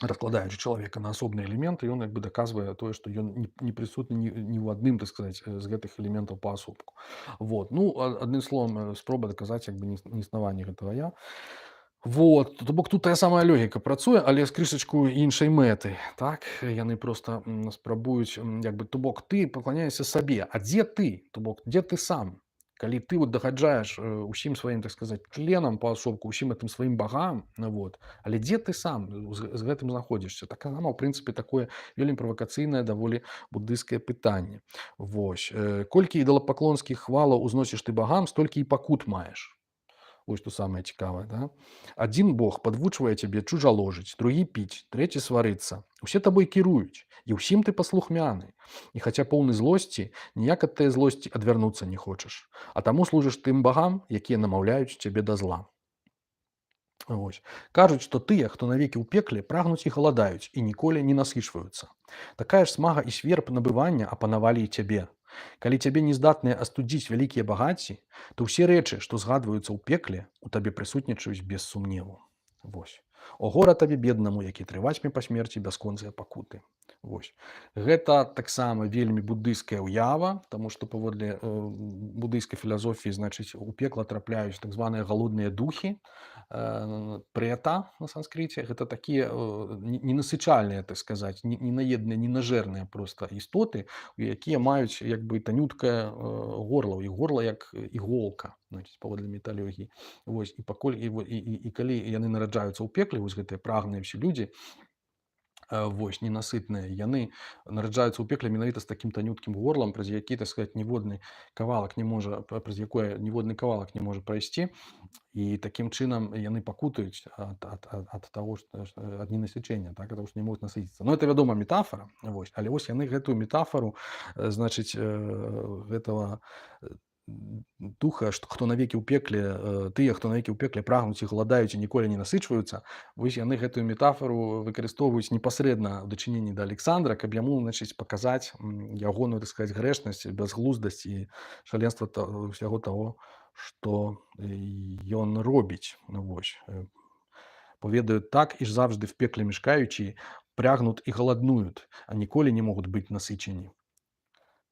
раскладаючы чалавека на асобныя элементы, ён як бы даказвае тое, што ён не прысутны ні ў адным, так сказаць, з гэтых элементаў паасобку. Вот. Ну, адным словам, спроба даказаць як бы неіснаванне гэтага я. Вот, то бок тут тая самая логіка працуе, але з крышачку іншай мэты, так? Яны проста спрабуюць, як бы, то бок ты пакланяешся сабе, а дзе ты? То бок, дзе ты сам? Калі ты вот дагаджаеш усім сваім, так сказаць, членам паасобку, усім гэтым сваім багам, вот, але дзе ты сам з гэтым знаходзішся? Таксама, ў прынцыпе, такое вельмі правакацыйнае, даволі будысцкае пытанне. Вось, колькі ідалапаклонскіх хвалаў узносіш ты багам, столькі і пакут маеш. Вось што самае цікавае, да? Адзін бог падвучвае цябе чужаложыць, другі піць, трэці сварыцца. Усе табой кіруюць, і ўсім ты паслухмяны. І хаця поўны злосці, ніяк ад тае злосці адвярнуцца не хочаш. А таму служыш тым багам, якія намаўляюць цябе да зла. Вось. Кажуць, што тыя, хто навекі ў пекле, прагнуць і галадаюць, і ніколі не насычваюцца. Такая ж смага і сверб набывання апанавалі і цябе. Калі цябе не здатныя астудзіць вялікія багацці, то ўсе рэчы, што згадваюцца ў пекле, у табе прысутнічаюць без сумневу. Вось. О гора табе беднаму, які трывацьме па смерці бясконцыя пакуты. Вось. Гэта таксама вельмі буддыйская ўява, таму што паводле буддыйскай філазофіі, значыць, у пекла трапляюць так званыя галодныя духі, прета на санскрыце. Гэта такія ненасычальныя, так сказаць, ненаедныя, ненажэрныя проста істоты, якія маюць як бы танюткае горла, і горла як іголка, значыць, паводле металогіі. Вось, і пакуль і калі яны нараджаюцца ў пекле, вось гэтыя прагныя ўсе людзі, вось, ненасытныя, яны нараджаюцца ў пекле менавіта з такім танюткім горлам, праз які, так сказаць, ніводны кавалак не можа, праз якое ніводны кавалак не можа прайсці, і такім чынам яны пакутаюць ад таго, ад ненасычэння, так, ад таго, што не могуць насыціцца. Ну, это, вядома, метафара, вось, але вось яны гэтую метафару, значыць, гэтага духа, што хто навекі ў пекле, тыя, хто навекі ў пекле прагнуць і галадаюць і ніколі не насычваюцца, вось яны гэтую метафару выкарыстоўваюць непасрэдна ў дачыненні да Александра, каб яму, значыць, паказаць ягоную, так сказаць, грэшнасць, бязглуздасць і шаленства ўсяго таго, што ён робіць. Ну, вось. Поведаюць так, і ж завжды в пекле мешкаючі, прягнут і галаднують, а ніколі не могуць быць насычені.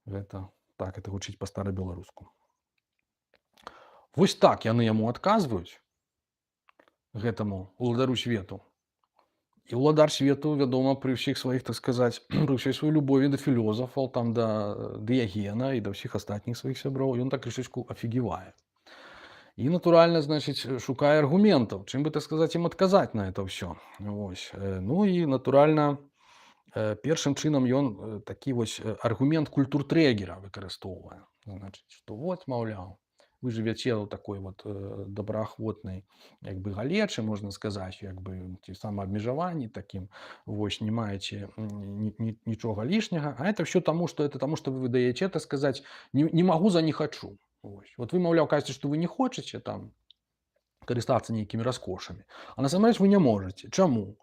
Гэта так, это гучыць па-старабеларуску. Вось так яны яму адказваюць, гэтаму уладару свету. І уладар свету, вядома, пры ўсіх сваіх, так сказаць, пры ўсёй сваёй любові да філёзафаў, там, да Дыягена і да ўсіх астатніх сваіх сяброў, ён так крышачку афігевае. І, натуральна, значыць, шукае аргументаў, чым бы, так сказаць, ім адказаць на это ўсё. Вось. Ну і, натуральна, першым чынам ён такі вось аргумент культуртрэгера выкарыстоўвае. Значыць, што вот, маўляў, вы жывяце ў такой вот добраахвотнай як бы галечы, можна сказаць, як бы ці самаабмежаванні такім, вось, не маеце нічога лішняга, а это ўсё таму, што вы выдаяце, так сказаць, не магу за не хачу. Вось. Вот вы, маўляў, кажаце, што вы не хочаце там карыстацца нейкімі раскошамі, а насамрэч вы не можаце. Чаму?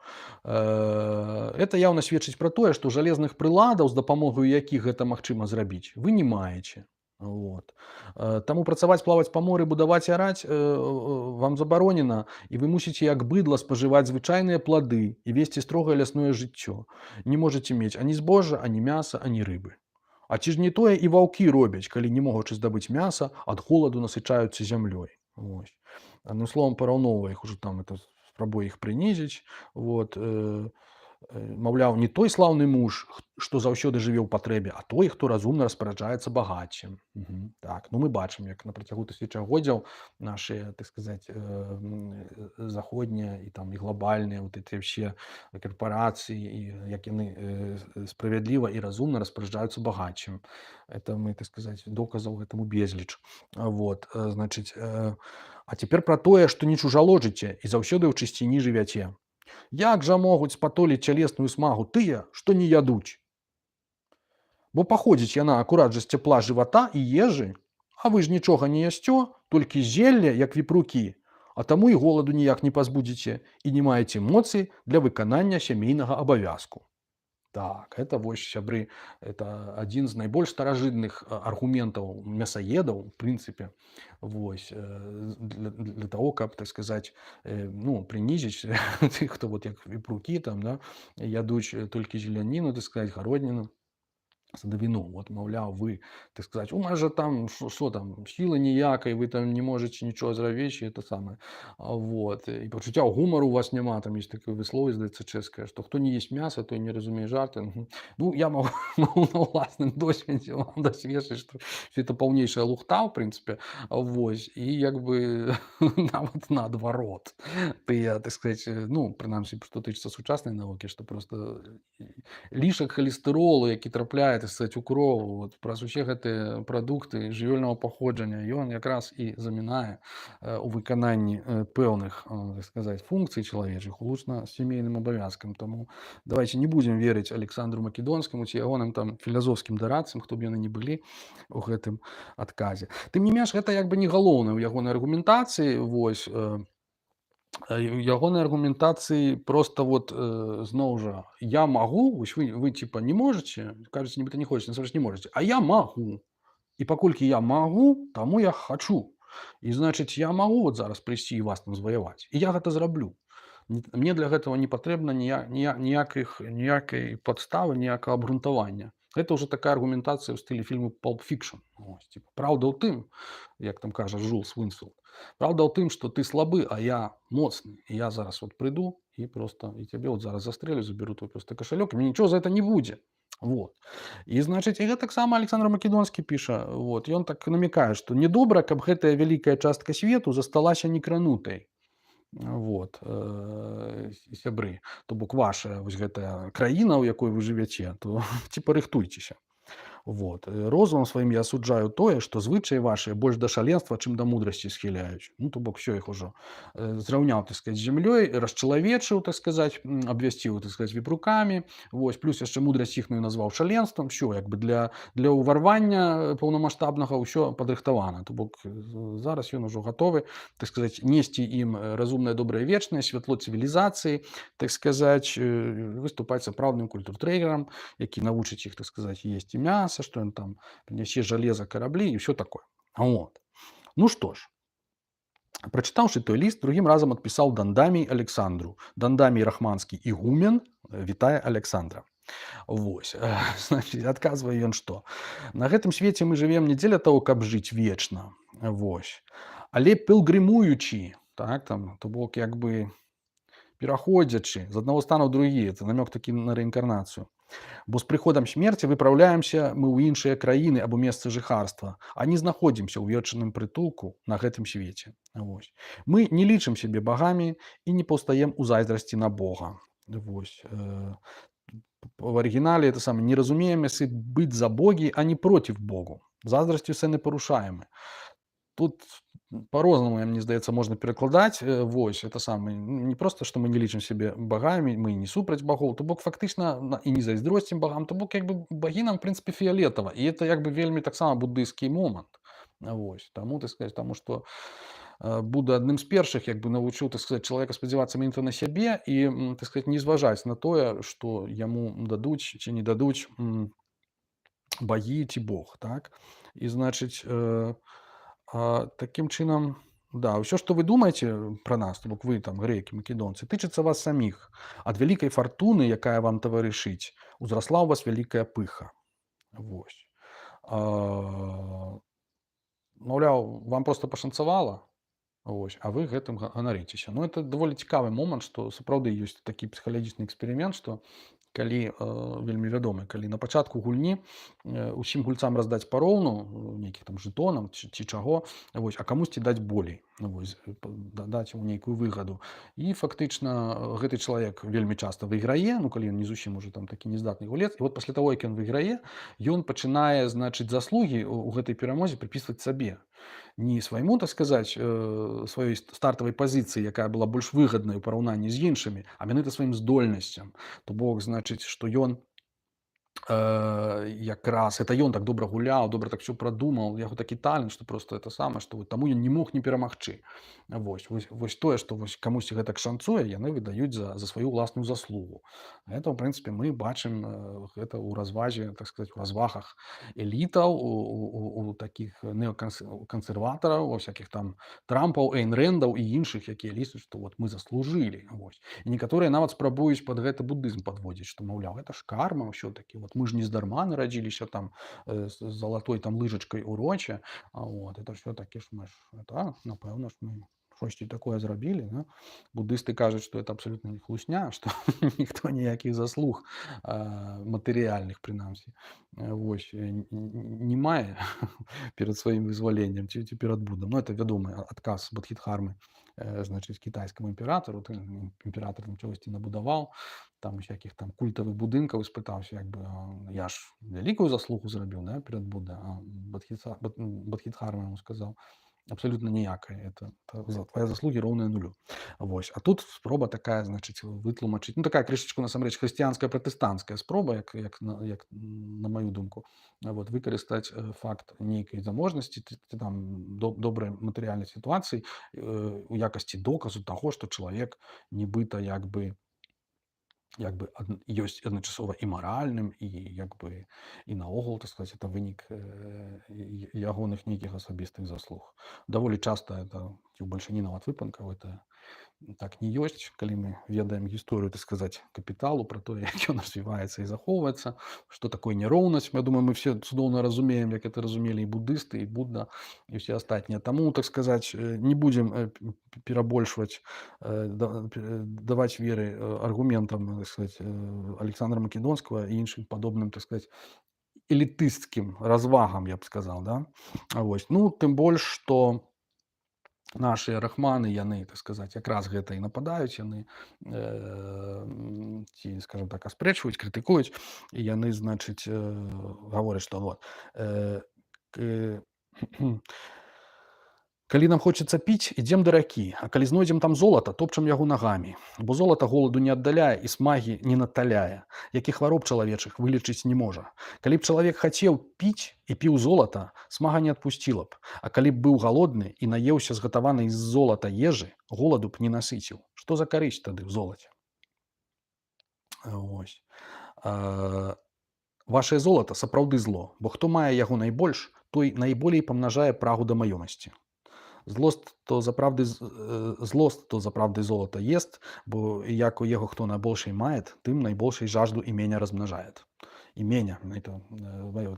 Это яўна сведчыць пра тое, што жалезных прыладаў, з дапамогаю якіх гэта магчыма зрабіць, вы не маеце. Вот. Таму працаваць, плаваць па моры, будаваць і араць вам забаронена, і вы мусіце як быдла спажываць звычайныя плады і весці строгае лясное жыццё. Не можаце мець ані збожжа, ані мяса, ані рыбы. А ці ж не тое і ваўкі робяць, калі не могучы здабыць мяса, ад холаду насычаюцца зямлёй. Вось. Адным словам, параўноўвае іх ужо там, это спрабуе іх прынізіць. Вот. Маўляў, не той слаўны муж, што заўсёды жыве ў патрэбе, а той, хто разумна распараджаецца багаццем. Так, ну мы бачым, як на працягу тысячагоддзяў нашыя, так сказаць, заходнія і там і глобальныя вот эти ўсе карпорацыі, і як яны справядліва і разумна распараджаюцца багаццем. Это мы, так сказаць, доказаў гэтаму безліч. Вот, значыць, а цяпер пра тое, што не чужаложыце і заўсёды ў чысціні жывяце. Як жа могуць спатоліць цялесную смагу тыя, што не ядуць? Бо паходзіць яна акурат жа з цяпла жывата і ежы, а вы ж нічога не ясцё, толькі зелле, як віпрукі, а таму і голаду ніяк не пазбудзеце і не маеце моцы для выканання сямейнага абавязку. Так, это вось, сябры, это адзін з найбольш старажытных аргументаў мясаедаў, в прынцыпе, вось, для того, каб, так сказаць, ну, прынізіць тых, хто вот як віпрукі там, да, ядуць толькі зеляніну, так сказаць, гародніну, садавіну. Вот, маўляў, вы, так сказаць, у нас жа там, што там, сілы ніякай, вы там не можаце нічога зрабіць, і это самае. Вот. І пачуцця гумару у вас няма, там ёсць такое высловие, здаецца, чэшскае, што хто не есць мяса, той не разумее жарты. Ну, я магу на ўласным досведзе вам дасведчыць, што это паўнейшая лухта, в прынцыпе. Вось. І як бы нават наадварот. Тыя, так сказаць, ну, прынамсі, што тычыцца сучаснай навукі, што проста лішак халестэролу, які трапляе, так сказаць, у крову, вот, праз усе гэтыя прадукты жывёльнага паходжання, ён якраз і замінае у выкананні пэўных, так сказаць, функцый чалавечых улучна сямейным абавязкам. Таму давайте не будзем верыць Александру Македонскаму ці ягоным там філазофскім дарадцам, хто б яны не былі у гэтым адказе. Тым не менш, гэта як бы не галоўнае ў ягонай аргументацыі. Вось. Ягонай аргументацыі проста вот, зноў жа, я магу, вось вы типа не можете, кажаце, нібыта не хочаце, насамрэч не можаце, а я магу. І паколькі я магу, таму я хачу. І значыць, я магу вот зараз прыйсці і вас там зваяваць. І я гэта зраблю. Мне для гэтага не патрэбна ніякай падставы, ніякага абгрунтавання. Гэта ўжо такая аргументацыя ў стылі фільму Pulp Fiction. Вось, типа, праўда ў тым, як там кажа Жулс Вінсфілд, праўда ў тым, што ты слабы, а я моцны. І я зараз вот прыйду і проста і цябе вот зараз застрэлю, заберу твой просты кашалёк, і мне нічога за гэта не будзе. Вот. І значыць, і гэтаксама Александр Македонскі піша, вот, ён так намякае, што недобра, каб гэтая вялікая частка свету засталася некранутай. Вот, сябры, то бок ваша вось гэтая краіна, у якой вы жывяце, то ці парыхтуйцеся. Вот. Розумам сваім я асуджаю тое, што звычаі вашыя больш да шаленства, чым да мудрасці схіляюць. Ну, то бок всё іх ужо зраўняў, так сказать, з зямлёй, расчалавечыў, так сказать, абвясціў, так сказать, віпрукамі. Вось, плюс яшчэ мудрасць іхную назваў шаленствам. Всё, як бы для ўварвання паўнамаштабнага ўсё падрыхтавана. То бок зараз ён ужо гатовы, так сказать, несці ім разумнае, добрае, вечнае, святло цывілізацыі, так сказать, выступаць сапраўдным культуртрейгерам, які навучыць іх, так сказать, есці мяса, что он там принесе железо, корабли и все такое. Вот. Ну что ж, прочитавши той лист, другим разом отписал Дандамий Александру. Дандамий Рахманский игумен, витая Александра. Вось. Значит, отказывае ён што? На гэтым свеце мы живем не дзеля того, каб жыць вечна. Вось. Але пілгрымуючы, так, там, то бок, як бы пераходзячы з аднаго стану ў другі, это намёк такі на рэінкарнацыю. Бо з прыходам смерці выпраўляемся мы ў іншыя краіны або месцы жыхарства, а не знаходзімся ў вечным прытулку на гэтым свеце. Вось. Мы не лічым сябе багамі і не паўстаем у зайздрасці на Бога. Вось. В арыгінале это самае не разумеем, если быць за богі, а не проціў Богу. Заздрасцю се не парушаемы. Тут по-рознаму, мне здаецца, можна перакладаць. Вось, это самае, не просто, што мы не лічым сябе багамі, мы не супраць багоў, то бок фактычна і не зайздросцім багам, то бок як бы багі нам, в прынцыпе, фіялетава. І это як бы вельмі таксама буддыйскі момант. Вось, таму, так сказать, таму што Будда адным з першых як бы навучыў, так сказать, чалавека спадзявацца менавіта на сябе і, так сказать, не зважаць на тое, што яму дадуць ці не дадуць багі ці Бог, так? І, значыць, такім чынам, да, ўсё, што вы думаеце пра нас, то бок вы там грэкі, македонцы, тычыцца вас саміх. Ад вялікай фартуны, якая вам таварышыць, узрасла ў вас вялікая пыха. Вось. Маўляў, вам проста пашанцавала, вось, а вы гэтым ганарыцеся. Ну, это даволі цікавы момант, што сапраўды ёсць такі псіхалагічны эксперымент, што калі вельмі вядомы, калі на пачатку гульні усім гульцам раздаць пароўну, нейкіх там жэтонам ці чаго, вось, а камусьці даць болей, вось, даць яму нейкую выгаду. І фактычна гэты чалавек вельмі часта выйграе, ну калі ён не зусім уже там такі нездатны гулец. І вот пасля таго, як ён выйграе, ён пачынае, значыць, заслугі ў гэтай перамозе прыпісваць сабе. Не свайму, так сказаць, сваёй стартавай пазіцыі, якая была больш выгаднай у параўнанні з іншымі, а менавіта сваім здольнасцям. То бок, значыць, што ён якраз это ён так добра гуляў, добра так все прадумаў, яго такі талент, што просто это самае, што вот таму ён не мог не перамагчы. Вось тое, што вось камусьці гэтак шанцуе, яны выдаюць за сваю ўласную заслугу. Это, ў прынцыпе, мы бачым гэта ў развазе, так сказать, у развагах элітаў, у такіх неокансерватараў, у всякіх там Трампаў, Эйн Рэндаў і іншых, якія лічаць, што вот мы заслужылі. Вось. І некаторыя нават спрабуюць пад гэта буддызм падводзіць, што, маўляў, гэта ж карма ўсё-такі. Вот мы ж не здарма нарадзіліся там з залатой там лыжачкай у роче. Вот. Это все-таки ж мы ж, это, напэўна ж мы штосьці такое зрабілі. Да? Буддысты кажуць, што это абсолютно не хлусня, што ніхто ніякіх заслуг матэрыяльных, прынамсі, вось, не мае перад сваім вызваленнем ці перад Буддам. Ну, это вядомы адказ Бодхідхармы, значыць, кітайскаму імператару. Імператар там чагосьці набудаваў, там всяких там культавых будынкаў, і спытаўся, як бы, я ж вялікую заслугу зрабіў, да, перад Будда. А Бодхідхарма яму сказаў: абсолютно ніякай. Это твае заслугі роўныя нулю. Вось. А тут спроба такая, значыць, вытлумачыць, ну, такая крышачку насамрэч хрысціянская пратэстанцкая спроба, як на маю думку, вот, выкарыстаць факт нейкай заможнасці ці там добрай матэрыяльнай сітуацыі у якасці доказу таго, што чалавек нібыта як бы ёсць адначасова і маральным і як бы і наогул, так сказаць, это вынік ягоных нейкіх асабістых заслуг. Даволі часта это ці ў бальшыні нават выпадкаў это так не ёсць, калі мы ведаем гісторыю, так сказаць, капіталу, пра тое, як ён развіваецца і захоўваецца, што такое няроўнасць. Я думаю, мы все цудоўна разумеем, як это разумелі і буддысты, і Будда, і ўсе астатнія. Таму, так сказаць, не будзем перабольшваць, даваць веры аргументам, так сказаць, Александра Македонскага і іншым падобным, так сказаць, элітысцкім развагам, я б сказаў, да? Вось. Ну, тым больш, што нашыя рахманы, яны, так сказаць, якраз гэта і нападаюць, яны ці, скажем так, аспрэчваюць, крытыкуюць, і яны, значыць, гавораць, што вот, калі нам хочацца піць, ідзем да ракі, а калі знойдзем там золата, топчам яго нагамі, бо золата голаду не аддаляе і смагі не наталяе, які хвароб чалавечых вылечыць не можа. Калі б чалавек хацеў піць і піў золата, смага не адпусціла б, а калі б быў галодны і наеўся згатаванай з золата ежы, голаду б не насыціў. Што за карысць тады ў золаце? Вось. Вашае золата сапраўды зло, бо хто мае яго найбольш, той найболей памнажае прагу да маёмасці. Злост то запrawdy złost to zaprawdy złoto jest, bo jak jego kto najbolszej mає, tym najbolszej żażdu imienia rozmnażaje. Imienia. Это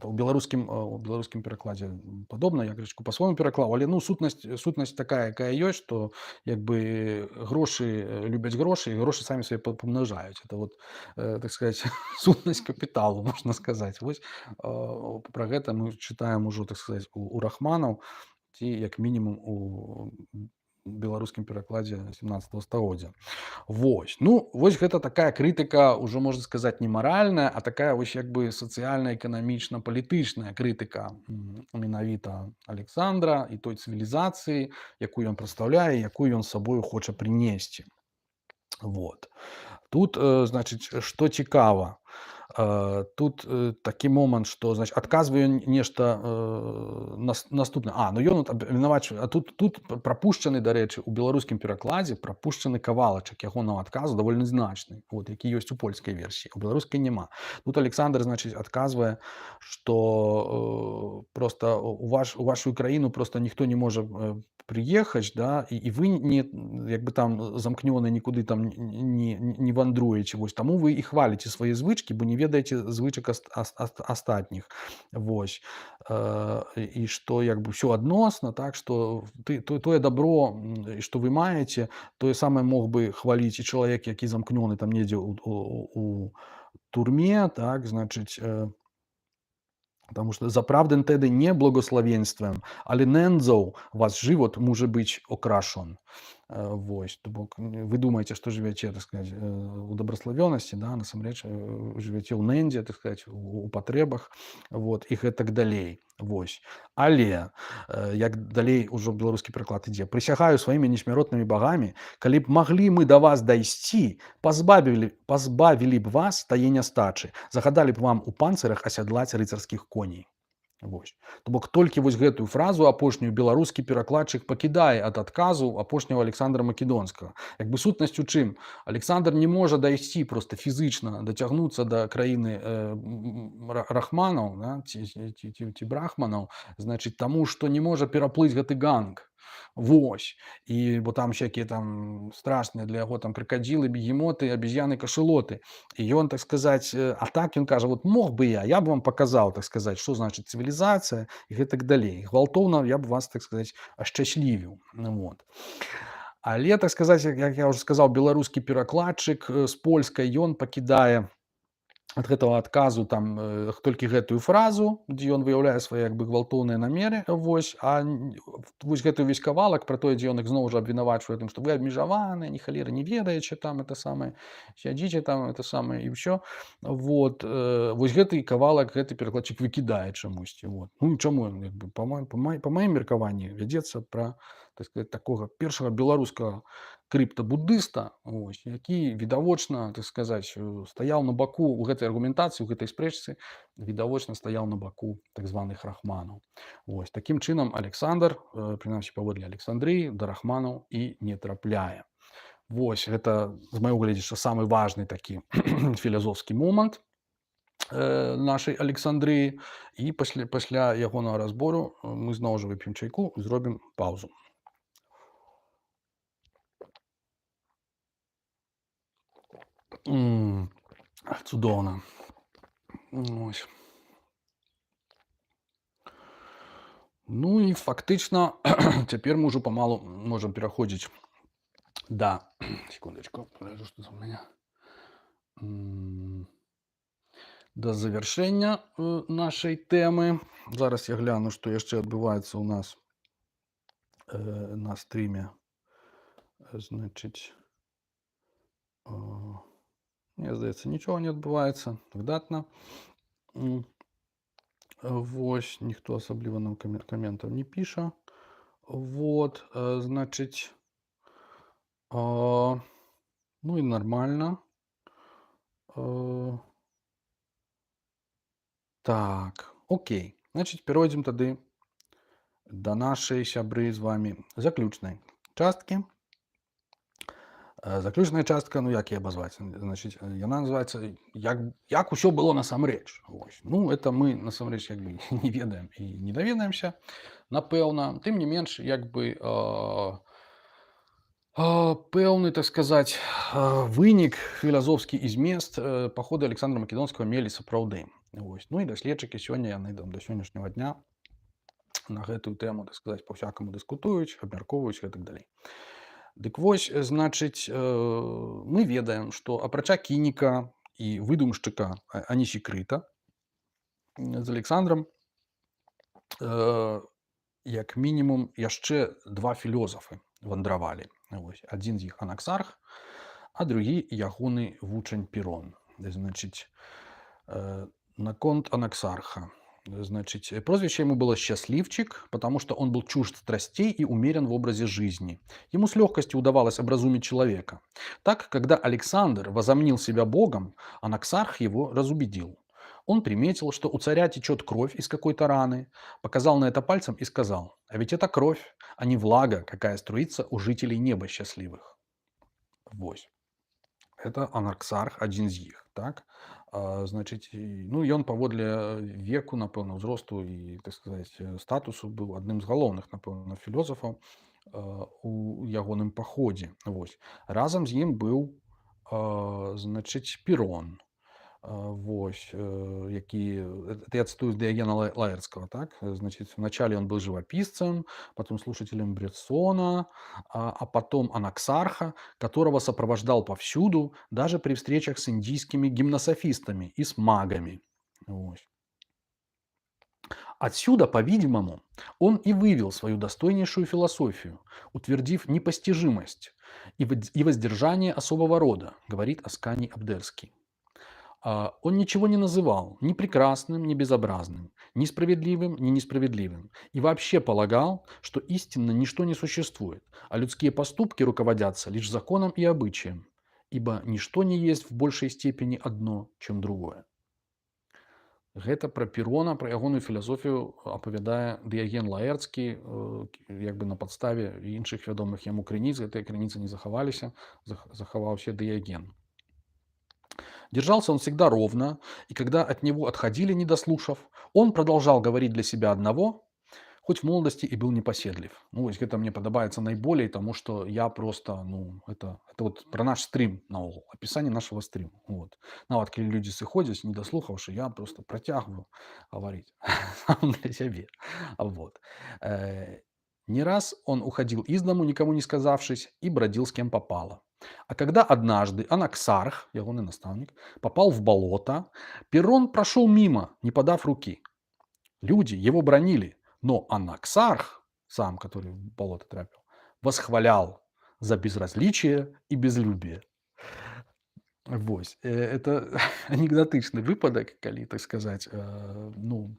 у беларускім перакладзе падобна, я крышку па-свойму пераклаў, але ну сутнасць такая, якая ёсць, што як бы грошы любяць грошы, і грошы самі сабе памнажаюць. Это вот, так сказать, сутнасць капіталу, можна сказаць. Вось пра гэта мы чытаем ужо, так сказать, у рахманаў, ці як мінімум у беларускім перакладзе 17 стагоддзя. Вось. Ну, вось гэта такая крытыка, ўжо можна сказаць, не маральная, а такая вось як бы сацыяльна-эканамічна-палітычная крытыка менавіта Александра і той цывілізацыі, якую ён прадстаўляе, якую ён з сабою хоча прынесці. Вот. Тут, значыць, што цікава, тут такі момант, што, значыць, адказвае нешта наступнае. Ну ён абвінавачвае, а тут прапушчаны, дарэчы, у беларускім перакладзе прапушчаны кавалачак ягонага адказу даволі значны, вот, які ёсць у польскай версіі, у беларускай няма. Тут Александр, значыць, адказвае, што проста у вашу краіну проста ніхто не можа прыехаць, да, і вы не, як бы там замкнёны нікуды там не вандруеце, вось, таму вы і хваліце свае звычкі, бо не ведаеце звычак астатніх. Вось. І што як бы ўсё адносна, так, што тое дабро, што вы маеце, тое самае мог бы хваліць і чалавек, які замкнёны там недзе у турме, так, значыць, потому что zaprawdę tedy nie błogosławieństwem, ale nędzą was żywot może być okraszon. Вось. То бок вы думаеце, што жывяце, так сказаць, у дабраславёнасці, да, насамрэч жывяце ў нэндзе, так сказаць, у патрэбах, вот, і гэтак далей. Вось. Але, як далей ужо беларускі пераклад ідзе, прысягаю сваімі несмяротнымі багамі, калі б маглі мы да вас дайсці, пазбавілі б вас тае нястачы, загадалі б вам у панцырах асядлаць рыцарскіх коней. Вось. То бок толькі вось гэтую фразу апошнюю беларускі перакладчык пакідае ад адказу апошняга Александра Македонскага. Як бы сутнасць у чым? Александр не можа дайсці проста фізычна, дацягнуцца да краіны рахманаў, да, ці брахманаў, значыць, таму што не можа пераплыць гэты ганг. Вось. І бо там всякие там страшныя для яго там крокодилы, бегемоты, обезьяны, кашалоты. І ён, так сказаць, а так ён кажа, вот мог бы я б вам показаў, так сказаць, што значыць цывілізацыя і гэтак далей. Гвалтоўна я б вас, так сказаць, ашчаслівіў. Вот. Але, так сказаць, як я ўжо сказаў, беларускі перакладчык з польскай, ён пакідае ад гэтага адказу там толькі гэтую фразу, дзе ён выяўляе свае як бы гвалтоўныя намеры, вось, вось гэты ўвесь кавалак пра тое, дзе ён іх зноў жа абвінавачвае тым, што вы абмежаваныя, ні халеры не ведаеце там это самае, сядзіце там это самае і ўсё. Вот вось гэты кавалак гэты перакладчык выкідае чамусьці. Вот. Ну чаму ён як бы па маім меркаванні вядзецца пра, так сказать, такога першага беларускага крыптабуддыста, ось, які відавочна, так сказаць, стаяў на баку ў гэтай аргументацыі, у гэтай спрэчцы, відавочна стаяў на баку так званых рахманаў. Вось. Такім чынам Александр, прынамсі паводле Александрыі, да рахманаў і не трапляе. Вось гэта з майго гледзяча самы важны такі філазофскі момант нашай Александрыі, і пасля ягонага разбору мы зноў жа вып'ем чайку і зробім паўзу. Цудоўна. Ось. Ну і фактычна цяпер мы ўжо памалу можам пераходзіць да секундачку, што за мяне да завяршэння нашай тэмы. Зараз я гляну, што яшчэ адбываецца ў нас на стрыме. Значыць, мне здаецца, нічога не адбываецца. Выдатна. Вось, ніхто асабліва нам каментаў не піша. Вот, значыць, ну і нармальна. Так, окей. Значыць, перайдзем тады да нашай сябры з вамі заключнай часткі. Заключная частка, ну як яе абазваць? Значыць, яна называецца як усё было насамрэч. Ну, это мы насамрэч як бы не ведаем і не даведаемся, напэўна. Тым не менш, як бы пэўны, так сказаць, вынік філазофскі і змест паходы Александра Македонскага мелі сапраўды. Ну і даследчыкі сёння яны да сённяшняга дня на гэтую тэму, так сказаць, па-всякаму дыскутуюць, абмяркоўваюць і так далей. Дык вось, значыць, мы ведаем, што апрача кініка і выдумшчыка Анісікрыта з Александрам як мінімум яшчэ два філёзафы вандравалі. Адзін з іх Анаксарх, а другі ягоны вучань Пірон. Значыць, наконт Анаксарха. Значит, прозвище ему было «Счастливчик», потому что он был чужд страстей и умерен в образе жизни. Ему с легкостью удавалось образумить человека. Так, когда Александр возомнил себя богом, Анаксарх его разубедил. Он приметил, что у царя течет кровь из какой-то раны, показал на это пальцем и сказал: «А ведь это кровь, а не влага, какая струится у жителей неба счастливых». Вось. Это Анаксарх, адзін з іх, так? Значыць, ну, ён паводле веку, напэўна, ўзросту і, так сказаць, статусу быў адным з галоўных, напэўна, філозафаў у ягоным паходзе. Вось. Разам з ім быў, значыць, Пірон. Вось, які, это я цитую Диогена Лаэртского, так? Значит, вначале он был живописцем, потом слушателем Бретсона, а потом Анаксарха, которого сопровождал повсюду, даже при встречах с индийскими гимнософистами и с магами. Вот. Отсюда, по-видимому, он и вывел свою достойнейшую философию, утвердив непостижимость и воздержание особого рода, говорит Асканий Абдерский. Он ничего не называл ни прекрасным, ни безобразным, ни справедливым, ни несправедливым. И вообще полагал, что истинно ничто не существует, а людские поступки руководятся лишь законом и обычаем, ибо ничто не есть в большей степени одно, чем другое. Гэта пра Пірона, пра ягоную філасофію апавядае Дыяген Лаэрцкі, як бы на падставе іншых вядомых яму крыніц. Гэтыя крыніцы не захаваліся, захаваўся Дыяген. Держался он всегда ровно, и когда от него отходили, не дослушав, он продолжал говорить для себя одного, хоть в молодости и был непоседлив. Ну, это мне подобается наиболее, потому что я просто, ну, это вот про наш стрим, наогул, описание нашего стрима. Вот. Нават, когда люди сыходят, не дослухавши, я просто протягиваю говорить для себя. Вот. Не раз он уходил из дому, никому не сказавшись, и бродил с кем попало. А когда однажды Анаксарх, ягоный наставник, попал в болото, Перрон прошел мимо, не подав руки. Люди его бронили, но Анаксарх, сам, который в болото трапил, восхвалял за безразличие и безлюбие. Вось. Это анекдотычны выпадак, калі так сказаць, ну,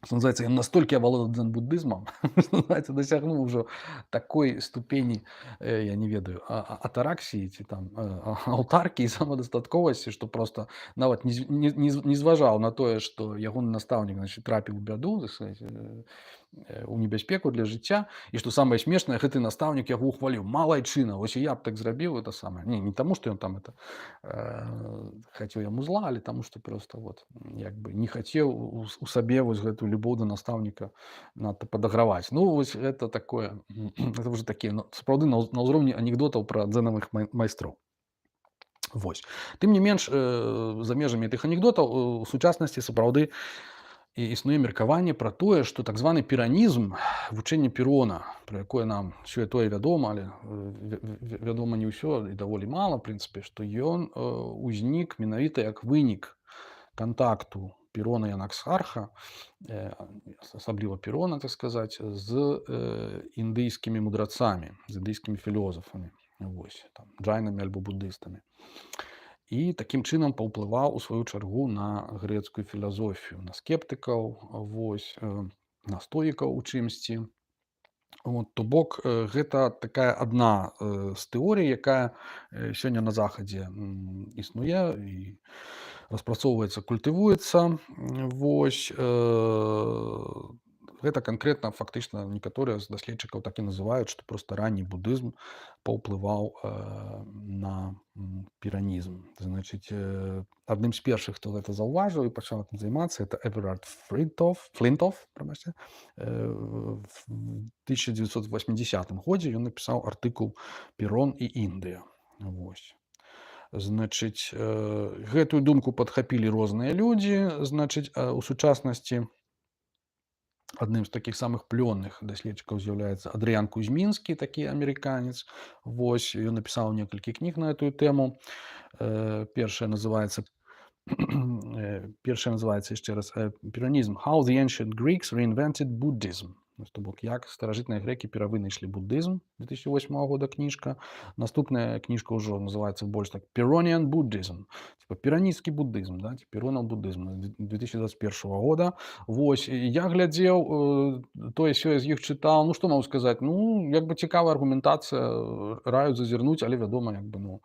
что называется, ён настолькі авалодаў дзен-буддызмам, что называется, дасягнуў ужо такой ступені, я не ведаю, атараксіі ці там аўтаркі і самадастатковасці, што просто нават не зважаў на тое, што ягоны настаўнік, значит, трапіў у бяду, так сказаць, у небяспеку для жыцця, і што самае смешнае, гэты настаўнік яго ухваліў: малайчына, вось і я б так зрабіў, это самае. Не таму, што ён там это хацеў яму зла, але таму, што просто вот як бы не хацеў у сабе вось гэтую любоў да настаўніка надта падаграваць. Ну вось гэта такое, это ўжо такія, ну, сапраўды на ўзроўні анекдотаў пра дзенавых майстроў. Вось. Тым не менш, за межамі тых анекдотаў у сучаснасці сапраўды і існуе меркаванне пра тое, што так званы піранізм, вучэнне Перона, пра якое нам сёе-тое вядома, але вядома не ўсё і даволі мала, в прынцыпе, што ён узнік менавіта як вынік кантакту Перона і Анаксарха, асабліва Перона, так сказаць, з індыйскімі мудрацамі, з індыйскімі філёзафамі, вось, там, джайнамі альбо буддыстамі. І такім чынам паўплываў у сваю чаргу на грэцкую філазофію, на скептыкаў, вось, на стоікаў у чымсьці. Вот, то бок, гэта такая адна з тэорый, якая сёння на захадзе існуе і распрацоўваецца, культывуецца. Вось, гэта канкрэтна фактычна некаторыя з даследчыкаў так і называюць, што проста ранні будызм паўплываў на піранізм. Значыць, адным з першых, хто гэта заўважыў і пачаў гэтым займацца, это Эверард Флінтоф, прабачце, в 1980 годзе ён напісаў артыкул «Перон і Індыя». Вось. Значыць, гэтую думку падхапілі розныя людзі. Значыць, у сучаснасці адным з такіх самых плённых даследчыкаў з'яўляецца Адрыян Кузьмінскі, такі амерыканец. Вось, ён напісаў некалькі кніг на эту тэму. Першая называецца яшчэ раз «Піранізм. How the ancient Greeks reinvented Buddhism». То бок, як старажытныя грэкі перавынайшлі буддызм, 2008 года кніжка. Наступная кніжка ўжо называецца больш так «Peronian Buddhism», типа піранісцкі буддызм, да, ці «Перонал буддызм», 2021 года. Вось, я глядзеў, тое-сёе з іх чытаў, ну, што магу сказаць, ну, як бы цікавая аргументацыя, раю зазірнуць, але, вядома, як бы, ну,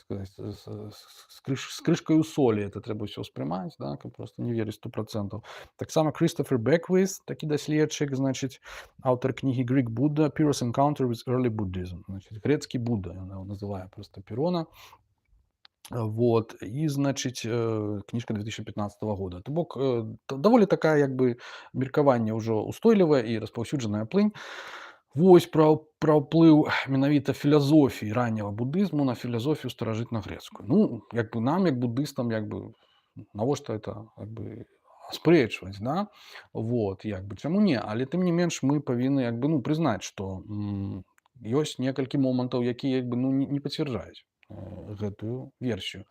сказаць, з крышкаю солі это трэба ўсё ўспрымаць, да, каб просто не верыць 100%. Таксама Крыстофер Беквіс, такі даследчык, значыць, аўтар кнігі «Greek Buddha. Pyrrhus Encounter with Early Buddhism». Значыць, грэцкі Будда, ён яго называе просто Перона. Вот, і, значыць, кніжка 2015 года. То бок, даволі такая, як бы, меркаванне ўжо устойлівая і распаўсюджаная плынь. Вось пра ўплыў менавіта філазофіі ранняга будызму на філазофію старажытнагрэцкую. Ну, як бы нам, як буддыстам, як бы, навошта это, як бы, аспрэчваць, да? Вот, як бы, чаму не? Але тым не менш мы павінны, як бы, ну, прызнаць, што ёсць некалькі момантаў, якія, як бы, ну, не пацвярджаюць гэтую версію.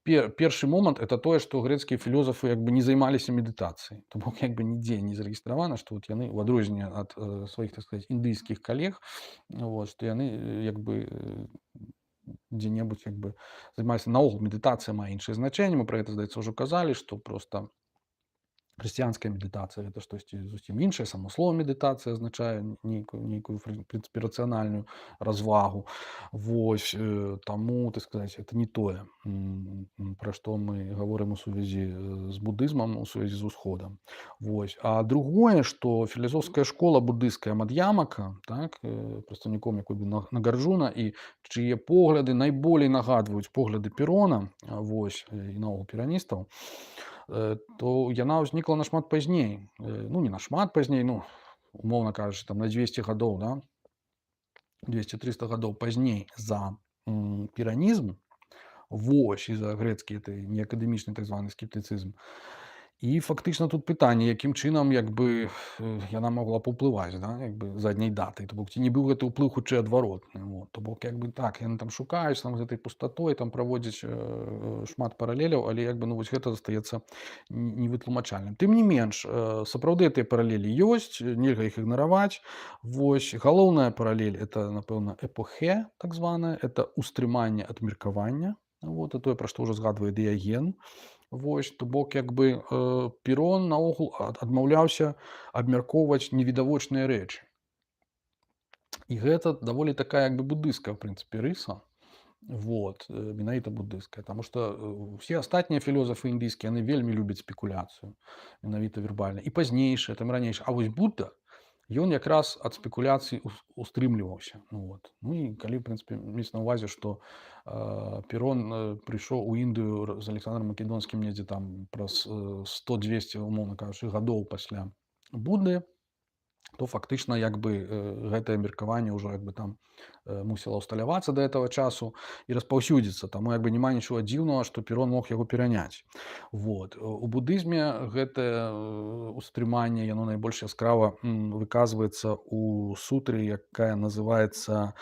Першы момант это тое, што грэцкія філёзафы як бы не займаліся медытацыяй. То бок як бы нідзе не зарэгістравана, што вот яны, у адрозненне ад сваіх, так сказаць, індыйскіх калег, вот, што яны як бы дзе-небудзь як бы займаліся. Наогул медытацыя мае іншае значэнне. Мы пра гэта, здаецца, ўжо казалі, што проста хрысціянская медытацыя гэта штосьці зусім іншае. Само слова медытацыя азначае нейкую прынцыпе рацыянальную развагу. Вось, таму, так сказаць, это не тое, пра што мы гаворым у сувязі з будызмам, у сувязі з усходам. Вось. А другое, што філасофская школа буддысцкая Мад'ямака, так, прадстаўніком якой быў Нагарджуна, і чые погляды найболей нагадваюць погляды Перона, вось, і наогул піраністаў, то яна ўзнікла нашмат пазней. Ну, не нашмат пазней, ну, умоўна кажучы, там на 200 гадоў, да? 200-300 гадоў пазней за піранізм, вось, і за грэцкі неакадэмічны так званы скептыцызм. І фактычна тут пытанне, якім чынам як бы яна могла паўплываць, да, як бы задняй датай. То бок ці не быў гэты ўплыў хутчэй адваротны. Вот. То бок як бы так, яны там шукаюць там з гэтай пустатой, там праводзяць шмат паралеляў, але як бы ну вось гэта застаецца невытлумачальным. Тым не менш, сапраўды гэтыя паралелі ёсць, нельга іх ігнараваць. Вось галоўная паралель это, напэўна, эпохе, так званае, это устрыманне ад меркавання. Вот, і тое, пра што ўжо згадвае Дыяген. Вось, то бок як бы Перон наогул адмаўляўся абмяркоўваць невідавочныя рэчы. І гэта даволі такая як бы буддысцкая в прынцыпе рыса. Вот, менавіта буддысцкая, таму што ўсе астатнія філёзафы індыйскія яны вельмі любяць спекуляцыю, менавіта вербальна. І пазнейшыя, там ранейшыя. А вось Будда, ён якраз ад спекуляцый устрымліваўся. Ну, вот. Ну і калі, в прынцыпе, мець на ўвазе, што Перон прыйшоў у Індыю з Александром Македонскім недзе там праз 100-200, умоўна кажучы, гадоў пасля Будды, то фактычна як бы гэтае меркаванне ўжо як бы там мусіла ўсталявацца да этого часу і распаўсюдзіцца. Таму як бы няма нічога дзіўнага, што Перон мог яго пераняць. Вот. У будызме гэтае устрыманне яно найбольш яскрава выказваецца у сутры, якая называецца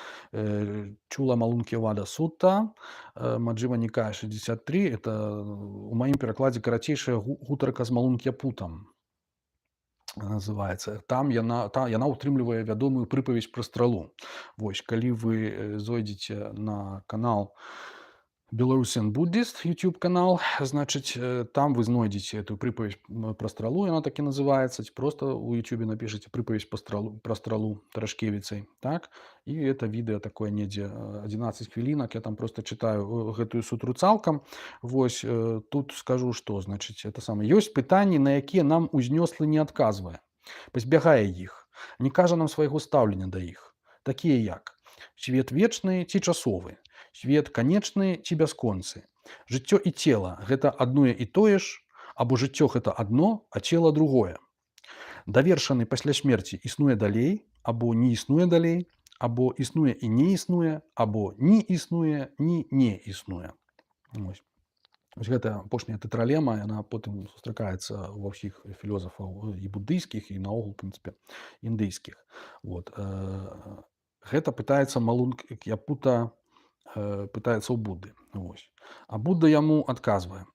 Чула Малункі Вада Сутта, Маджыма Нікая 63. Это у маім перакладзе карацейшая гутарка з Малункі Путам называется. Там яна ўтрымлівае вядомую прыпаведь пра стралу. Вось, калі вы зойдзеце на канал Belarusian Buddhist, YouTube канал, значыць, там вы знойдзеце эту прыпаведь пра стралу, яна так і называецца, ці проста ў YouTube напішаце прыпаведь пра стралу Тарашкевіцай, так? І это відэа такое недзе 11 хвілінак, я там просто чытаю гэтую сутру цалкам. Вось, тут скажу, што, значыць, это самае. Ёсць пытанні, на якія нам узнёслы не адказвае, пазбягае іх, не кажа нам свайго стаўлення да іх. Такія як свет вечны ці часовы, свет канечны ці бясконцы, жыццё і цела гэта адное і тое ж, або жыццё гэта адно, а цела другое. Давершаны пасля смерці існуе далей, або не існуе далей, або існуе і не існуе, або ні існуе, ні не існуе. Вось. Вось гэта апошняя тэтралема, яна потым сустракаецца ва ўсіх філёзафаў і буддыйскіх, і наогул, в прынцыпе, індыйскіх. Вот. Гэта пытаецца Малункі Пута, пытаецца ў Будды. Вось. А Будда яму адказвае.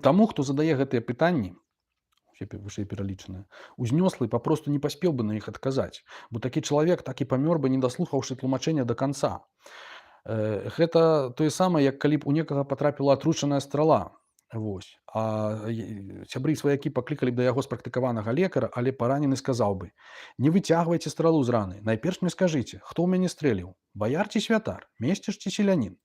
Таму, хто задае гэтыя пытанні, вышэй пералічаныя, узнёслы папросту не паспеў бы на іх адказаць, бо такі чалавек так і памёр бы, не даслухаўшы тлумачэння да канца. Гэта тое самае, як калі б у некага патрапіла атручаная страла. Вось. А сябры і сваякі паклікалі б да яго спрактыкаванага лекара, але паранены сказаў бы: не выцягвайце стралу з раны, найперш мне скажыце, хто ў мяне стрэліў, баяр ці святар, месціш ці селянін,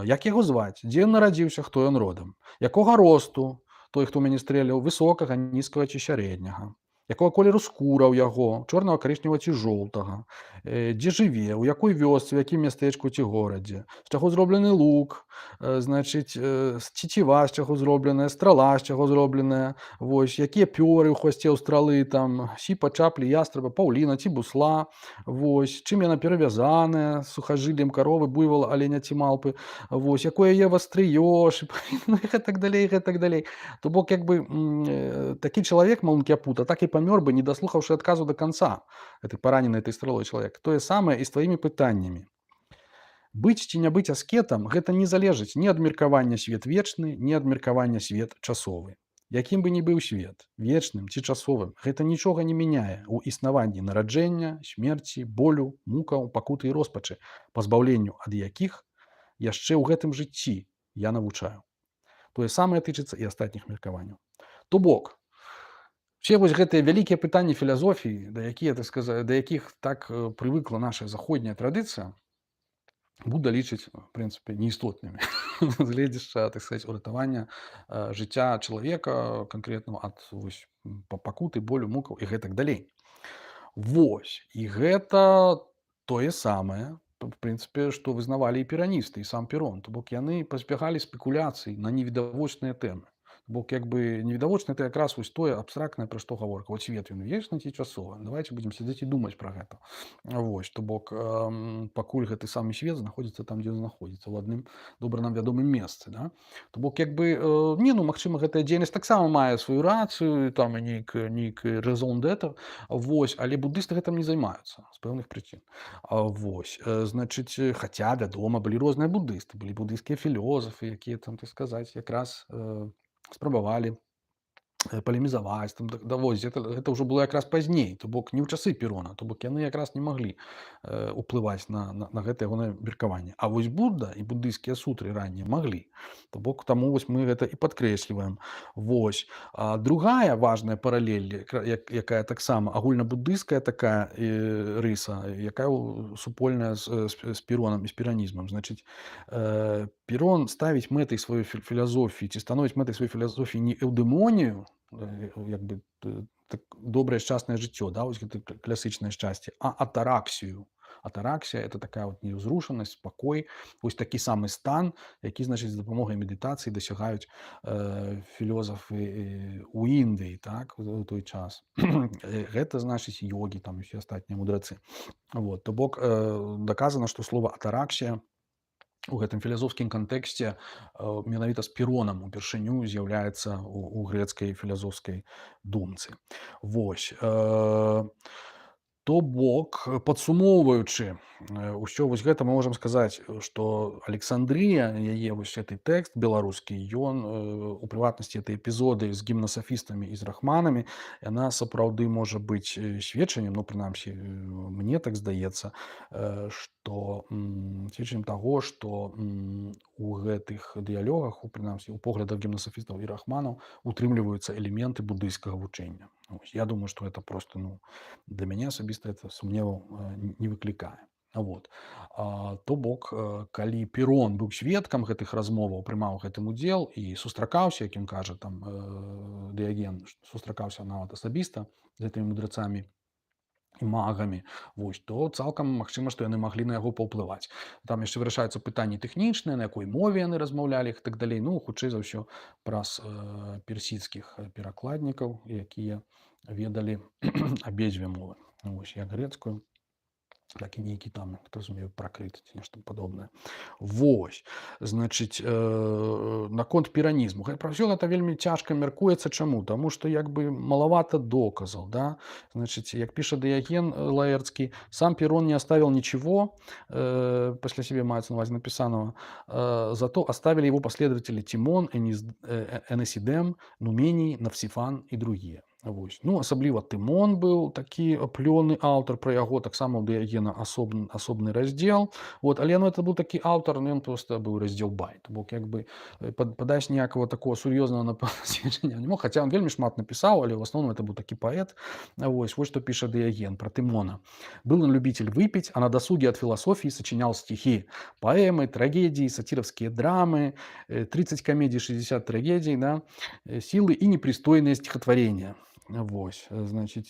як яго зваць, дзе ён нарадзіўся, хто ён родам, якога росту той, хто мяне стрэліў, высокага, нізкага ці сярэдняга, якога колеру скура ў яго, чорнага, карычневага ці жоўтага, дзе жыве, у якой вёсцы, у якім мястэчку ці горадзе, з чаго зроблены лук, значыць, цеціва з чаго зробленая, страла з чаго зробленая, вось, якія пёры ў хвасце ў стралы, там, сіпа, чаплі, ястраба, паўліна ці бусла, вось, чым яна перавязаная, сухажыллем каровы, буйвола, аленя ці малпы, вось, якое яе вастрыё, ну, і гэтак далей, гэтак далей. То бок, як бы, такі чалавек, Малункі Пута, так і памёр бы, не даслухаўшы адказу да канца, гэты паранены этой стралой чалавек. Тое самае і з тваімі пытаннямі. Быць ці не быць аскетам гэта не залежыць ні ад меркавання свет вечны, ні ад меркавання свет часовы. Якім бы ні быў свет, вечным ці часовым, гэта нічога не мяняе ў існаванні нараджэння, смерці, болю, мукаў, пакуты і роспачы, пазбаўленню ад якіх яшчэ ў гэтым жыцці я навучаю. Тое самае тычыцца і астатніх меркаванняў. То бок, все вось гэтыя вялікія пытанні філазофіі, да якіх так прывыкла наша заходняя традыцыя, Будда лічыць, в прынцыпе, неістотнымі з гледзяшча, так сказаць, уратавання жыцця чалавека канкрэтнага ад пакуты, болю, мукаў і гэтак далей. Вось. І гэта тое самае, в прынцыпе, што вызнавалі і пераністы, і сам Перон. То бок яны пазбягалі спекуляцый на невідавочныя тэмы. Бок як бы невідавочна это якраз вось тое абстрактнае, пра што гаворка. Вот свет ён вечны ці часовы. Давайте будзем сядзець і думаць пра гэта. Вось, то бок пакуль гэты самы свет знаходзіцца там, дзе знаходзіцца, у адным добра нам вядомым месцы, да? То бок як бы не, ну магчыма гэтая дзейнасць таксама мае сваю рацыю, там і нейкі raison d'être, вось, але буддысты гэтым не займаюцца з пэўных прычын. Вось, значыць, хаця, вядома, былі розныя буддысты, былі буддыйскія філёзафы, якія там, так сказаць, якраз спрабавалі палемізаваць там вось гэта ўжо было якраз пазней, то бок не ў часы Перона, то бок яны якраз не маглі уплываць на гэта ягонае меркаванне. А вось Будда і буддыйскія сутры раннія маглі, то бок таму вось мы гэта і падкрэсліваем. Вось. Другая важная паралель, якая таксама агульнабуддыйская такая рыса, якая супольная з Перонам і з перанізмам. Значыць, Перон ставіць мэтай сваёй філасофіі ці становіць мэтай сваёй філасофіі не эўдэмонію, як бы так, добрае шчаснае жыццё, да, вось гэта класычнае шчасце, а атараксію. Атараксія это такая вот неўзрушанасць, спакой, вось такі самы стан, які, значыць, з дапамогай медытацыі дасягаюць філёзафы у Індыі, так, у той час. Гэта значыць йогі, там усе астатнія мудрацы. Вот, то бок даказана, што слова атараксія у гэтым філасофскім кантэксце менавіта з Перонам упершыню з'яўляецца у грэцкай філасофскай думцы. Вось. То бок, падсумоўваючы ўсё вось гэта, мы можам сказаць, што Александрыя, яе вось гэты тэкст беларускі, ён у прыватнасці это эпізоды з гімнасафістамі і з рахманамі, яна сапраўды можа быць сведчаннем, ну прынамсі мне так здаецца, што сведчаннем таго, што у гэтых дыялогах, прынамсі у поглядах гімнасафістаў і рахманаў утрымліваюцца элементы буддыйскага вучэння. Я думаю, што гэта просто, ну, для мяне асабіста это сумневаў не выклікае. Вот. То бок, калі Перон быў сведкам гэтых размоваў, прымаў гэтым удзел і сустракаўся, як ён кажа, там Дыяген сустракаўся нават асабіста з гэтымі мудрацамі і магамі, вось, то цалкам магчыма, што яны маглі на яго паўплываць. Там яшчэ вырашаюцца пытанні тэхнічныя, на якой мове яны размаўлялі і так далей. Ну, хутчэй за ўсё, праз персідскіх перакладнікаў, якія ведалі абедзве мовы. Вось, як грэцкую, так і нейкі там, хто разумею, пракрыт ці нешта падобнае. Вось, значыць, наконт піранізму. Пра ўсё гэта вельмі цяжка мяркуецца. Чаму? Таму што як бы малавата доказаў, да? Значыць, як піша Дыяген Лаэрцкі, сам Перон не оставил ничего, после себе маецца на увазе написанного, зато оставили его последователи Тимон, Энесидем, Нумений, Навсифан и другие. Вось. Ну, асабліва Тымон быў такі плённы аўтар, пра яго таксама ў Дыягена асобны раздзел. Вот. Але это быў такі аўтар, ён просто быў раздзел байт. Бок як бы падаць ніякага такого сур'ёзнага сведчання не мог, хаця он вельмі шмат напісаў, але ў асноўным это быў такі паэт. Вось што піша Дыяген пра Тымона. Был он любитель выпить, а на досуге от философии сочинял стихи, поэмы, трагедии, сатировские драмы, 30 комедий, 60 трагедий, да, силы и непристойные стихотворения. Вось, значит,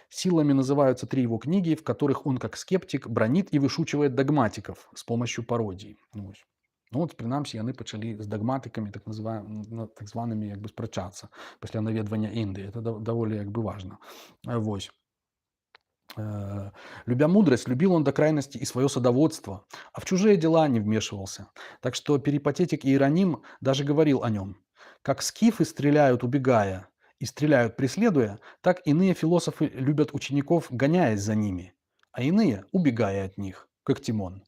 силами называются 3 его книги, в которых он, как скептик, бронит и вышучивает догматиков с помощью пародий. Вось. Ну, от, прынамсі, яны пачалі з дагматыкамі, так званымі, як бы, спрачацца пасля наведвання Індыі. Это даволі, як бы, важна. Вось. Любя мудрость, любил он до крайности и свое садоводство, а в чужие дела не вмешивался. Так что перипатетик Иероним даже говорил о нем. Как скифы стреляют, убегая, и стреляют, преследуя, так иные философы любят учеников, гоняясь за ними, а иные убегая от них, как Тимон.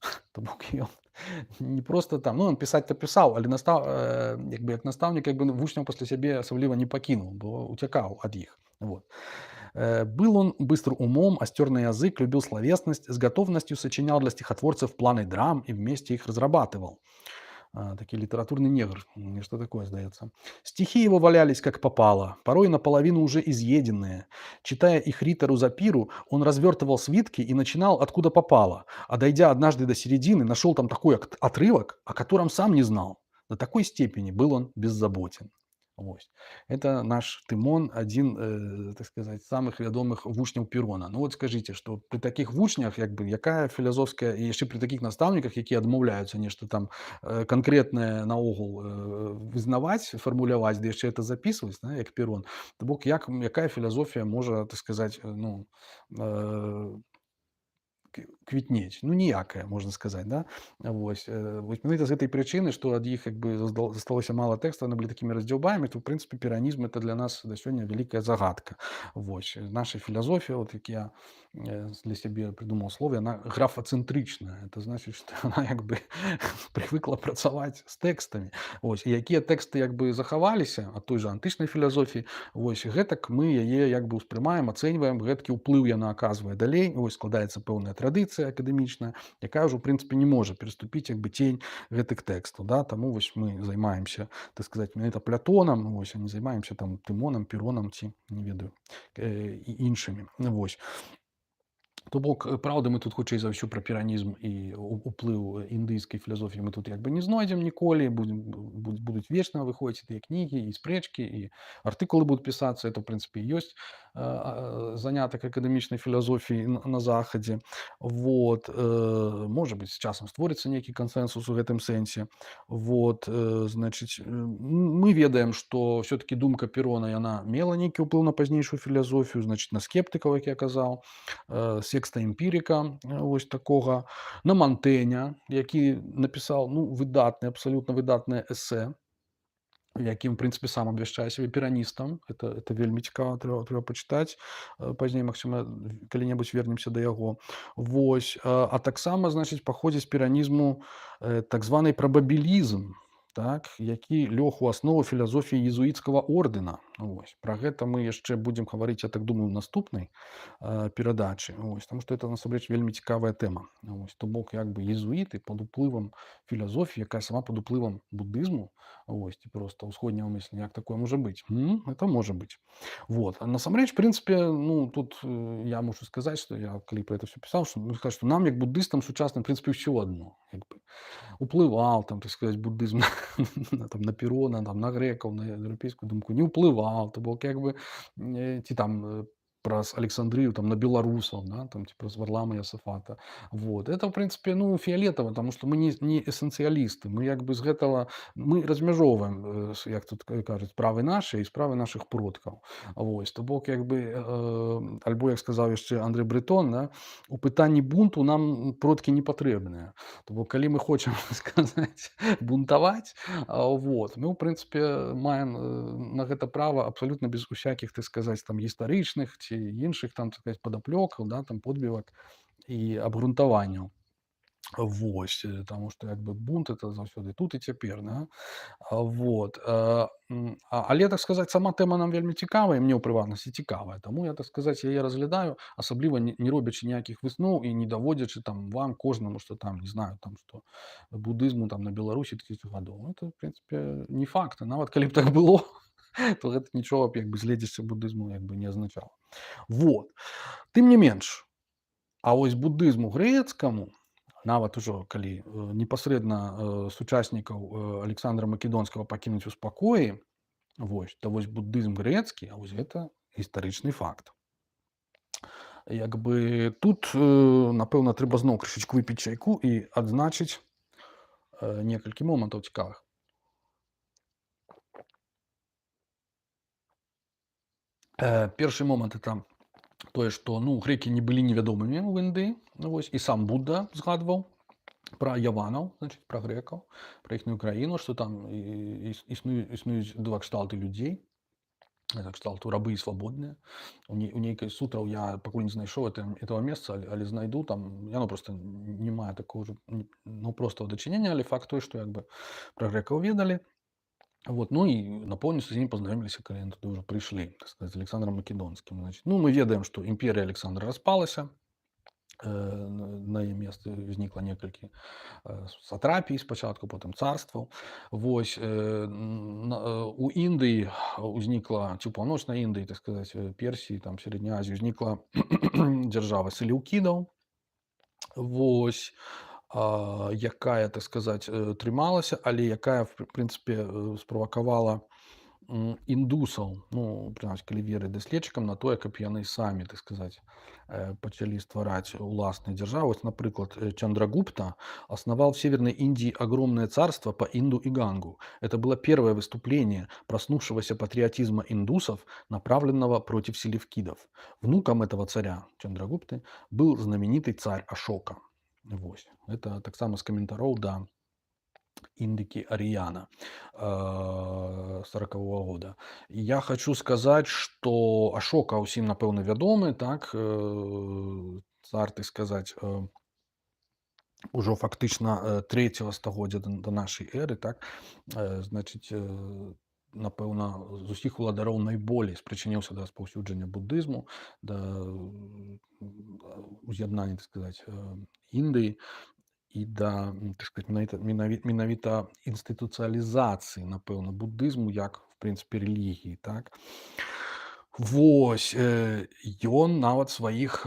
Не просто там, ну, он писать-то писал, але як наставник, як бы вучняў пасля сябе асабліва не пакінуў, бо уцякаў ад іх. Вот. Был он быстр умом, остер на язык, любил словесность, с готовностью сочинял для стихотворцев планы драм и вместе их разрабатывал. Такой литературный негр, что такое, сдается. Стихи его валялись как попало, порой наполовину уже изъеденные. Читая их ритору Запиру, он развертывал свитки и начинал откуда попало, а дойдя однажды до середины, нашел там такой отрывок, о котором сам не знал. До такой степени был он беззаботен. Вось. Это наш Тымон, адзін, так сказать, з самых вядомых вучняў Перона. Ну вот скажыце, што пры такіх вучнях як бы якая філазофская і яшчэ пры такіх настаўніках, якія адмаўляюцца нешта там канкрэтнае наогул вызнаваць, фармуляваць, ды яшчэ это запісваць, да, як Перон. То бок якая філазофія можа, так сказаць, ну, э, квітнець, ну ніякая, можна сказаць, да. Вось менавіта з гэтай прычыны, што ад іх як бы засталося мала тэкста, яны былі такімі раздзяўбамі, то ў прынцыпе перанізм это для нас да сёння вялікая загадка. Вось наша філасофія, вот як я для сябе придумал слово, яна графацэнтрычная. Это значыць, што яна як бы прывыкла працаваць з тэкстамі. Вось і якія тэксты як бы захаваліся ад той жа антычнай філасофіі, вось гэтак мы яе як бы ўспрымаем, ацэньваем, гэткі ўплыў яна аказвае далей, вось складаецца пэўная традыцыя акадэмічная, якая ўжо ў прынцыпе не можа пераступіць як бы цень гэтых тэкстаў, да. Таму вось мы займаемся, так сказаць, менавіта Плятонам, вось, а не займаемся там Тымонам, Перонам ці не ведаю і іншымі. Вось. То бок, праўда, мы тут хутчэй за ўсё пра піранізм і уплыў індыйскай філасофіі мы тут як бы не знойдзем ніколі, будуць вечна выходзіць тыя кнігі і спрэчкі, і артыкулы будуць пісацца. Это, ў прынцыпе, і ёсць занятак акадэмічнай філасофіі на захадзе. Вот. Можа быць, з часам створыцца нейкі кансэнсус у гэтым сэнсе. Вот. Значыць, мы ведаем, што ўсё-такі думка Перона, яна мела нейкі ўплыў на пазнейшую філасофію, значыць, на скептыкаў, як я казаў, Секста Эмпірыка, вось такога, на Мантэня, які напісаў, ну, выдатнае, абсалютна выдатнае эсэ, якім, у прынцыпе, сам абвяшчае сябе піраністам. Это вельмі цікава, трэба пачытаць. Пазней, магчыма, калі-небудзь вернемся да яго. Вось. А таксама, значыць, паходзіць з піранізму так званы прабабілізм, так, які лёг у аснову філасофіі езуіцкага ордэна. Вось. Пра гэта мы яшчэ будзем гаварыць, я так думаю, у наступнай перадачы. Вось. Таму што это насамрэч вельмі цікавая тэма. Вось. То бок як бы езуіты пад уплывам філасофіі, якая сама пад уплывам будызму, вось, ці проста ўсходняга мыслення, як такое можа быць? Это можа быць. Вот. А насамрэч, в прынцыпе, ну, тут я мушу сказаць, што я калі пра гэта ўсё пісаў, што нам, як буддыстам сучасным, в прынцыпе, ўсё адно. Як бы уплываў, там, так сказаць, буддызм там, на Перона, там, на грэкаў, на еўрапейскую думку, не ўплываў. То бок як бы ці там праз Александрыю там, на беларусаў, да, там, ці праз Варлама Ясафата. Вот. Это, в прынцыпе, ну, фіялетава, таму што мы не эсэнцыялісты. Мы як бы з гэтага мы размяжоўваем, як тут кажуць, справы нашы і справы нашых продкаў. Вось. То бок як бы альбо, як сказаў яшчэ Андрэй Брэтон, да, у пытанні бунту нам продкі не патрэбныя. То бок калі мы хочам сказаць бунтаваць, вот, мы, ў прынцыпе, маем на гэта права абсалютна без усякіх, так сказаць, там гістарычных ці іншых там, так сказаць, падаплёкаў, да, там подбівак і абгрунтаванняў. Вось. Таму што як бы бунт это заўсёды тут і цяпер, да? Вот. Але, так сказаць, сама тэма нам вельмі цікавая, мне ў прыватнасці цікавая. Таму я, так сказаць, яе разглядаю, асабліва не робячы ніякіх высноў і не даводзячы там вам кожнаму, што там, не знаю, там, што будызму там на Беларусі 1000 гадоў. Это, в прынцыпе, не факт. Нават калі б так было, то гэта нічога б як бы зледзішча будызму як бы не азначала. Вот. Тым не менш, а вось будызму грэцкаму, нават ужо калі непасрэдна сучаснікаў Александра Македонскага пакінуць у спакоі, вось, то вось будызм грэцкі, а вось гэта гістарычны факт. Як бы тут, напэўна, трэба зноў крышачку выпіць чайку і адзначыць некалькі момантаў цікавых. Першы момант это тое, што, ну, грэкі не былі невядомымі ў Індыі, вось, і сам Будда згадваў пра яванаў, значыць, пра грэкаў, пра іхнюю краіну, што там існуюць два кшталты людзей, кшталту рабы і свабодныя. У нейкай сутраў я пакуль не знайшоў этого месца, але знайду там, яно просто не мае такого ўжо, ну, простого дачынення, але факт той, што як бы пра грэкаў ведалі. Вот. Ну і напоўніцтва з імі пазнаёміліся, калі яны туды ўжо прыйшлі, так сказаць, з Александром Македонскім. Значит, ну, мы ведаем, што імперыя Александра распалася, на яе месцы ўзнікла некалькі сатрапій спачатку, потым царстваў. Вось. У Індыі ўзнікла, ці ў паўночнай Індыі, так сказаць, Персіі, там, Сярэдняй Азіі ўзнікла дзяржава селеўкідаў. Вось. Якая, так сказаць, трымалася, але якая, в прынцыпе, справакавала індусаў, ну, прынамсі, калі верыць даследчыкам, на тое, каб яны самі, так сказаць, пачалі ствараць уласныя дзяржавы. Вось, напрыклад, Чандрагупта основал в Северной Индии огромное царство по Инду и Гангу. Это было первое выступление проснувшегося патриотизма индусов, направленного против селевкидов. Внуком этого царя Чандрагупты был знаменитый царь Ашока. Вось. Это таксама з каментароў да Индики Ариана 40-го года. И я хочу сказать, что Ашока усім, напэўна, вядомы, так, цар, так сказать, ужо фактычна трэцяга стагоддзя да нашай эры, так, значыць, напэўна, з усіх уладароў найболей спрычыніўся да распаўсюджання будызму, да уз'яднання, так сказать, Індыі і да, так сказать, менавіта інстытуцыялізацыі, напэўна, будызму як, в прынцыпе, рэлігіі, так. Вось, ён нават сваіх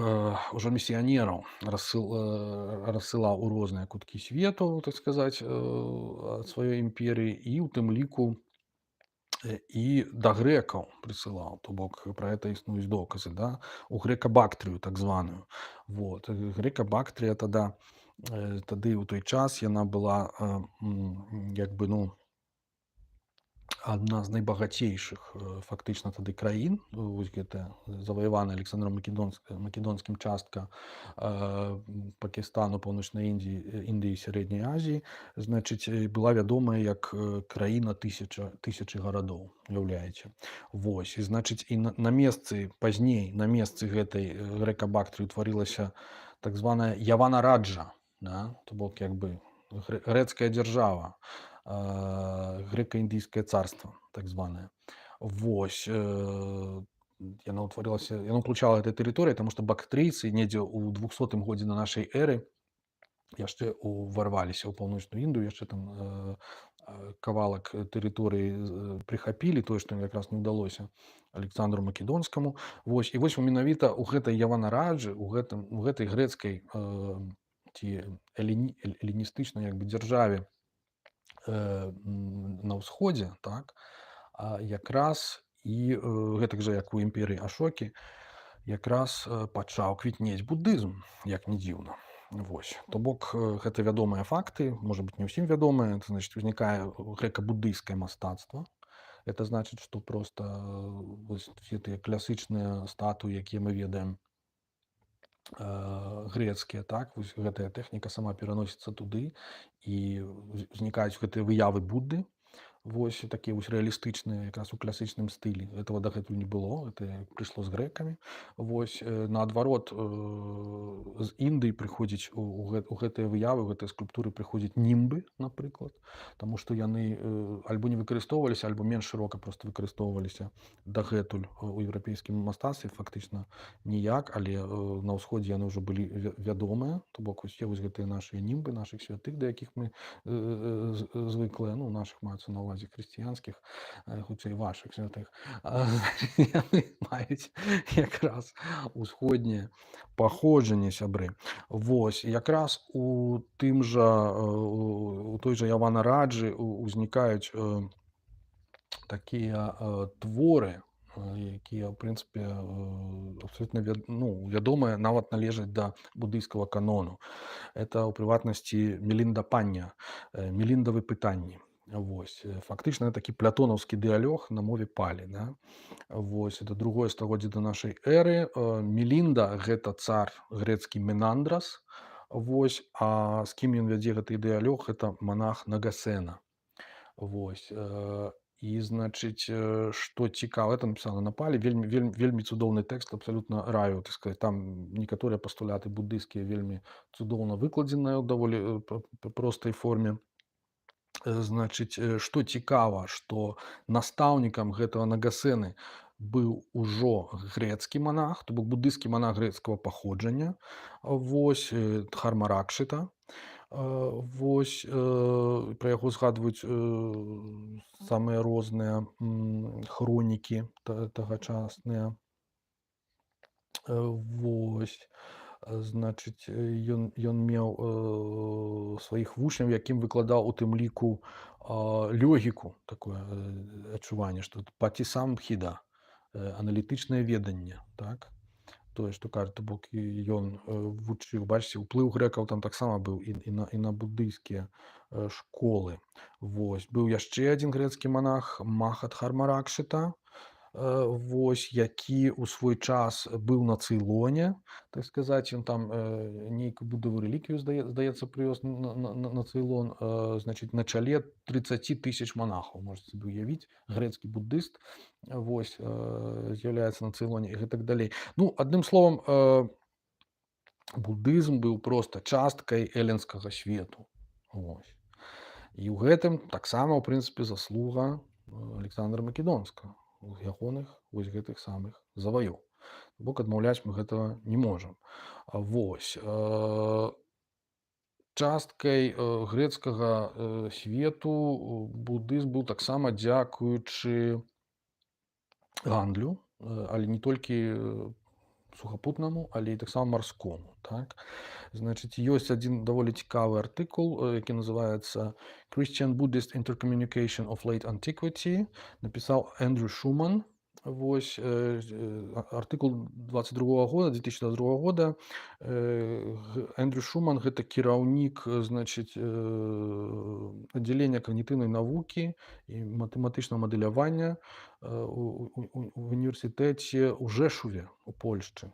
ужо місіянераў рассылаў у розныя куткі свету, так сказаць, ад сваёй імперыі, і ў тым ліку і да грэкаў прысылаў. То бок пра гэта існуюць доказы, да, у грэка-бактрыю так званую. Вот. Грэка-бактрыя тады ў той час яна была як бы, ну, адна з найбагацейшых фактычна тады краін, вось гэта заваяваная Александром Македонскім частка Пакістану, Паўночнай Індыі, Сярэдняй Азіі, значыць, была вядомая як краіна тысячы гарадоў, уяўляеце. Вось, і значыць, і на месцы, пазней на месцы гэтай грэка-бактрыі утварылася так званая Явана-Раджа, да? То бок як бы грэцкая дзяржава, грэка-індыйскае царства, так званае. Вось, яна ўтварылася, яна ўключала гэтай тэрыторыі, таму што бактрыйцы недзе ў 200 годзе на нашай эры яшчэ уварваліся ў паўночную Індыю, яшчэ там кавалак тэрыторыі прыхапілі, тое, што ім якраз не ўдалося Александру Македонскаму. Вось, і вось менавіта ў гэтай Явана-Раджы, у гэтай грэцкай ці эліністычнай як бы дзяржаве на ўсходзе, так, якраз і гэтак жа, як у імперыі Ашокі, якраз пачаў квітнець будызм, як не дзіўна. Вось. То бок гэта вядомыя факты, можа быць, не ўсім вядомыя, это значыць, узнікае грэка-будыйскае мастацтва. Это значыць, што проста вось все тыя класычныя статуі, якія мы ведаем, грэцкія, так, вось гэтая тэхніка сама пераносіцца туды, і узнікаюць гэтыя выявы Будды, вось такія вось рэалістычныя, якраз у класічным стылі. Этого дагэтуль не было, это прыйшло з грэкамі. Вось, наадварот, з Індыі прыходзіць у гэтыя выявы, у гэтыя скульптуры прыходзяць німбы, напрыклад, таму што яны альбо не выкарыстоўваліся, альбо менш шырока проста выкарыстоўваліся дагэтуль у еўрапейскім мастацтве, фактычна ніяк, але на ўсходзе яны ўжо былі вядомыя, то бок усе вось гэтыя нашыя німбы, нашых святых, да якіх мы звыклыя, ну, нашых маецца на ўвазе хрысціянскіх, хутчэй вашых святых, яны маюць якраз усходняе паходжанне, сябры. Вось, якраз у той жа Явана-Раджы узнікаюць такія творы, якія, ў прынцыпе, абсалютна вядомыя, нават належаць да будыйскага канону. Это, у прыватнасці, Мелінда-пання, Меліндавы пытанні. Вось. Фактычна такі плятонаўскі дыялог на мове палі, да? Вось, это 2-е стагоддзе да нашай эры. Мелінда — гэта цар грэцкі Менандрас. Вось, а з кім ён вядзе гэты дыялог — гэта манах Нагасена. Вось. І, значыць, што цікава, это напісана на палі, вельмі цудоўны тэкст, абсалютна раю, так сказаць, там некаторыя пастуляты буддыйскія вельмі цудоўна выкладзеныя ў даволі простай форме. Значыць, што цікава, што настаўнікам гэтага Нагасены быў ужо грэцкі манах, то бок буддыйскі манах грэцкага паходжання, вось, Дхарма-Ракшыта. Вось, пра яго згадваюць самыя розныя хронікі тагачасныя. Вось. Значыць, ён меў сваіх вучняў, якім выкладаў у тым ліку логіку, такое адчуванне, што пацісамбхіда, аналітычнае веданне, так. Тое, што кажа, то бок і ён вучыў, бачыце, уплыў грэкаў там таксама быў і на буддыйскія школы. Вось. Быў яшчэ адзін грэцкі манах Махатхармаракшыта, вось, які ў свой час быў на Цейлоне, так сказаць, ён там нейкую будову рэліквію, здаецца, прывёз на Цейлон, значыць, на чале 30 тысяч монахаў, можете сабе уявіць, грэцкі буддыст, вось, з'яўляецца на Цейлоне і гэтак далей. Ну, адным словам, буддызм быў проста часткай эллінскага свету. Вось. І ў гэтым таксама, ў прынцыпе, заслуга Александра Македонскага, ягоных вось гэтых самых заваёў. Бок адмаўляць мы гэтага не можам. Вось. Часткай грэцкага свету буддызм быў таксама дзякуючы гандлю, але не толькі сухапутнаму, але і таксама марскому. Так? Значыць, ёсць адзін даволі цікавы артыкул, які называецца «Christian Buddhist Intercommunication of Late Antiquity», напісаў Эндрю Шуман. Вось, артыкул 22 года, 2022 года. Эндрю Шуман — гэта кіраўнік, значыць, аддзялення когнітыўнай навукі і матэматычнага мадэлявання у універсітэце ў Жэшуве у Польшчы.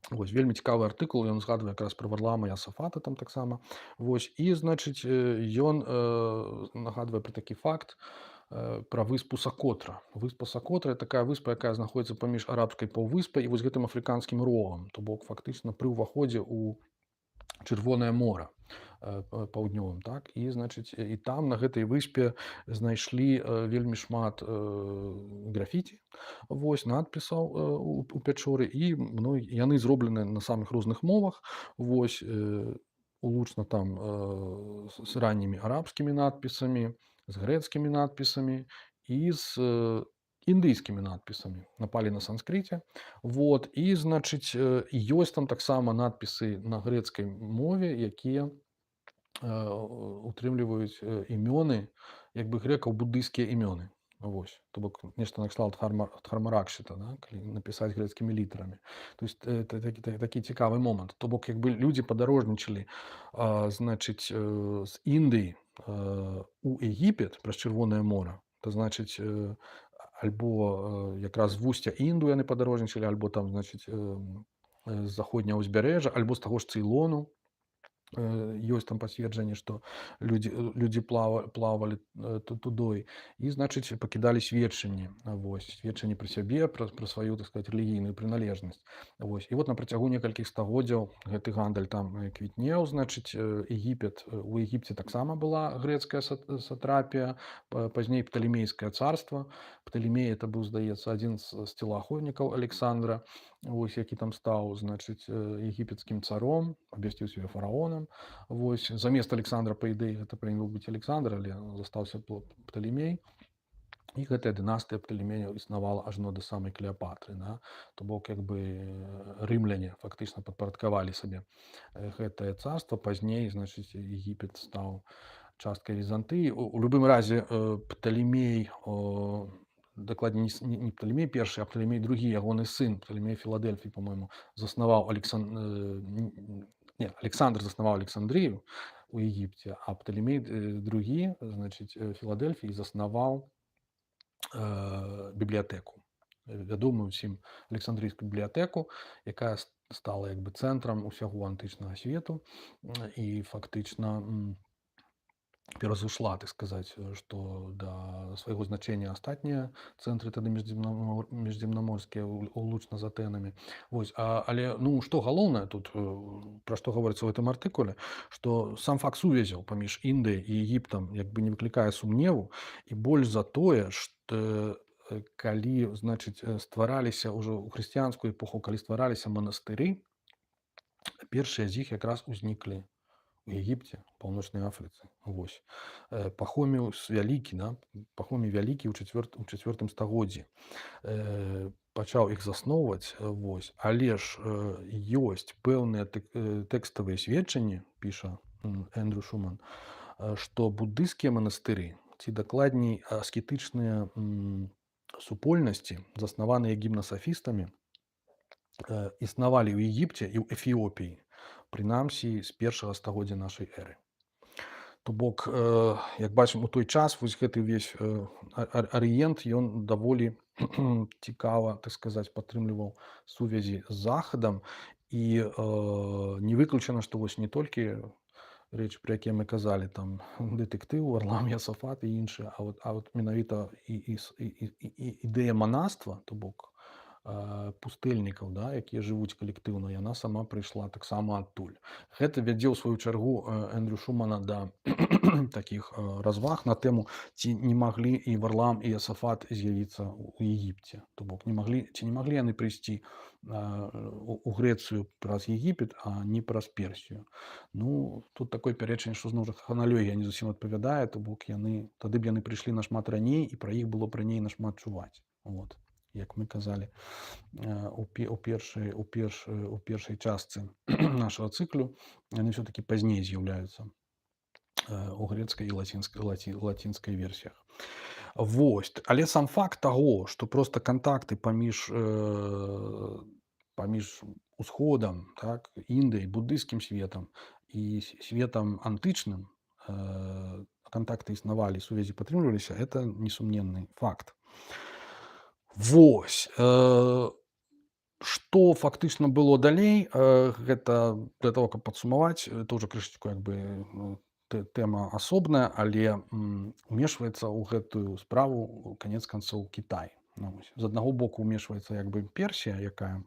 Вось, вельмі цікавы артыкул, ён згадвае якраз пра Варлаама Ясафата там таксама. Вось, і, значыць, ён нагадвае пра такі факт, пра выспу Сакотра. Выспа Сакотра — такая выспа, якая знаходзіцца паміж арабскай паўвыспай і вось гэтым афрыканскім рогам, то бок фактычна пры ўваходзе ў Чырвонае мора паўднёвым, так. І, значыць, і там на гэтай выспе знайшлі вельмі шмат графіці, вось, надпісаў у пячоры, і яны зроблены на самых розных мовах, вось, улучна там з раннімі арабскімі надпісамі, з грэцкімі надпісамі і з індыйскімі надпісамі, напалі на санскрыце. Вот. І, значыць, ёсць там таксама надпісы на грэцкай мове, якія утрымліваюць імёны, як бы грэкаў, буддыйскія імёны. Вось. То бок нешта накшталт Хармаракшыта, да, калі напісаць грэцкімі літарамі. То есть такі цікавы момант. То бок, як бы людзі падарожнічалі, значыць, з Індыі у Егіпет праз Чырвонае мора. То значыць, альбо якраз з вусця Інду яны падарожнічалі, альбо там, значыць, з заходняга ўзбярэжжа, альбо з таго ж Цейлону. Ёсць там пацверджанне, што людзі плавалі тудой і, значыць, пакідалі сведчанні, вось, сведчанні пра сябе, пра сваю, так сказаць, рэлігійную прыналежнасць. Вось. І вот на працягу некалькіх стагоддзяў гэты гандаль там квітнеў, значыць, Егіпет, у Егіпце таксама была грэцкая сатрапія, пазней Пталемейскае царства. Пталемей — это быў, здаецца, адзін з целаахоўнікаў Александра, вось, які там стаў, значыць, егіпецкім царом, абвясціў сябе фараонам. Вось, замест Александра, па ідэі, гэта павінен быць Александр, але застаўся Пталемей. І гэтая дынастыя Пталемеяў існавала ажно да самай Клеапатры. Да? То бок, як бы, рымляне фактычна падпарадкавалі сабе гэтае царства. Пазней, значыць, Егіпет стаў часткай Візантыі. У любым разе Пталемей, дакладней не Пталемей першы, а Пталемей другі, ягоны сын, Пталемей Філадельфій, па-мойму, заснаваў Александр заснаваў Александрыю у Егіпце, а Пталемей другі, значыць, Філадельфій заснаваў бібліятэку, вядомую ўсім Александрыйскую бібліятэку, якая стала, як бы, цэнтрам усяго антычнага свету і фактычна перазышла, так сказаць, што да свайго значэння астатнія цэнтры тады міжземнаморскія улучна з Атэнамі. Вось. Але, ну, што галоўнае тут, пра што гаворыцца ў гэтым артыкуле, што сам факт сувязяў паміж Індыяй і Егіптам, як бы, не выклікае сумневу, і больш за тое, што калі, значыць, ствараліся ўжо ў хрысціянскую эпоху, калі ствараліся манастыры, першыя з іх якраз узніклі у Егіпце, Паўночнай Афрыцы. Вось. Пахоміус Вялікі, да? Пахомій Вялікі ў 4 стагоддзі пачаў іх засноўваць, але ж ёсць пэўныя тэкставыя сведчанні, піша Эндрю Шуман, што буддыйскія манастыры, ці дакладней аскетычныя супольнасці, заснаваныя гімнасафістамі, існавалі ў Егіпце і ў Эфіопіі, прынамсі з першага стагоддзя нашай эры. То бок, як бачым, у той час вось гэты ўвесь арыент, ён даволі цікава, так сказаць, падтрымліваў сувязі з захадам, і не выключана, што вось не толькі рэчы, пра якія мы казалі, там дэтэктыў, Варлам Ясафат і іншыя, а от менавіта і ідэя манаства, то бок пустэльнікаў, да, якія жывуць калектыўна, яна сама прыйшла таксама адтуль. Гэта вядзе ў сваю чаргу Эндрю Шумана да такіх разваг на тэму, ці не маглі і Варлам і Ясафат з'явіцца ў Егіпце. То бок не маглі яны прыйсці у Грэцыю праз Егіпет, а не праз Персію. Ну, тут такое пярэчанне, што зноў жа храналогія не зусім адпавядае, то бок тады б яны прыйшлі нашмат раней, і пра іх было б раней нашмат чуваць. Вот. Як мы казалі у першай частцы нашага цыклу, яны ўсё-такі пазней з'яўляюцца у грэцкай і лацінскай версіях. Вось. Але сам факт таго, што проста кантакты паміж усходам, так, Індыяй, буддыйскім светам і светам антычным, кантакты існавалі, сувязі падтрымліваліся, это несумненны факт. Вось. Што фактычна было далей, гэта для таго, каб падсумаваць, это ўжо крышачку як бы тэма асобная, але умешваецца ў гэтую справу канец канцоў Кітай. Ну, з аднаго боку умешваецца як бы Персія, якая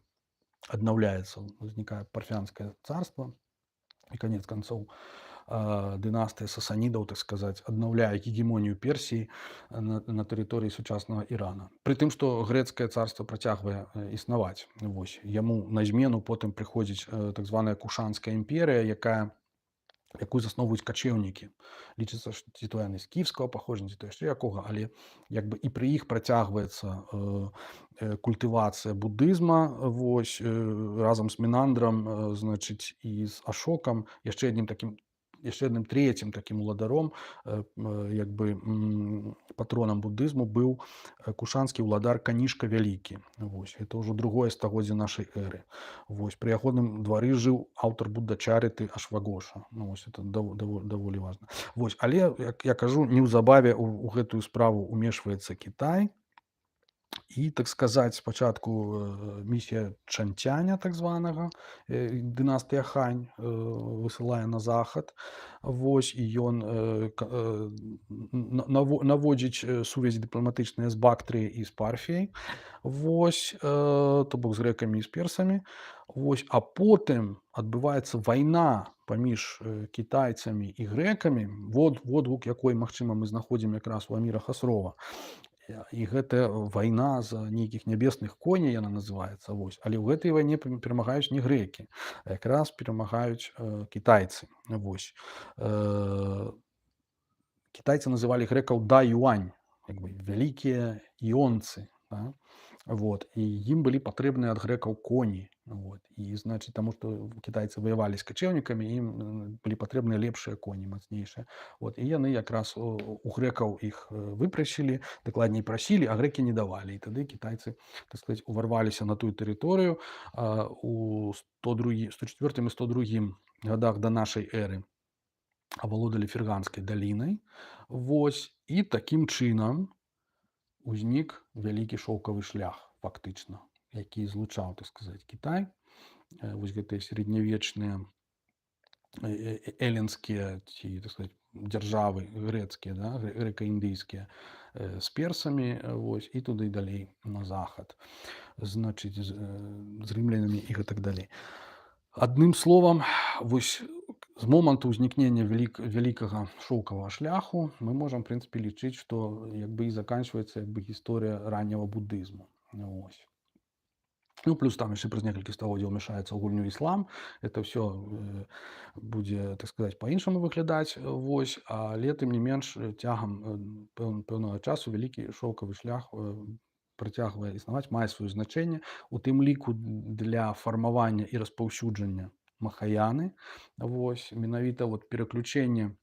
аднаўляецца, узнікае парфянскае царства, і канец канцоў дынастыя сасанідаў, так сказаць, аднаўляе гегемонію Персіі на тэрыторыі сучаснага Ірана. Пры тым, што грэцкае царства працягвае існаваць. Вось. Яму на змену потым прыходзіць так званая Кушанская імперыя, якую засноўваюць качэўнікі. Лічыцца, што ці то яны з кіеўскага паходжання, ці то яшчэ якога, але як бы і пры іх працягваецца культывацыя буддызма, вось, разам з Менандрам, значыць, і з Ашокам, яшчэ адным трэцім такім уладаром, як бы патронам буддызму быў кушанскі ўладар Канішка Вялікі. Вось. Это ўжо другое стагоддзе нашай эры. Вось. Пры ягоным двары жыў аўтар Буддачарыты Ашвагоша. Ну, вось, это даволі важна. Вось. Але, як я кажу, неўзабаве ў гэтую справу умешваецца Кітай. І, так сказаць, спачатку місія Чанцяня, так званага, дынастыя Хань, высылае на захад. Вось, і ён наводзіць сувязі дыпламатычныя з Бактрыяй і з Парфіяй. Вось, то бок з грэкамі і з персамі. Вось, а потым адбываецца вайна паміж кітайцамі і грэкамі, водгук якой, магчыма, мы знаходзім якраз у Аміра Хасрова. І гэтая вайна за нейкіх нябесных коней, яна называецца. Вось. Але ў гэтай вайне перамагаюць не грэкі, а якраз перамагаюць кітайцы. Вось. Кітайцы называлі грэкаў да-юань, як бы вялікія іонцы. Да? Вот. І ім былі патрэбныя ад грэкаў коні. Вот. І, значыць, таму што кітайцы ваявалі з качэўнікамі, ім былі патрэбныя лепшыя коні, мацнейшыя. Вот. І яны якраз у грэкаў іх выпрасілі, дакладней прасілі, а грэкі не давалі. І тады кітайцы, так сказаць, уварваліся на тую тэрыторыю у 104 і 102 гадах да нашай эры. Авалодалі Ферганскай далінай. Вось. І такім чынам узнік вялікі шоўкавы шлях, фактычна, які злучаў, так сказаць, Кітай. Вось гэтыя сярэднявечныя эллінскія, ці, так сказаць, дзяржавы грэцкія, да, грэка-індыйскія, з персамі, вось, і туды далей на захад. Значыць, з рымлянамі і гэтак далей. Адным словам, вось, з моманту ўзнікнення вялікага шоўкавага шляху мы можам, в прынцыпе, лічыць, што як бы і заканчваецца як бы гісторыя ранняга буддызму. Вось. Ну, плюс там яшчэ праз некалькі стагоддзяў ўмяшаецца ў гульню іслам. Это ўсё будзе, так сказаць, па-іншаму выглядаць. Вось. Але, тым не менш, цягам пэўнага часу вялікі шоўкавы шлях працягвае існаваць, мае сваё значэнне, у тым ліку для фармавання і распаўсюджання махаяны. Вось менавіта вот пераключэнне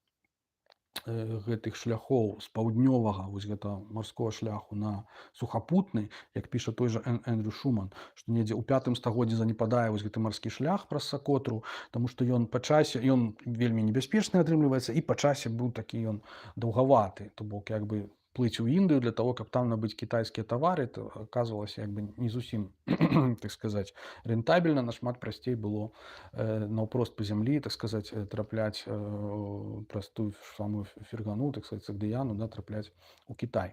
гэтых шляхоў з паўднёвага вось гэта марскога шляху на сухапутны, як піша той жа Эндрю Шуман, што недзе ў 5 стагоддзі занепадае вось гэты марскі шлях праз Сакотру, таму што ён па часе ён вельмі небяспечны атрымліваецца і па часе быў такі ён даўгаваты, то бок як бы плыць у Індыю для того, каб там набыць кітайскія тавары, то аказвалася як бы не зусім так сказаць рэнтабельна, нашмат прасцей было наўпрост па зямлі, так сказаць, трапляць праз тую самую Фергану, так сказать, Сагдыяну, да, трапляць у Кітай.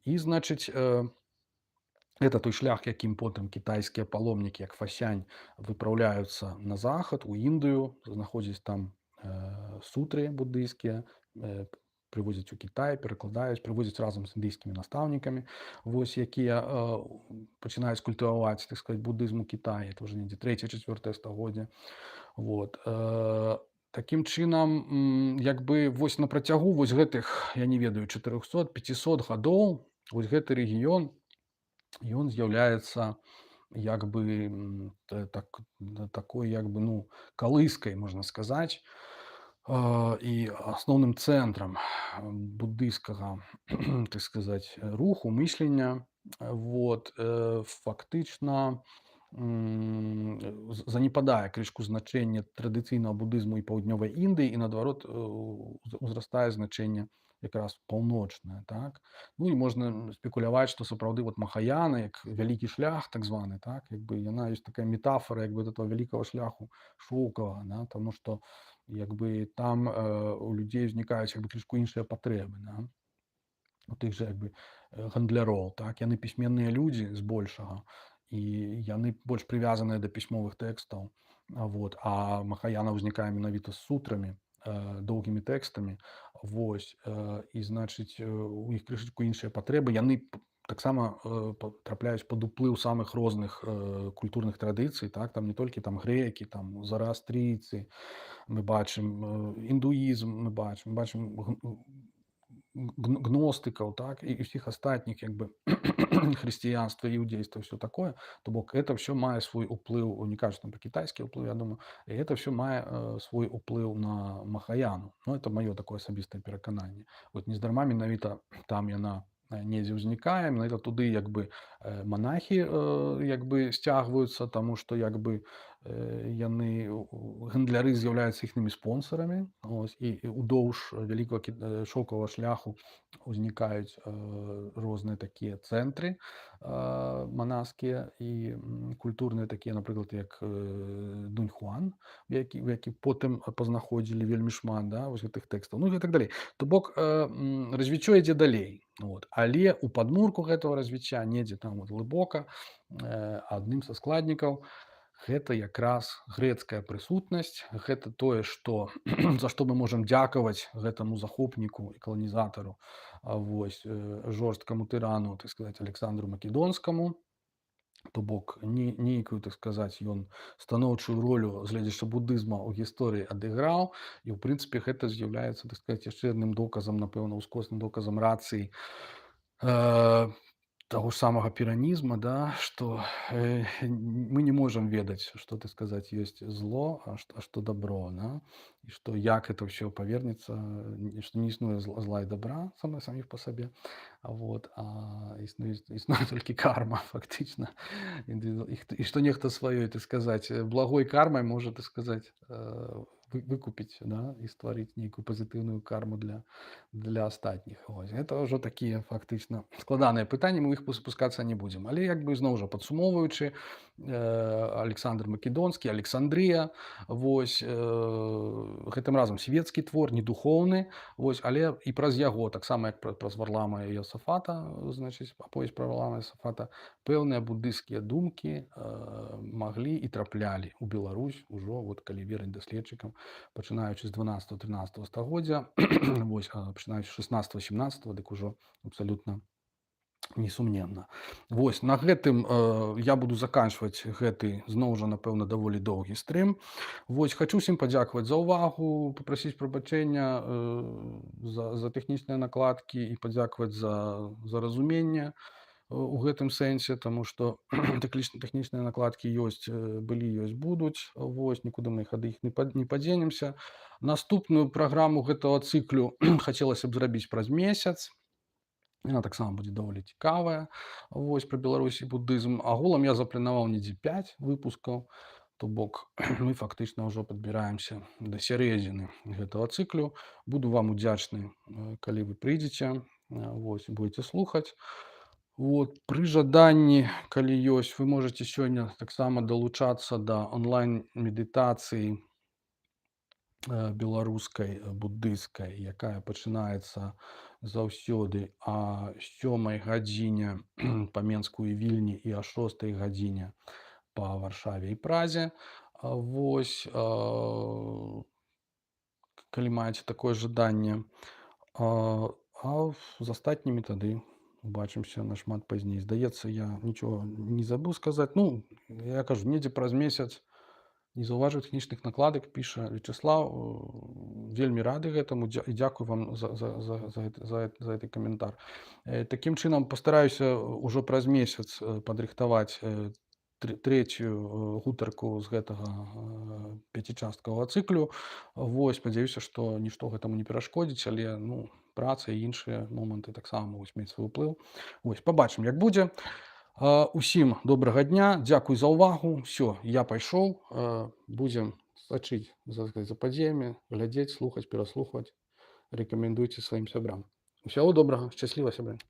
І, значыць, это той шлях, якім потым кітайскія паломнікі, як Фасянь, выпраўляюцца на захад, у Індыю, знаходзяць там сутры буддыйскія, прывозяць у Кітай, перакладаюць, прывозяць разам з індыйскімі настаўнікамі, вось, якія пачынаюць культываваць, так сказать, буддызм у Кітаі, это ўжо недзе 3-4 стагоддзе. Вот. Такім чынам, як бы вось на працягу вось гэтых, я не ведаю, 400-500 гадоў вось гэты рэгіён, ён з'яўляецца як бы такой як бы, ну, калыскай, можна сказаць, і асноўным цэнтрам буддыйскага, так сказаць, руху, мыслення. Вот. Фактычна занепадае крышку значэнне традыцыйнага будызму і паўднёвай Індыі, і наадварот узрастае значэнне якраз паўночнае, так. Ну і можна спекуляваць, што сапраўды вот махаяна, як вялікі шлях так званы, так, як бы яна ёсць такая метафора як бы этого вялікага шляху шоўкавага, да, таму што як бы там у людзей узнікаюць як бы крышку іншыя патрэбы, да. У тых жа як бы гандляроў, так, яны пісьменныя людзі збольшага, і яны больш прывязаныя да пісьмовых тэкстаў, вот, а махаяна ўзнікае менавіта з сутрамі, доўгімі тэкстамі, вось, і значыць у іх крышачку іншыя патрэбы, яны таксама трапляюць пад уплыў самых розных культурных традыцый, так, там не толькі там грэкі, там зараастрыйцы, мы бачым індуізм, мы бачым гностыкаў, так, і ўсіх астатніх як бы хрысціянства, іўдзейства, ўсё такое, то бок это ўсё мае свой уплыў, не кажуць там пра кітайскі ўплыў, я думаю, і это ўсё мае свой уплыў на махаяну. Ну, это маё такое асабістае перакананне. Вот нездарма менавіта там яна недзе ўзнікае, менавіта туды як бы манахі як бы сцягваюцца, таму што як бы яны гандляры з'яўляюцца іхнымі спонсарамі, ось, і ўдоўж вялікага шоўкавага шляху узнікаюць розныя такія цэнтры манаскія і культурныя такія, напрыклад, як Дуньхуан, які потым пазнаходзілі вельмі шмат, да, вось гэтых тэкстаў, ну і так далей. То бок развіццё ідзе далей. Вот. Але у падмурку гэтага развіцця недзе там вот глыбока адным са складнікаў гэта якраз грэцкая прысутнасць, гэта тое, што за што мы можам дзякаваць гэтаму захопніку і каланізатару, вось, жорсткаму тырану, так сказаць, Александру Македонскаму, то бок нейкую, так сказаць, ён станоўчую ролю з гледзяча будызма ў гісторыі адыграў, і ў прынцыпе гэта з'яўляецца, так сказаць, яшчэ адным доказам, напэўна, ускосным доказам рацыі таго ж самага піранізма, да, што мы не можам ведаць, што, так сказаць, ёсць зло, а што добро, да, і што як это ўсё павернецца, што не існуе зла і добра саміх па сабе, вот, а існуе толькі карма, фактычна, і што нехта сваёй, так сказаць, благой кармай можа, так сказаць, выкупіць, да, і стварыць нейкую пазітыўную карму для астатніх. Ось. Гэта ўжо такія фактычна складаныя пытанні, мы іх спускацца не будзем. Але як бы зноў жа падсумоўваючы, Александр Македонскі, Александрыя, вось, гэтым разам свецкі твор, не духоўны, вось, але і праз яго, таксама як праз Варлама і Йосафата, значыць, аповесць пра Варлама і Йосафата, пэўныя буддыйскія думкі маглі і траплялі ў Беларусь ужо, вот, калі верыць даследчыкам, пачынаючы з 12-13 стагоддзя, вось, пачынаючы 16-17, дык ужо абсалютна несумненна. Вось, на гэтым я буду заканчваць гэты, зноў жа, напэўна, даволі доўгі стрым. Вось, хачу ўсім падзякаваць за ўвагу, папрасіць прабачэння за тэхнічныя накладкі і падзякаваць за разуменне. у гэтым сэнсе, таму што тэхнічныя накладкі ёсць, былі, ёсць, будуць. Вось, нікуды мы ад іх не падзенемся. Наступную праграму гэтага цыклю хацелася б зрабіць праз месяц. Яна таксама будзе даволі цікавая. Вось, пра Беларусь і будызм. Агулам я запланаваў недзе 5 выпускаў. То бок мы фактычна ўжо падбіраемся да сярэдзіны гэтага цыклю. Буду вам удзячны, калі вы прыйдзеце, вось, будзеце слухаць. Вот, пры жаданні, калі ёсць, вы можаце сёння таксама далучацца да онлайн-медытацыі беларускай, буддыйскай, якая пачынаецца заўсёды о 7 гадзіне па Менску і Вільні і о 6 гадзіне па Варшаве і Празе. Вось, калі маеце такое жаданне. А з астатнімі тады убачымся нашмат пазней. Здаецца, я нічога не забыў сказаць. Ну, я кажу, недзе праз месяц не заўважыў тэхнічных накладак, піша Вячеслав. Вельмі рады гэтаму і дзякую вам за гэты каментар. Такім чынам пастараюся ўжо праз месяц падрыхтаваць трэцюю гутарку з гэтага 5-часткавага цыклю. Вось, спадзяюся, што нішто гэтаму не перашкодзіць, але праца і іншыя моманты таксама могуць мець свой уплыў. Вось, пабачым, як будзе. Усім добрага дня, дзякуй за ўвагу. Всё, я пайшоў. Будзем сачыць за падзеямі, глядзець, слухаць, пераслухваць. Рэкамендуйце сваім сябрам. Усяго добрага, шчасліва, сябры.